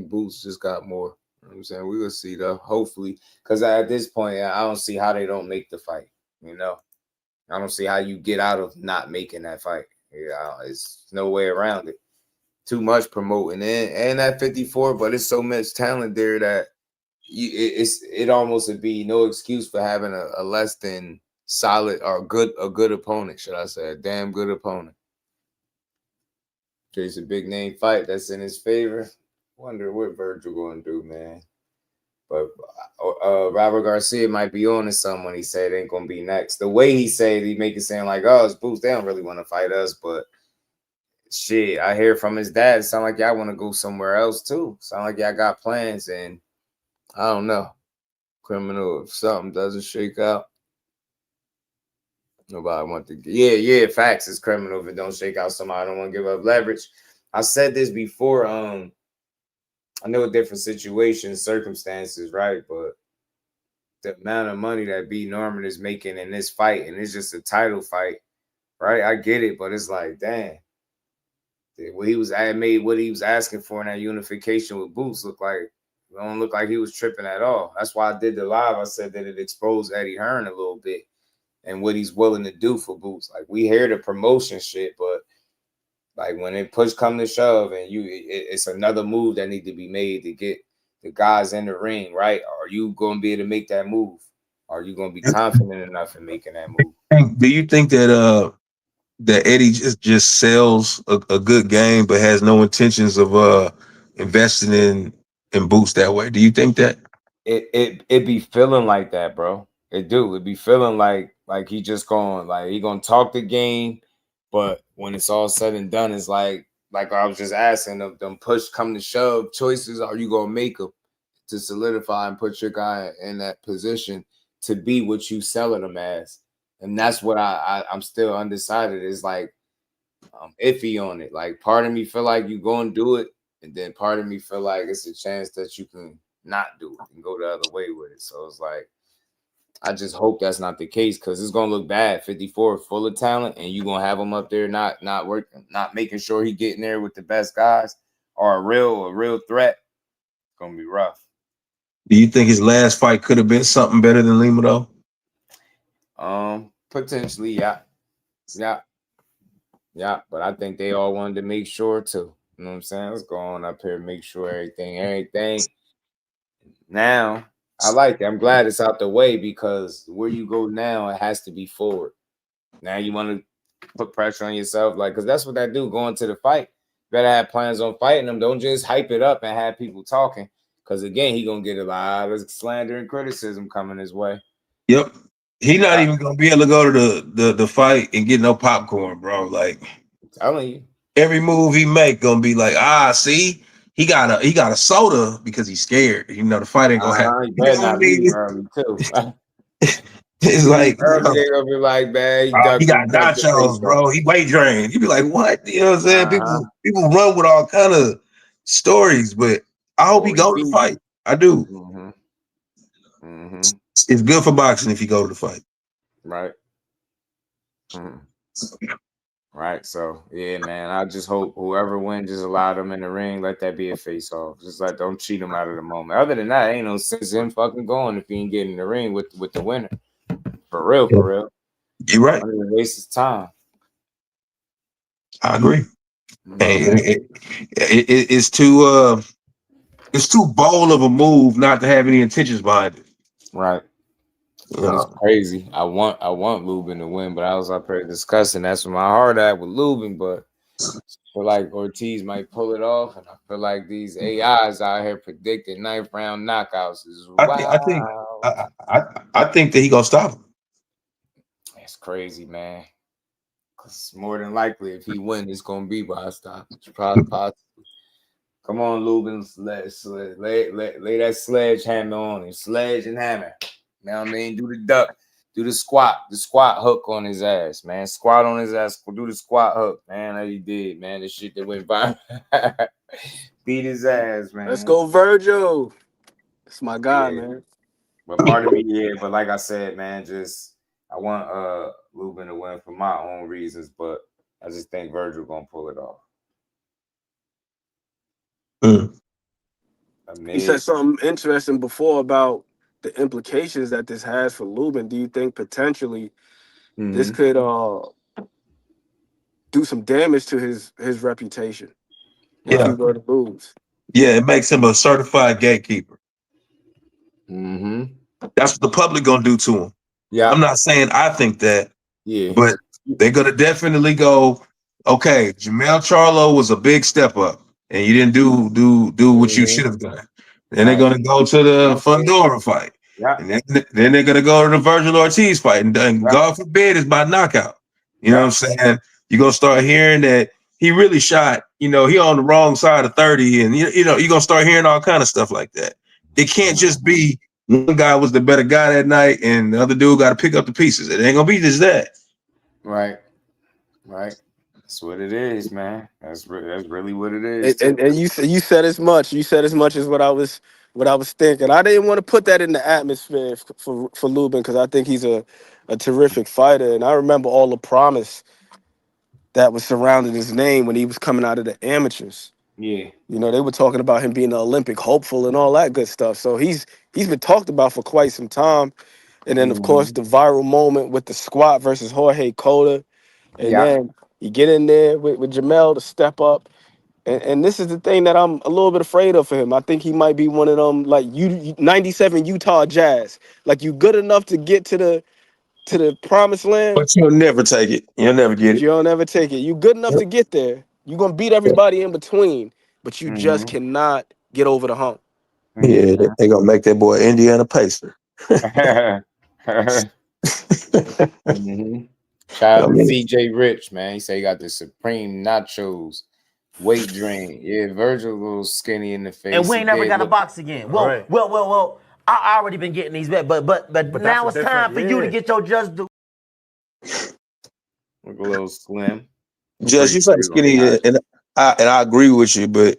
Boots just got more. You know what I'm saying? We will see though. Hopefully. Because at this point, I don't see how they don't make the fight. You know? I don't see how you get out of not making that fight. Yeah, it's no way around it. Too much promoting and at 54, but it's so much talent there that it almost would be no excuse for having a less than solid or a good opponent, should I say, a damn good opponent. It's a big name fight that's in his favor. Wonder what Vergil going to do, man. But Robert Garcia might be on to something when he said it ain't going to be next. The way he said it, he make it sound like, oh, it's Boots. They don't really want to fight us, but shit, I hear from his dad. It sound like y'all want to go somewhere else too. Sound like y'all got plans, and I don't know. Criminal, if something doesn't shake out, nobody want to. Yeah, facts is criminal if it don't shake out. Somebody don't want to give up leverage. I said this before. I know different situations, circumstances, right? But the amount of money that B. Norman is making in this fight, and it's just a title fight, right? I get it, but it's like, damn. What he was asking for in that unification with Boots don't look like he was tripping at all. That's why I did the live. I said that it exposed Eddie Hearn a little bit and what he's willing to do for Boots. Like, we hear the promotion shit, but like when it push come to shove and it's another move that need to be made to get the guys in the ring, right? Are you going to be able to make that move? Are you going to be confident enough in making that move? Do you think that that Eddie just sells a good game but has no intentions of investing in Boots that way? Do you think that? It be feeling like that, bro. It be feeling like he just he gonna talk the game, but when it's all said and done, it's like I was just asking them push come to shove choices, are you gonna make them to solidify and put your guy in that position to be what you selling them as? And that's what I'm still undecided. Is like I'm iffy on it. Like, part of me feel like you gonna do it, and then part of me feel like it's a chance that you can not do it and go the other way with it. So it's like, I just hope that's not the case, because it's gonna look bad. 54 full of talent, and you gonna have him up there not working, not making sure he getting there with the best guys or a real threat. It's gonna be rough. Do you think his last fight could have been something better than Lima though? Potentially, yeah. But I think they all wanted to make sure too. You know what I'm saying? Let's go on up here, make sure everything. Now, I like it. I'm glad it's out the way, because where you go now, it has to be forward. Now you want to put pressure on yourself, because that's what that do going to the fight. You better have plans on fighting them. Don't just hype it up and have people talking, because again, he gonna get a lot of slander and criticism coming his way. Yep. He not even gonna be able to go to the fight and get no popcorn, bro. Like, I'm telling you, every move he make gonna be like, see, he got a soda because he's scared. You know, the fight ain't gonna happen. He better not leave early too. It's like, early, they gonna be like, man, he got nachos, bro. He weight drained. You be like, what? You know what I'm saying? People run with all kind of stories, but I hope he go to the fight. I do. It's good for boxing if you go to the fight. Right. Right. So yeah, man. I just hope whoever wins, just allow them in the ring. Let that be a face off. Just like, don't cheat them out of the moment. Other than that, ain't no sense in fucking going if you ain't getting in the ring with the winner. For real. You're right. Waste of time. I agree. It's too bold of a move not to have any intentions behind it. Right. And it's crazy. I want Lubin to win, but I was up here discussing. That's where my heart at with Lubin, but I feel like Ortiz might pull it off, and I feel like these AIs out here predicting 9th round knockouts is wow. I think that he gonna stop him. That's crazy, man. Cause more than likely, if he wins, it's gonna be by a stoppage. Probably possible. Come on, Lubin, lay that sledgehammer on him. Sledge and hammer. You know what I mean? Do the duck. Do the squat hook on his ass, man. Squat on his ass. Do the squat hook, man. That he did, man. The shit that went by. Beat his ass, man. Let's go, Vergil. That's my guy, man. But part of me, but like I said, man, I want Lubin to win for my own reasons, but I just think Vergil gonna pull it off. You said something interesting before about the implications that this has for Lubin. Do you think potentially this could do some damage to his reputation if he were to lose? Yeah, it makes him a certified gatekeeper. That's what the public gonna do to him. Yeah, I'm not saying I think that. Yeah, but they're gonna definitely go. Okay, Jamel Charlo was a big step up, and you didn't do what you should have done. Then they're gonna go to the Fundora fight. Yeah. And then they're gonna go to the Vergil Ortiz fight, and God forbid it's by knockout. You know what I'm saying? You're gonna start hearing that he really shot. You know, he on the wrong side of 30, and you know you're gonna start hearing all kind of stuff like that. It can't just be one guy was the better guy that night, and the other dude got to pick up the pieces. It ain't gonna be just that. Right. That's what it is, man. That's really what it is. And you said as much. You said as much as what I was thinking. I didn't want to put that in the atmosphere for Lubin because I think he's a terrific fighter, and I remember all the promise that was surrounding his name when he was coming out of the amateurs. Yeah. You know, they were talking about him being an Olympic hopeful and all that good stuff. So he's been talked about for quite some time. And then, of course, the viral moment with the squat versus Jorge Cota. And then you get in there with Jamel to step up. And this is the thing that I'm a little bit afraid of for him. I think he might be one of them, like 97 Utah Jazz. Like, you good enough to get to the promised land. But you'll never take it. You'll never get it. You'll never take it. You good enough to get there. You're going to beat everybody in between. But you just cannot get over the hump. Yeah, they're going to make that boy Indiana Pacer. Shout out to CJ Rich, man. He say he got the Supreme Nachos weight drain. Yeah, Vergil a little skinny in the face. And we ain't never got a box again. Well, I already been getting these back, but now it's time for you to get your Jusdueboxing. Look a little slim. Just you say skinny, and I agree with you, but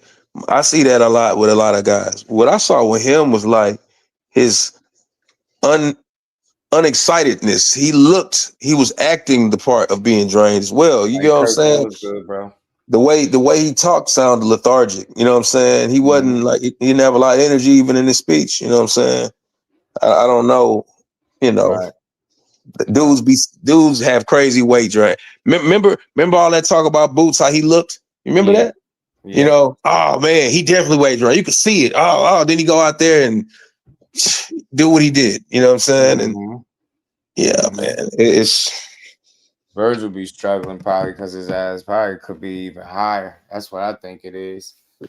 I see that a lot with a lot of guys. What I saw with him was like his unexcitedness. He was acting the part of being drained as well. You know what I'm saying? Good, bro. The way he talked sounded lethargic. You know what I'm saying? He wasn't like he didn't have a lot of energy even in his speech. You know what I'm saying? I don't know. You know, right. Dudes have crazy weight drain. Remember all that talk about Boots, how he looked? You remember that? Yeah. You know, oh man, he definitely weight drain. You could see it. Then he go out there and do what he did. You know what I'm saying? And yeah, man, it's Vergil be struggling probably because his ass probably could be even higher. That's what I think it is. You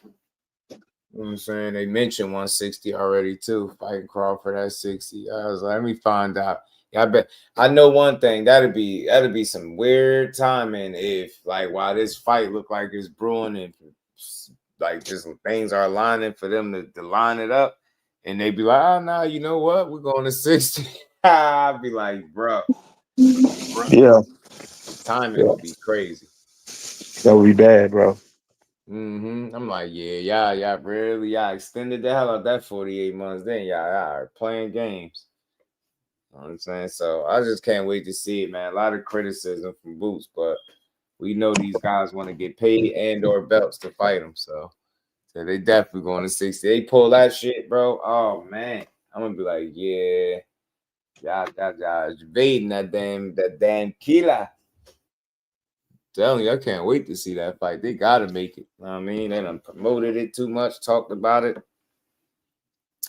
know what I'm saying? They mentioned 160 already too. Fighting Crawford at 60. I was like, let me find out. Yeah, I bet I know one thing. That'd be some weird timing if like while this fight look like it's brewing and like just things are aligning for them to line it up, and they be like, oh no, you know what? We're going to 60. I'd be like, bro. Yeah. Timing would be crazy. That would be bad, bro. I'm like, y'all extended the hell out that 48 months. Then y'all are playing games. You know what I'm saying? So I just can't wait to see it, man. A lot of criticism from Boots, but we know these guys want to get paid and or belts to fight them. So they definitely going to 60. They pull that shit, bro. Oh man, I'm gonna be like, yeah, y'all invading that damn killer. telling you, I can't wait to see that fight. They gotta make it. You know what I mean, they done promoted it too much, talked about it.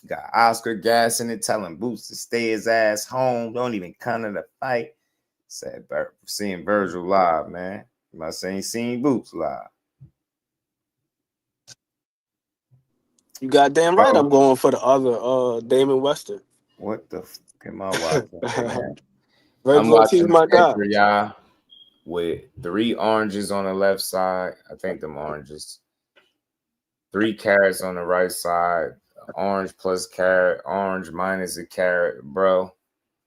Got Oscar gassing it, telling Boots to stay his ass home. Don't even come to the fight. Said seeing Vergil live, man. I'm not saying seen Boots live. You goddamn right. I'm going for the other Damon Western. What the fuck am I watching? Man? I'm watching my picture, y'all, with 3 oranges on the left side. I think them oranges. 3 carrots on the right side. Orange plus carrot. Orange minus a carrot, bro.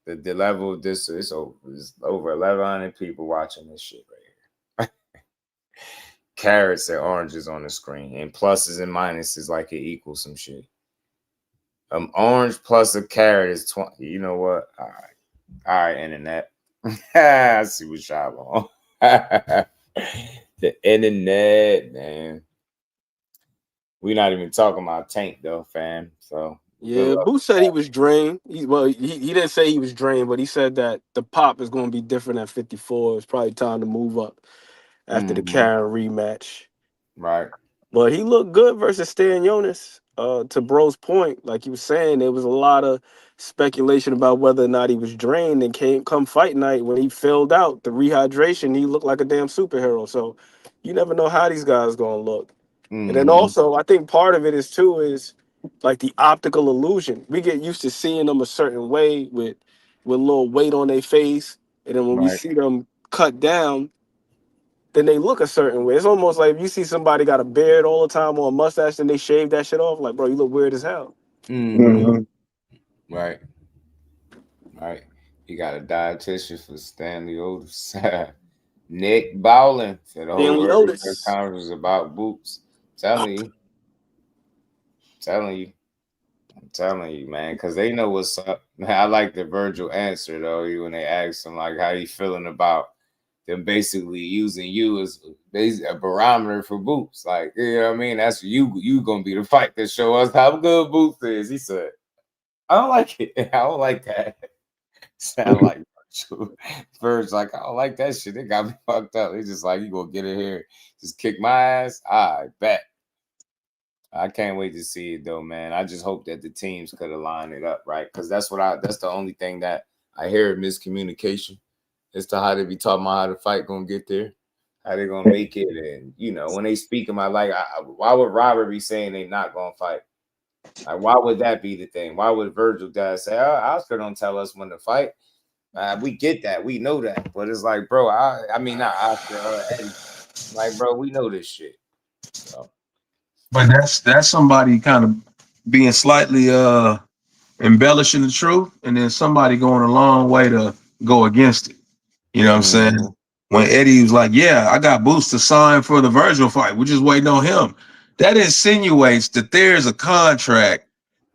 The level of this is over 1,100 people watching this shit right here. Carrots and oranges on the screen, and pluses and minuses like it equals some shit. Orange plus a carrot is 20. You know what? All right, internet. I see what y'all on. The internet, man. We're not even talking about Tank though, fam. So yeah, Boots said he was drained. He didn't say he was drained, but he said that the pop is going to be different at 54. It's probably time to move up after the Karen rematch. Right. But he looked good versus Stan Jonas. To Bro's point, like he was saying, there was a lot of speculation about whether or not he was drained, and come fight night when he filled out the rehydration, he looked like a damn superhero. So you never know how these guys going to look. And then also, I think part of it is like the optical illusion. We get used to seeing them a certain way with a little weight on their face, and then when we see them cut down, then they look a certain way. It's almost like if you see somebody got a beard all the time or a mustache and they shave that shit off, like, bro, you look weird as hell. Right. You got a dietitian for Stanley Otis. Nick Bowling said the whole world conference was about Boots. I'm telling you, man, because they know what's up. Man, I like the Vergil answer though. When they asked him like, how you feeling about them basically using you as a barometer for Boots. Like, you know what I mean? That's you gonna be the fight that show us how good Boots is. He said, I don't like it. I don't like that. Sound like Vergil like, I don't like that shit. They got me fucked up. He's just like, you gonna get in here, just kick my ass? I bet. I can't wait to see it though, man. I just hope that the teams could align it up, right? Because that's the only thing that I hear miscommunication as to how they be talking about how the fight gonna get there, how they gonna make it, and when they speak in my life, why would Robert be saying they not gonna fight? Like, why would that be the thing? Why would Vergil guys say, "Oh, Oscar don't tell us when to fight"? We get that, we know that, but it's like, bro, I mean, not Oscar or Eddie. Like, bro, we know this shit. So. But that's somebody kind of being slightly embellishing the truth, and then somebody going a long way to go against it. You know what I'm saying? When Eddie was like, yeah, I got Boots to sign for the Vergil fight. We're just waiting on him. That insinuates that there's a contract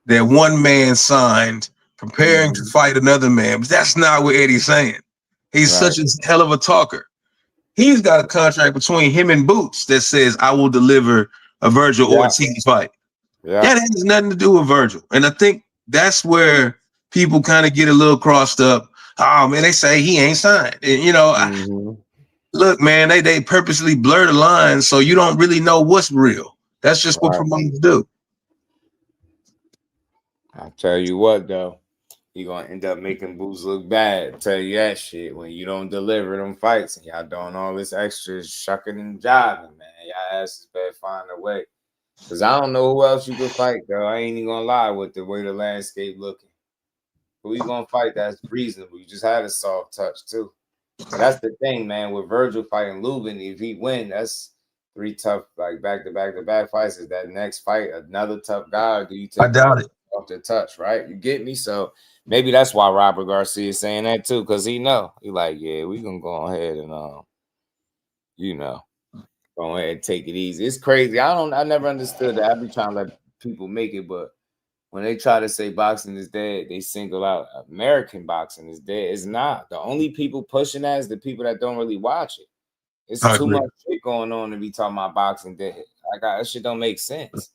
that one man signed preparing to fight another man. But that's not what Eddie's saying. He's such a hell of a talker. He's got a contract between him and Boots that says, I will deliver a Vergil Ortiz fight. That has nothing to do with Vergil. And I think that's where people kind of get a little crossed up. Oh, man, they say he ain't signed. And, look, man, they purposely blur the lines so you don't really know what's real. That's just what promoters do. I'll tell you what, though. You're going to end up making Boots look bad. I'll tell you that shit when you don't deliver them fights and y'all doing all this extra shucking and jiving, man. Y'all asses better find a way. Because I don't know who else you could fight, though. I ain't even going to lie with the way the landscape looking. Who you going to fight that's reasonable? You just had a soft touch, too. So that's the thing, man. With Vergil fighting Lubin, if he win, that's 3 tough, like, back-to-back fights. Is that next fight another tough guy, or do you take I doubt it. Off the touch, right? You get me? So maybe that's why Robert Garcia is saying that, too, because he know. He like, yeah, we going to go ahead and, go ahead and take it easy. It's crazy. I never understood that. I be trying to let people make it, but when they try to say boxing is dead, they single out American boxing is dead. It's not. The only people pushing that is the people that don't really watch it. It's too much shit going on to be talking about boxing dead. Like, that shit don't make sense.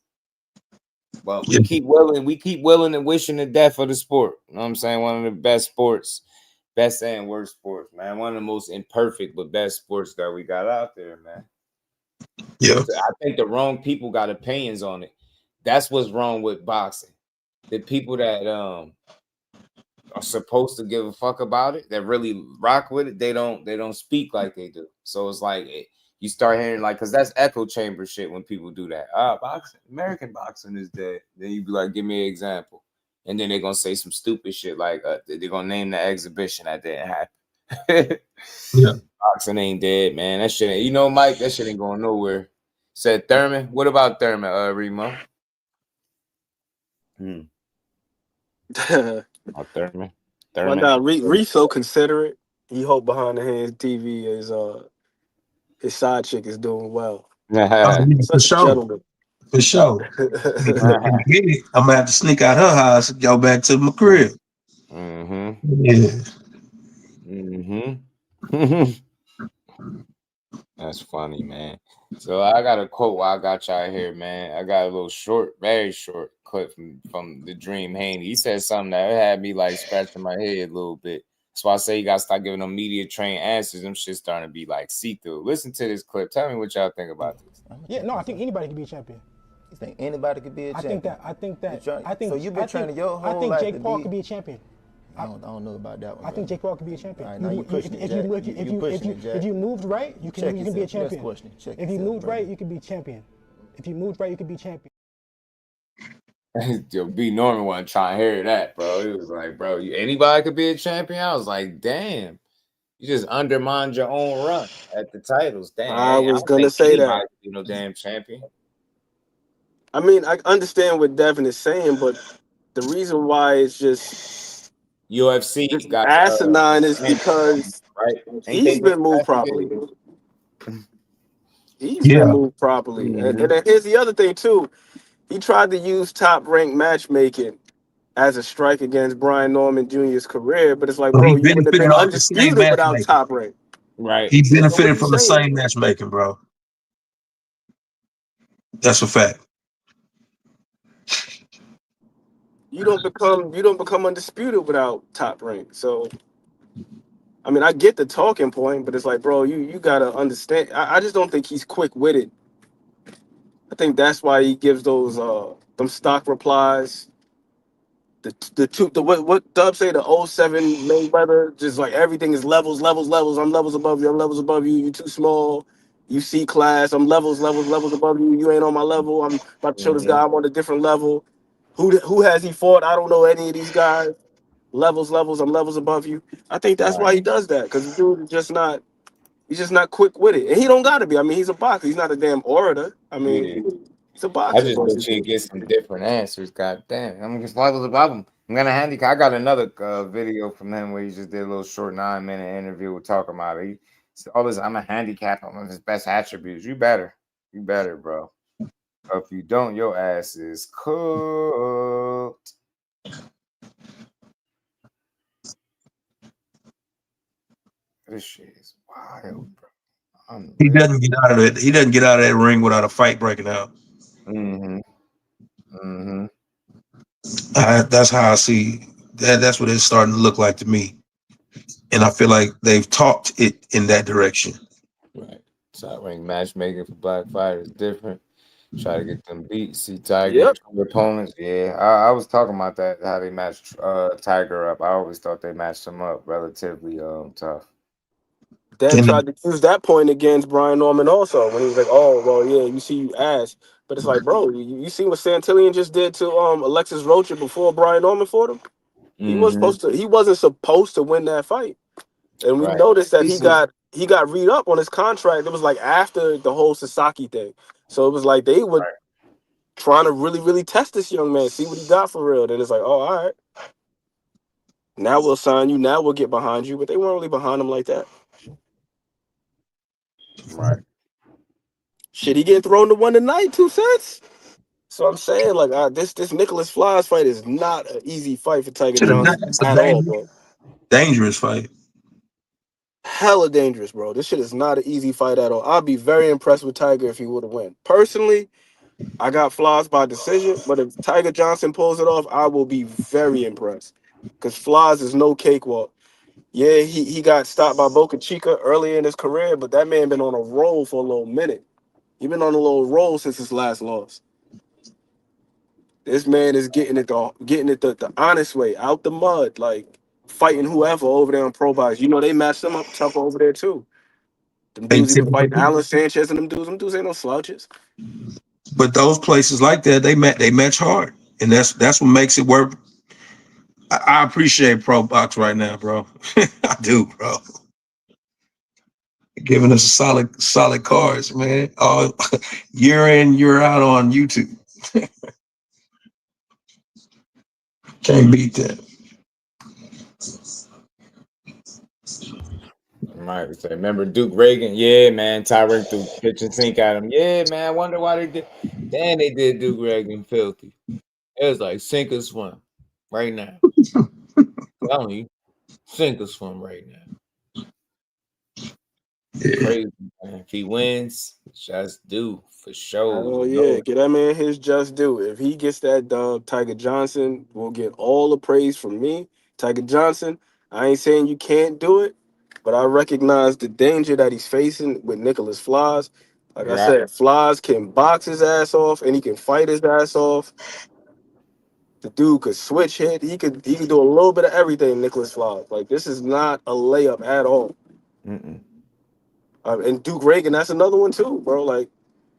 But we keep willing and wishing the death of the sport. You know what I'm saying? One of the best best and worst sports, man. One of the most imperfect but best sports that we got out there, man. Yeah. I think the wrong people got opinions on it. That's what's wrong with boxing. The people that are supposed to give a fuck about it, that really rock with it, they don't speak like they do. So it's like you start hearing like, because that's echo chamber shit when people do that. Boxing, American boxing is dead. Then you be like, give me an example. And then they're gonna say some stupid shit like they're gonna name the exhibition that didn't happen. Yeah. Boxing ain't dead, man. That shit ain't, you know, Mike, that shit ain't going nowhere. Said Thurman. What about Thurman, Remo? Thurman. Well, now Reese so considerate. He hope behind the hands TV is his side chick is doing well. For sure. For sure. I'm gonna have to sneak out her house and go back to my crib. Yeah. That's funny, man. So I got a quote while I got y'all here, man. I got a little short, very short clip from the Dream Haney. He said something that had me like scratching my head a little bit. That's why I say you gotta start giving them media trained answers. Them shit starting to be like see-through. Listen to this clip. Tell me what y'all think about this. Yeah, no, I think anybody can be a champion. You think anybody could be a champion? I think that. So you've been training your whole life. I think Jake Paul could be a champion. I don't know about that one. I think Jake Paul could be a champion. All right, now you pushing it, Jack. If you moved right, you can be a champion. If you moved right, you can be champion. If you moved right, you can be champion. Yo, B Norman wasn't trying to hear that, bro. He was like, bro, anybody could be a champion. I was like, damn, you just undermined your own run at the titles. Damn, I was gonna say that. You know, damn champion. I mean, I understand what Devin is saying, but the reason why it's just UFC got asinine is because he's been moved properly. He's been moved properly. And then here's the other thing too. He tried to use top-ranked matchmaking as a strike against Brian Norman Jr.'s career, but it's like, bro, you wouldn't have been undisputed without top rank. Right. He benefited from the same matchmaking, bro. That's a fact. You don't become undisputed without top rank. So, I mean, I get the talking point, but it's like, bro, you gotta understand. I just don't think he's quick-witted. I think that's why he gives those them stock replies. What Dub say, the 07 Mayweather, just like everything is levels. I'm levels above you. I'm levels above you. You too small. You C class. I'm levels above you. You ain't on my level. I'm about to show this guy I'm on a different level. Who has he fought? I don't know any of these guys. Levels. I'm levels above you. I think that's why he does that, because the dude is just not. He's just not quick with it, and he don't gotta be. I mean, he's a boxer. He's not a damn orator. I mean, he's a boxer. I just wish he'd get some different answers. God damn, I'm just levels above him. I'm gonna handicap. I got another video from him where he just did a little short 9-minute interview with talking about it. He said, "All this, I'm a handicap on his best attributes." You better, bro. If you don't, your ass is cooked. This shit is wild, bro. He doesn't get out of it. He doesn't get out of that ring without a fight breaking out. That's how I see that. That's what it's starting to look like to me, and I feel like they've talked it in that direction. Right. Top ring matchmaking for black fighters is different. Try to get them beat. See Tiger opponents. Yeah, I was talking about that. How they matched Tiger up. I always thought they matched him up relatively tough. Dan tried to use that point against Brian Norman also when he was like, "Oh, well, yeah, you see, you ass." But it's like, bro, you see what Santillan just did to Alexis Rocha before Brian Norman fought him? He wasn't supposed to win that fight, and we noticed that he got read up on his contract. It was like after the whole Sasaki thing, so it was like they were trying to really, really test this young man, see what he got for real. Then it's like, oh, all right, now we'll sign you, now we'll get behind you, but they weren't really behind him like that. Right. Shit, he getting thrown to one tonight, 2 cents. So I'm saying, like, this Nicholas Flies fight is not an easy fight for Tiger Johnson at all, bro. Dangerous fight. Hella dangerous, bro. This shit is not an easy fight at all. I'd be very impressed with Tiger if he would have won. Personally, I got Flies by decision, but if Tiger Johnson pulls it off, I will be very impressed. Because Flies is no cakewalk. Yeah, he got stopped by Boca Chica early in his career, but that man been on a roll for a little minute. He been on a little roll since his last loss. This man is getting it the honest way, out the mud, like fighting whoever over there on Pro Box. You know they matched them up tough over there too. Them They dudes he been fighting, typically, Alan Sanchez and them dudes ain't no slouches. but those places like that, they match hard, and that's what makes it work. I appreciate Pro Box right now, bro. I do, bro. Giving us solid cards, man. Year in, year out on YouTube. Can't beat that. Right. So remember Duke Reagan? Yeah, man. Tyron threw kitchen sink at him. Yeah, man. I wonder why they did. Damn, they did Duke Reagan filthy. It was like sink or swim right now. Telling you, sink or swim right now. Crazy, man. If he wins, just do for sure. Oh yeah, get that man his just due. If he gets that dub, Tiger Johnson will get all the praise from me. Tiger Johnson, I ain't saying you can't do it, but I recognize the danger that he's facing with Nicholas Flies. Like I said, Flies can box his ass off and he can fight his ass off. The dude could switch hit. He could do a little bit of everything. Nicholas Flies. Like this is not a layup at all. And Duke Reagan, that's another one too, bro. Like.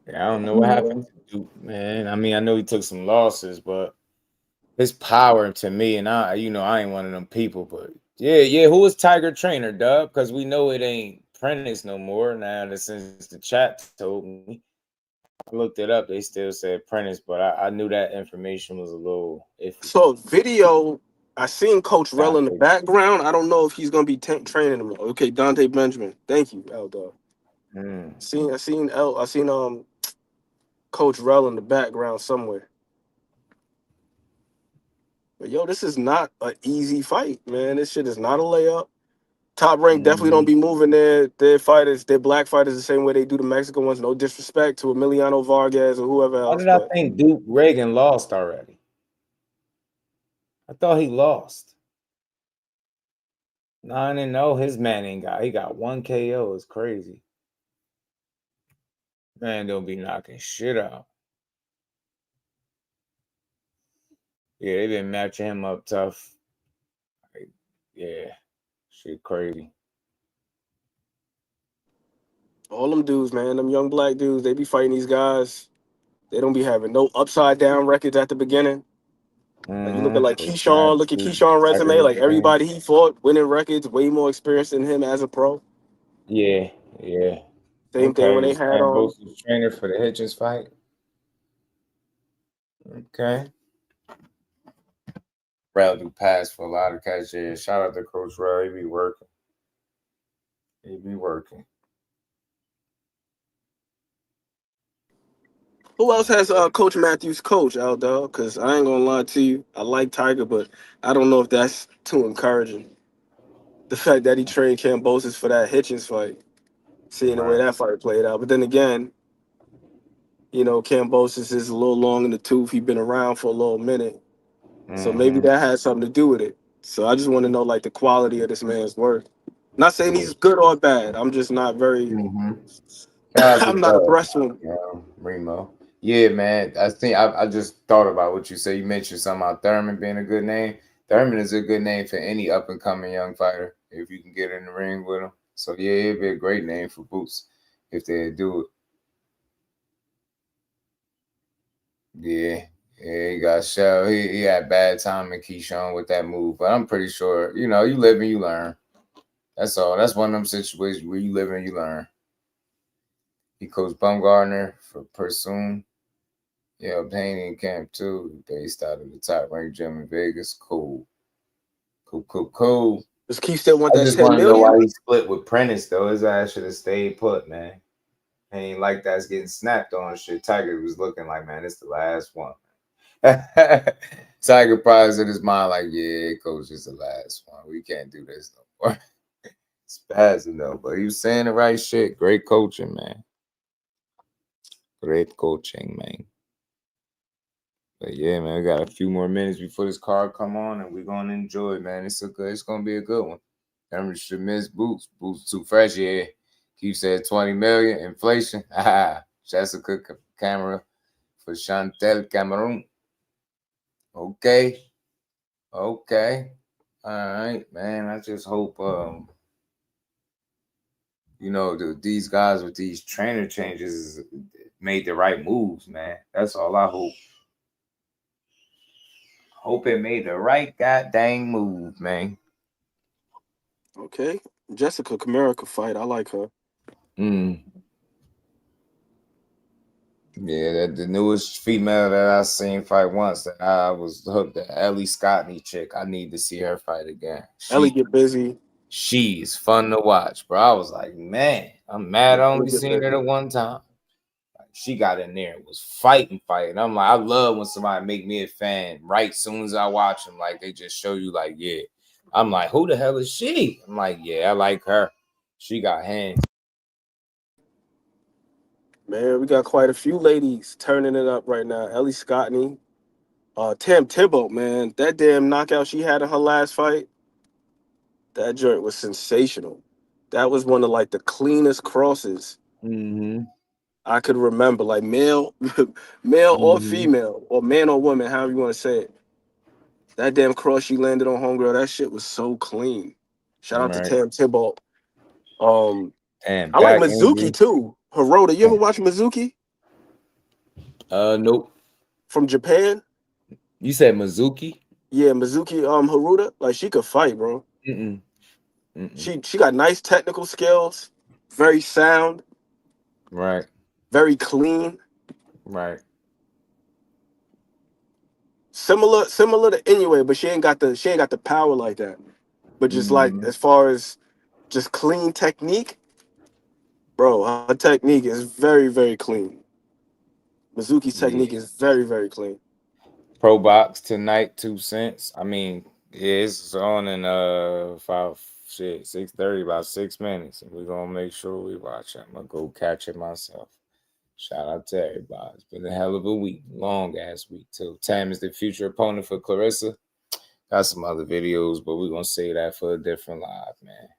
Yeah, I don't know what happened to Duke, man. I mean, I know he took some losses, but his power to me, and I ain't one of them people, but yeah. Who was Tiger trainer, Dub? Because we know it ain't Prentice no more now. Since the chat told me, I looked it up. They still said Prentice, but I knew that information was a little iffy. So video, I seen Coach Rell in the background. I don't know if he's gonna be training him. Okay, Dante Benjamin. Thank you, Eldor. I seen Coach Rell in the background somewhere. But yo, this is not an easy fight, man. This shit is not a layup. Top Rank definitely don't be moving their fighters, their black fighters the same way they do the Mexican ones. No disrespect to Emiliano Vargas or whoever else. Why did I think Duke Reagan lost already? I thought he lost. No, I didn't know his man he got 1 KO. It's crazy. Man, don't be knocking shit out. Yeah, they been matching him up tough. Yeah, shit crazy. All them dudes, man, them young black dudes, they be fighting these guys. They don't be having no upside down records at the beginning. Like you look at Keyshawn, look at Keyshawn's resume. Like everybody he fought, winning records, way more experience than him as a pro. Yeah. Same thing when they had both trainer for the Hitchens fight. Okay. Rel do pass for a lot of catch. Yeah, shout out to Coach Rel. He be working. Who else has Coach Matthews coach, Aldo? Because I ain't gonna lie to you, I like Tiger, but I don't know if that's too encouraging. The fact that he trained Cambosis for that Hitchens fight, seeing the way that fight played out. But then again, you know, Cambosis is a little long in the tooth. He's been around for a little minute. So maybe that has something to do with it. So I just want to know like the quality of this man's work. Not saying he's good or bad. I'm just not very. I'm not abreast with him. Remo. Yeah, man. I think I just thought about what you said. You mentioned something about Thurman being a good name. Thurman is a good name for any up and coming young fighter if you can get in the ring with him. So yeah, it'd be a great name for Boots if they do it. Yeah, he got shelled. He had bad timing, Keyshawn, with that move. But I'm pretty sure, you live and you learn. That's all. That's one of them situations where you live and you learn. He coached Bumgarner for Pursuit. Yeah, Haney in camp too. Based out of the Top Rank gym in Vegas. Cool. Does Keith still want that 10 million? I just want to know why he split with Prentice though. His ass should have stayed put, man. Ain't like that's getting snapped on shit. Tiger was looking like, man, it's the last one. Tiger probably in his mind like, yeah, coach, it's the last one. We can't do this no more. Spazzing though, but he was saying the right shit. Great coaching, man. Great coaching, man. But yeah, man, we got a few more minutes before this card come on, and we're gonna enjoy it, man. It's gonna be a good one. Remember, should miss Boots. Boots too fresh, yeah. Keith said 20 million, inflation. Jessica camera for Chantel Cameroon. Okay. All right, man. I just hope these guys with these trainer changes made the right moves, man. That's all I hope. Hope it made the right goddamn move, man. Okay. Jessica Camara could fight. I like her. Yeah, the newest female that I seen fight once that I was hooked, the Ellie Scottney chick. I need to see her fight again. Ellie get busy. She's fun to watch, bro. I was like, man, I'm mad I only seen her the one time. Like, she got in there and was fighting. I'm like, I love when somebody make me a fan right soon as I watch them. Like, they just show you, like, yeah. I'm like, who the hell is she? I'm like, yeah, I like her. She got hands. Man, we got quite a few ladies turning it up right now. Ellie Scottney, Tam Thibault, man, that damn knockout she had in her last fight, that joint was sensational. That was one of like the cleanest crosses I could remember. Like male or female, or man or woman, however you want to say it. That damn cross she landed on homegirl, that shit was so clean. Shout out to Tam Thibault. And I like Mizuki too. Hirota, you ever watch Mizuki? Nope. From Japan? You said Mizuki? Yeah, Mizuki Hirota. Like, she could fight, bro. She got nice technical skills, very sound. Right. Very clean. Right. Similar to Inoue, but she ain't got the power like that. But just like as far as just clean technique, bro, her technique is very, very clean. Mizuki's technique is very, very clean. Pro Box tonight, 2 cents. I mean, it's on in 6:30, about 6 minutes. And we're gonna make sure we watch it. I'm gonna go catch it myself. Shout out to everybody. It's been a hell of a week. Long ass week too. Tam is the future opponent for Clarissa. Got some other videos, but we're gonna say that for a different live, man.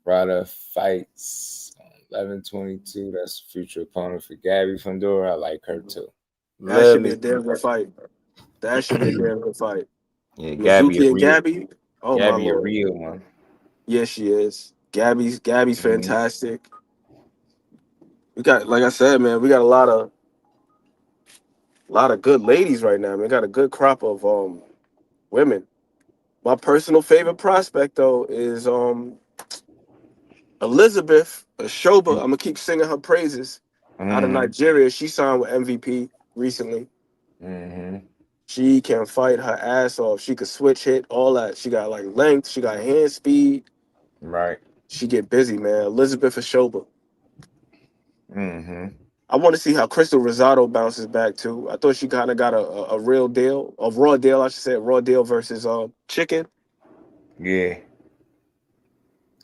Rada fights on 11/22. That's the future opponent for Gabby Fundora. I like her too. That should be a damn good fight. That should be a damn good fight. Yeah, Gabby Mizuki and Gabby. Oh, Gabby, my a Lord. real one. Yes, she is. Gabby's fantastic. We got, like I said, man, we got a lot of good ladies right now. Man, we got a good crop of women. My personal favorite prospect though is Elizabeth Shoba. I'm gonna keep singing her praises. Out of Nigeria, she signed with MVP recently. She can fight her ass off. She could switch hit, all that. She got like length. She got hand speed. Right. She get busy, man. Elizabeth Shoba. I want to see how Crystal Rosado bounces back too. I thought she kind of got a real deal, a raw deal. I should say, a raw deal versus Chicken. Yeah.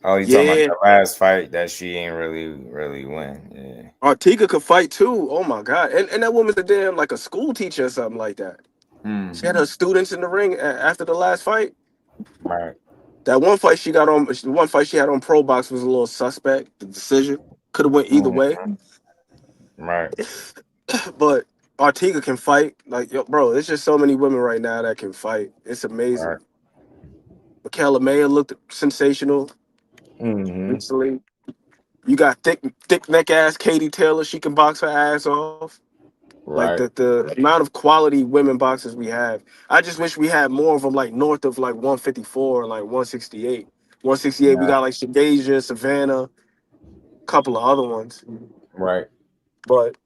Oh, you talking about the last fight that she ain't really win? Yeah. Artiga could fight too. Oh my god! And that woman's a damn like a school teacher or something like that. She had her students in the ring after the last fight. Right. That one fight she got on, the one fight she had on Pro Box was a little suspect. The decision could have went either way. Right. But Artiga can fight. Like, yo, bro, there's just so many women right now that can fight. It's amazing. Right. Michaela Mayer looked sensational recently. You got thick neck ass Katie Taylor. She can box her ass off. Right. Like the amount of quality women boxers we have. I just wish we had more of them, like north of like 154 and like 168. 168, we got like Shadeja, Savannah, a couple of other ones. Right. But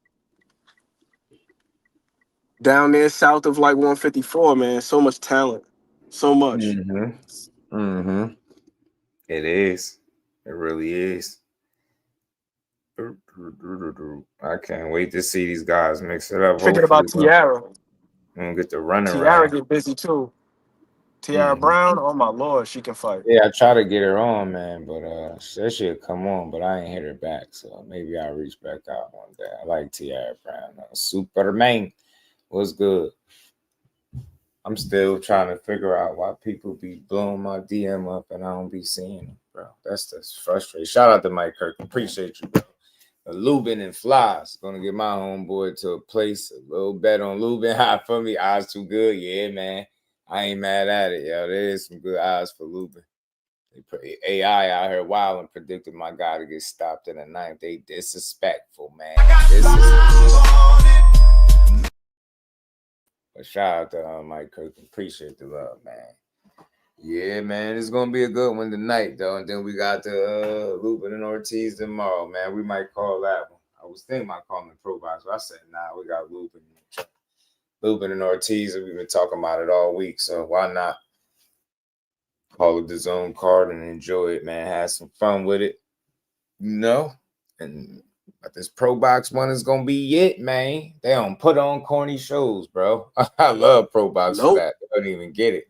down there south of like 154, man, so much talent. So much. It is. It really is. I can't wait to see these guys mix it up. Thinking about Tiara. And get the running Tiara around. get busy too. Tiara Brown, oh my Lord, she can fight. Yeah, I try to get her on, man, but she said she'll come on, but I ain't hit her back, so maybe I'll reach back out one day. I like Tiara Brown. Superman. What's good? I'm still trying to figure out why people be blowing my DM up and I don't be seeing them, bro. That's frustrating. Shout out to Mike Kirk. Appreciate you, bro. Lubin and Flies gonna get my homeboy to a place. A little bet on Lubin. High for me. Odds too good. Yeah, man. I ain't mad at it, yo. There is some good odds for Lubin. AI out here wild and predicted my guy to get stopped in the ninth. They disrespectful, man. But shout out to Mike Kirk. Appreciate the love, man. Yeah, man, it's gonna be a good one tonight, though. And then we got the Lubin and Ortiz tomorrow, man. We might call that one. I was thinking about calling the Pro Box, but I said, nah, we got Lubin and Ortiz, and we've been talking about it all week, so why not call it the zone card and enjoy it, man. Have some fun with it, you know. And this Pro Box one is gonna be it, man. They don't put on corny shows, bro. I love Pro Box for that. They don't even get it.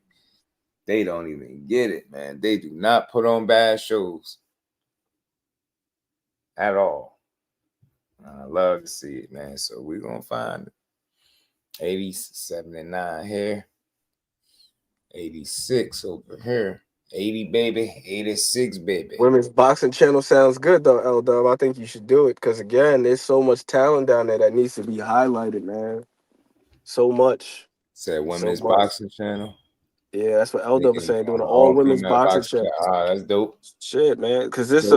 They don't even get it, man. They do not put on bad shows at all. I love to see it, man. So we're going to find it. 80, 79 here. 86 over here. 80, baby. 86, baby. Women's boxing channel sounds good, though, L-Dub. I think you should do it because, again, there's so much talent down there that needs to be highlighted, man. So much. Said women's boxing channel. Yeah, that's what L-Dub was saying, doing an all-women's boxing show. That's dope. Shit, man, because this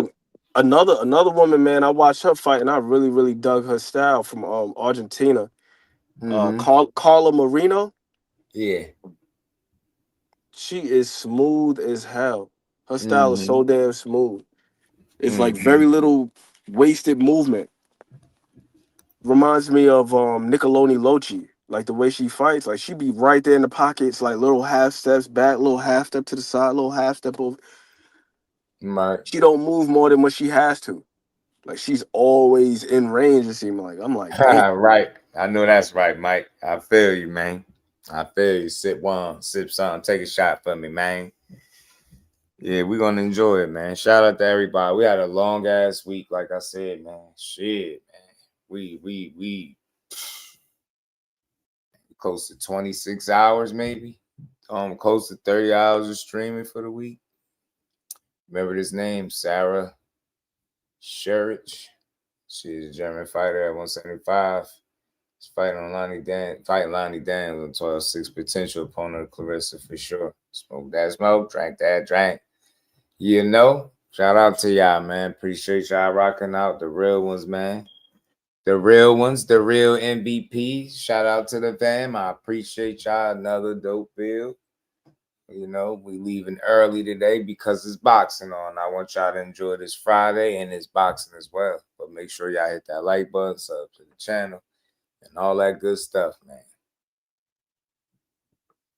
another woman, man, I watched her fight, and I really, really dug her style from Argentina. Carla Marino. Yeah. She is smooth as hell. Her style is so damn smooth. It's like very little wasted movement. Reminds me of Niccoloni Loci. Like the way she fights, like she be right there in the pockets, like little half steps back, little half step to the side, little half step over. Right. She don't move more than what she has to. Like she's always in range. It seems like I'm like, right. I know that's right, Mike. I feel you, man. I feel you. Sip one, sip some, take a shot for me, man. Yeah, we're gonna enjoy it, man. Shout out to everybody. We had a long ass week, like I said, man. Shit, man. We close to 26 hours, maybe. Close to 30 hours of streaming for the week. Remember this name, Sarah Sherich. She's a German fighter at 175. She's fighting Lonnie Daniels on 12-6 potential opponent of Clarissa for sure. Smoke that smoke, drank that drink. You know, shout out to y'all, man. Appreciate y'all rocking out. The real ones, man. The real ones, the real MVPs. Shout out to the fam. I appreciate y'all. Another dope build. You know, we leaving early today because it's boxing on. I want y'all to enjoy this Friday and it's boxing as well. But make sure y'all hit that like button, sub to the channel, and all that good stuff, man.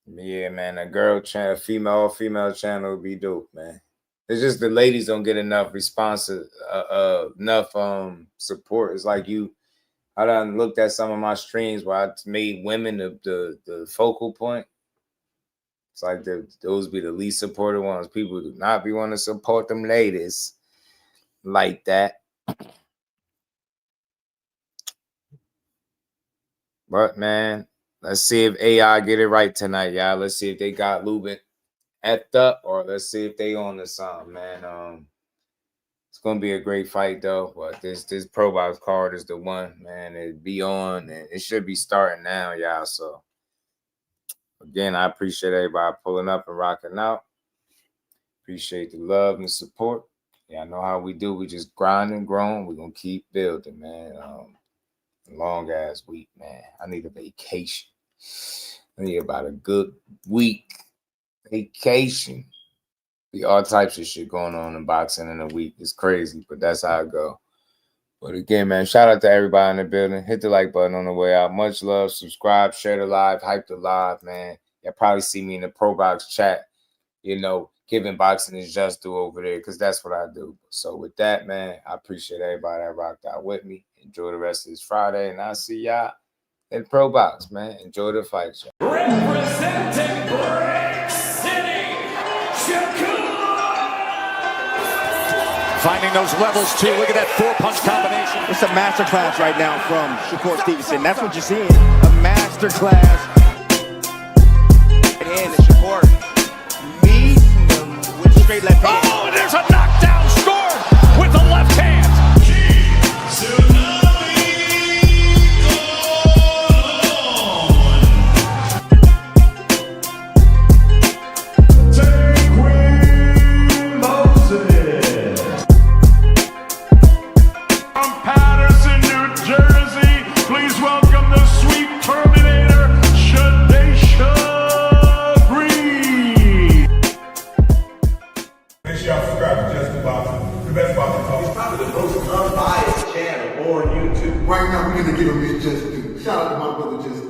Yeah, man, a girl channel, female channel would be dope, man. It's just the ladies don't get enough response, enough support. It's like I done looked at some of my streams where I made women the focal point. It's like those be the least supported ones. People do not be wanting to support them ladies like that. But, man, let's see if AI get it right tonight, y'all. Let's see if they got Lubin effed up, or let's see if they on the song, man. It's gonna be a great fight though. But this Pro Box card is the one, man. It be on, and it should be starting now, y'all. So again, I appreciate everybody pulling up and rocking out. Appreciate the love and support. Y'all know how we do. We just grind and growing. We're gonna keep building, man. Long ass week, man. I need a vacation. I need about a good week. Vacation. Be all types of shit going on in boxing in a week. It's crazy, but that's how it go. But again, man, shout out to everybody in the building. Hit the like button on the way out. Much love. Subscribe, share the live, hype the live, man. You'll probably see me in the Pro Box chat, you know, giving boxing is just do over there, because that's what I do. So with that, man, I appreciate everybody that rocked out with me. Enjoy the rest of this Friday, and I'll see y'all in Pro Box, man. Enjoy the fight, y'all. Representing Brick City, Shakur! Finding those levels, too. Look at that four-punch combination. It's a masterclass right now from Shakur Stevenson. That's what you're seeing, a masterclass. straight left hand. Oh, and there's a knockdown scored with the left hand. From Patterson, New Jersey, please welcome the sweet Terminator, Shadesha Green. Make sure y'all subscribe to Jusdueboxing, the best boxing talk. It's probably the most unbiased channel on YouTube. Right now, we're gonna give him his just due. Shout out to my brother Just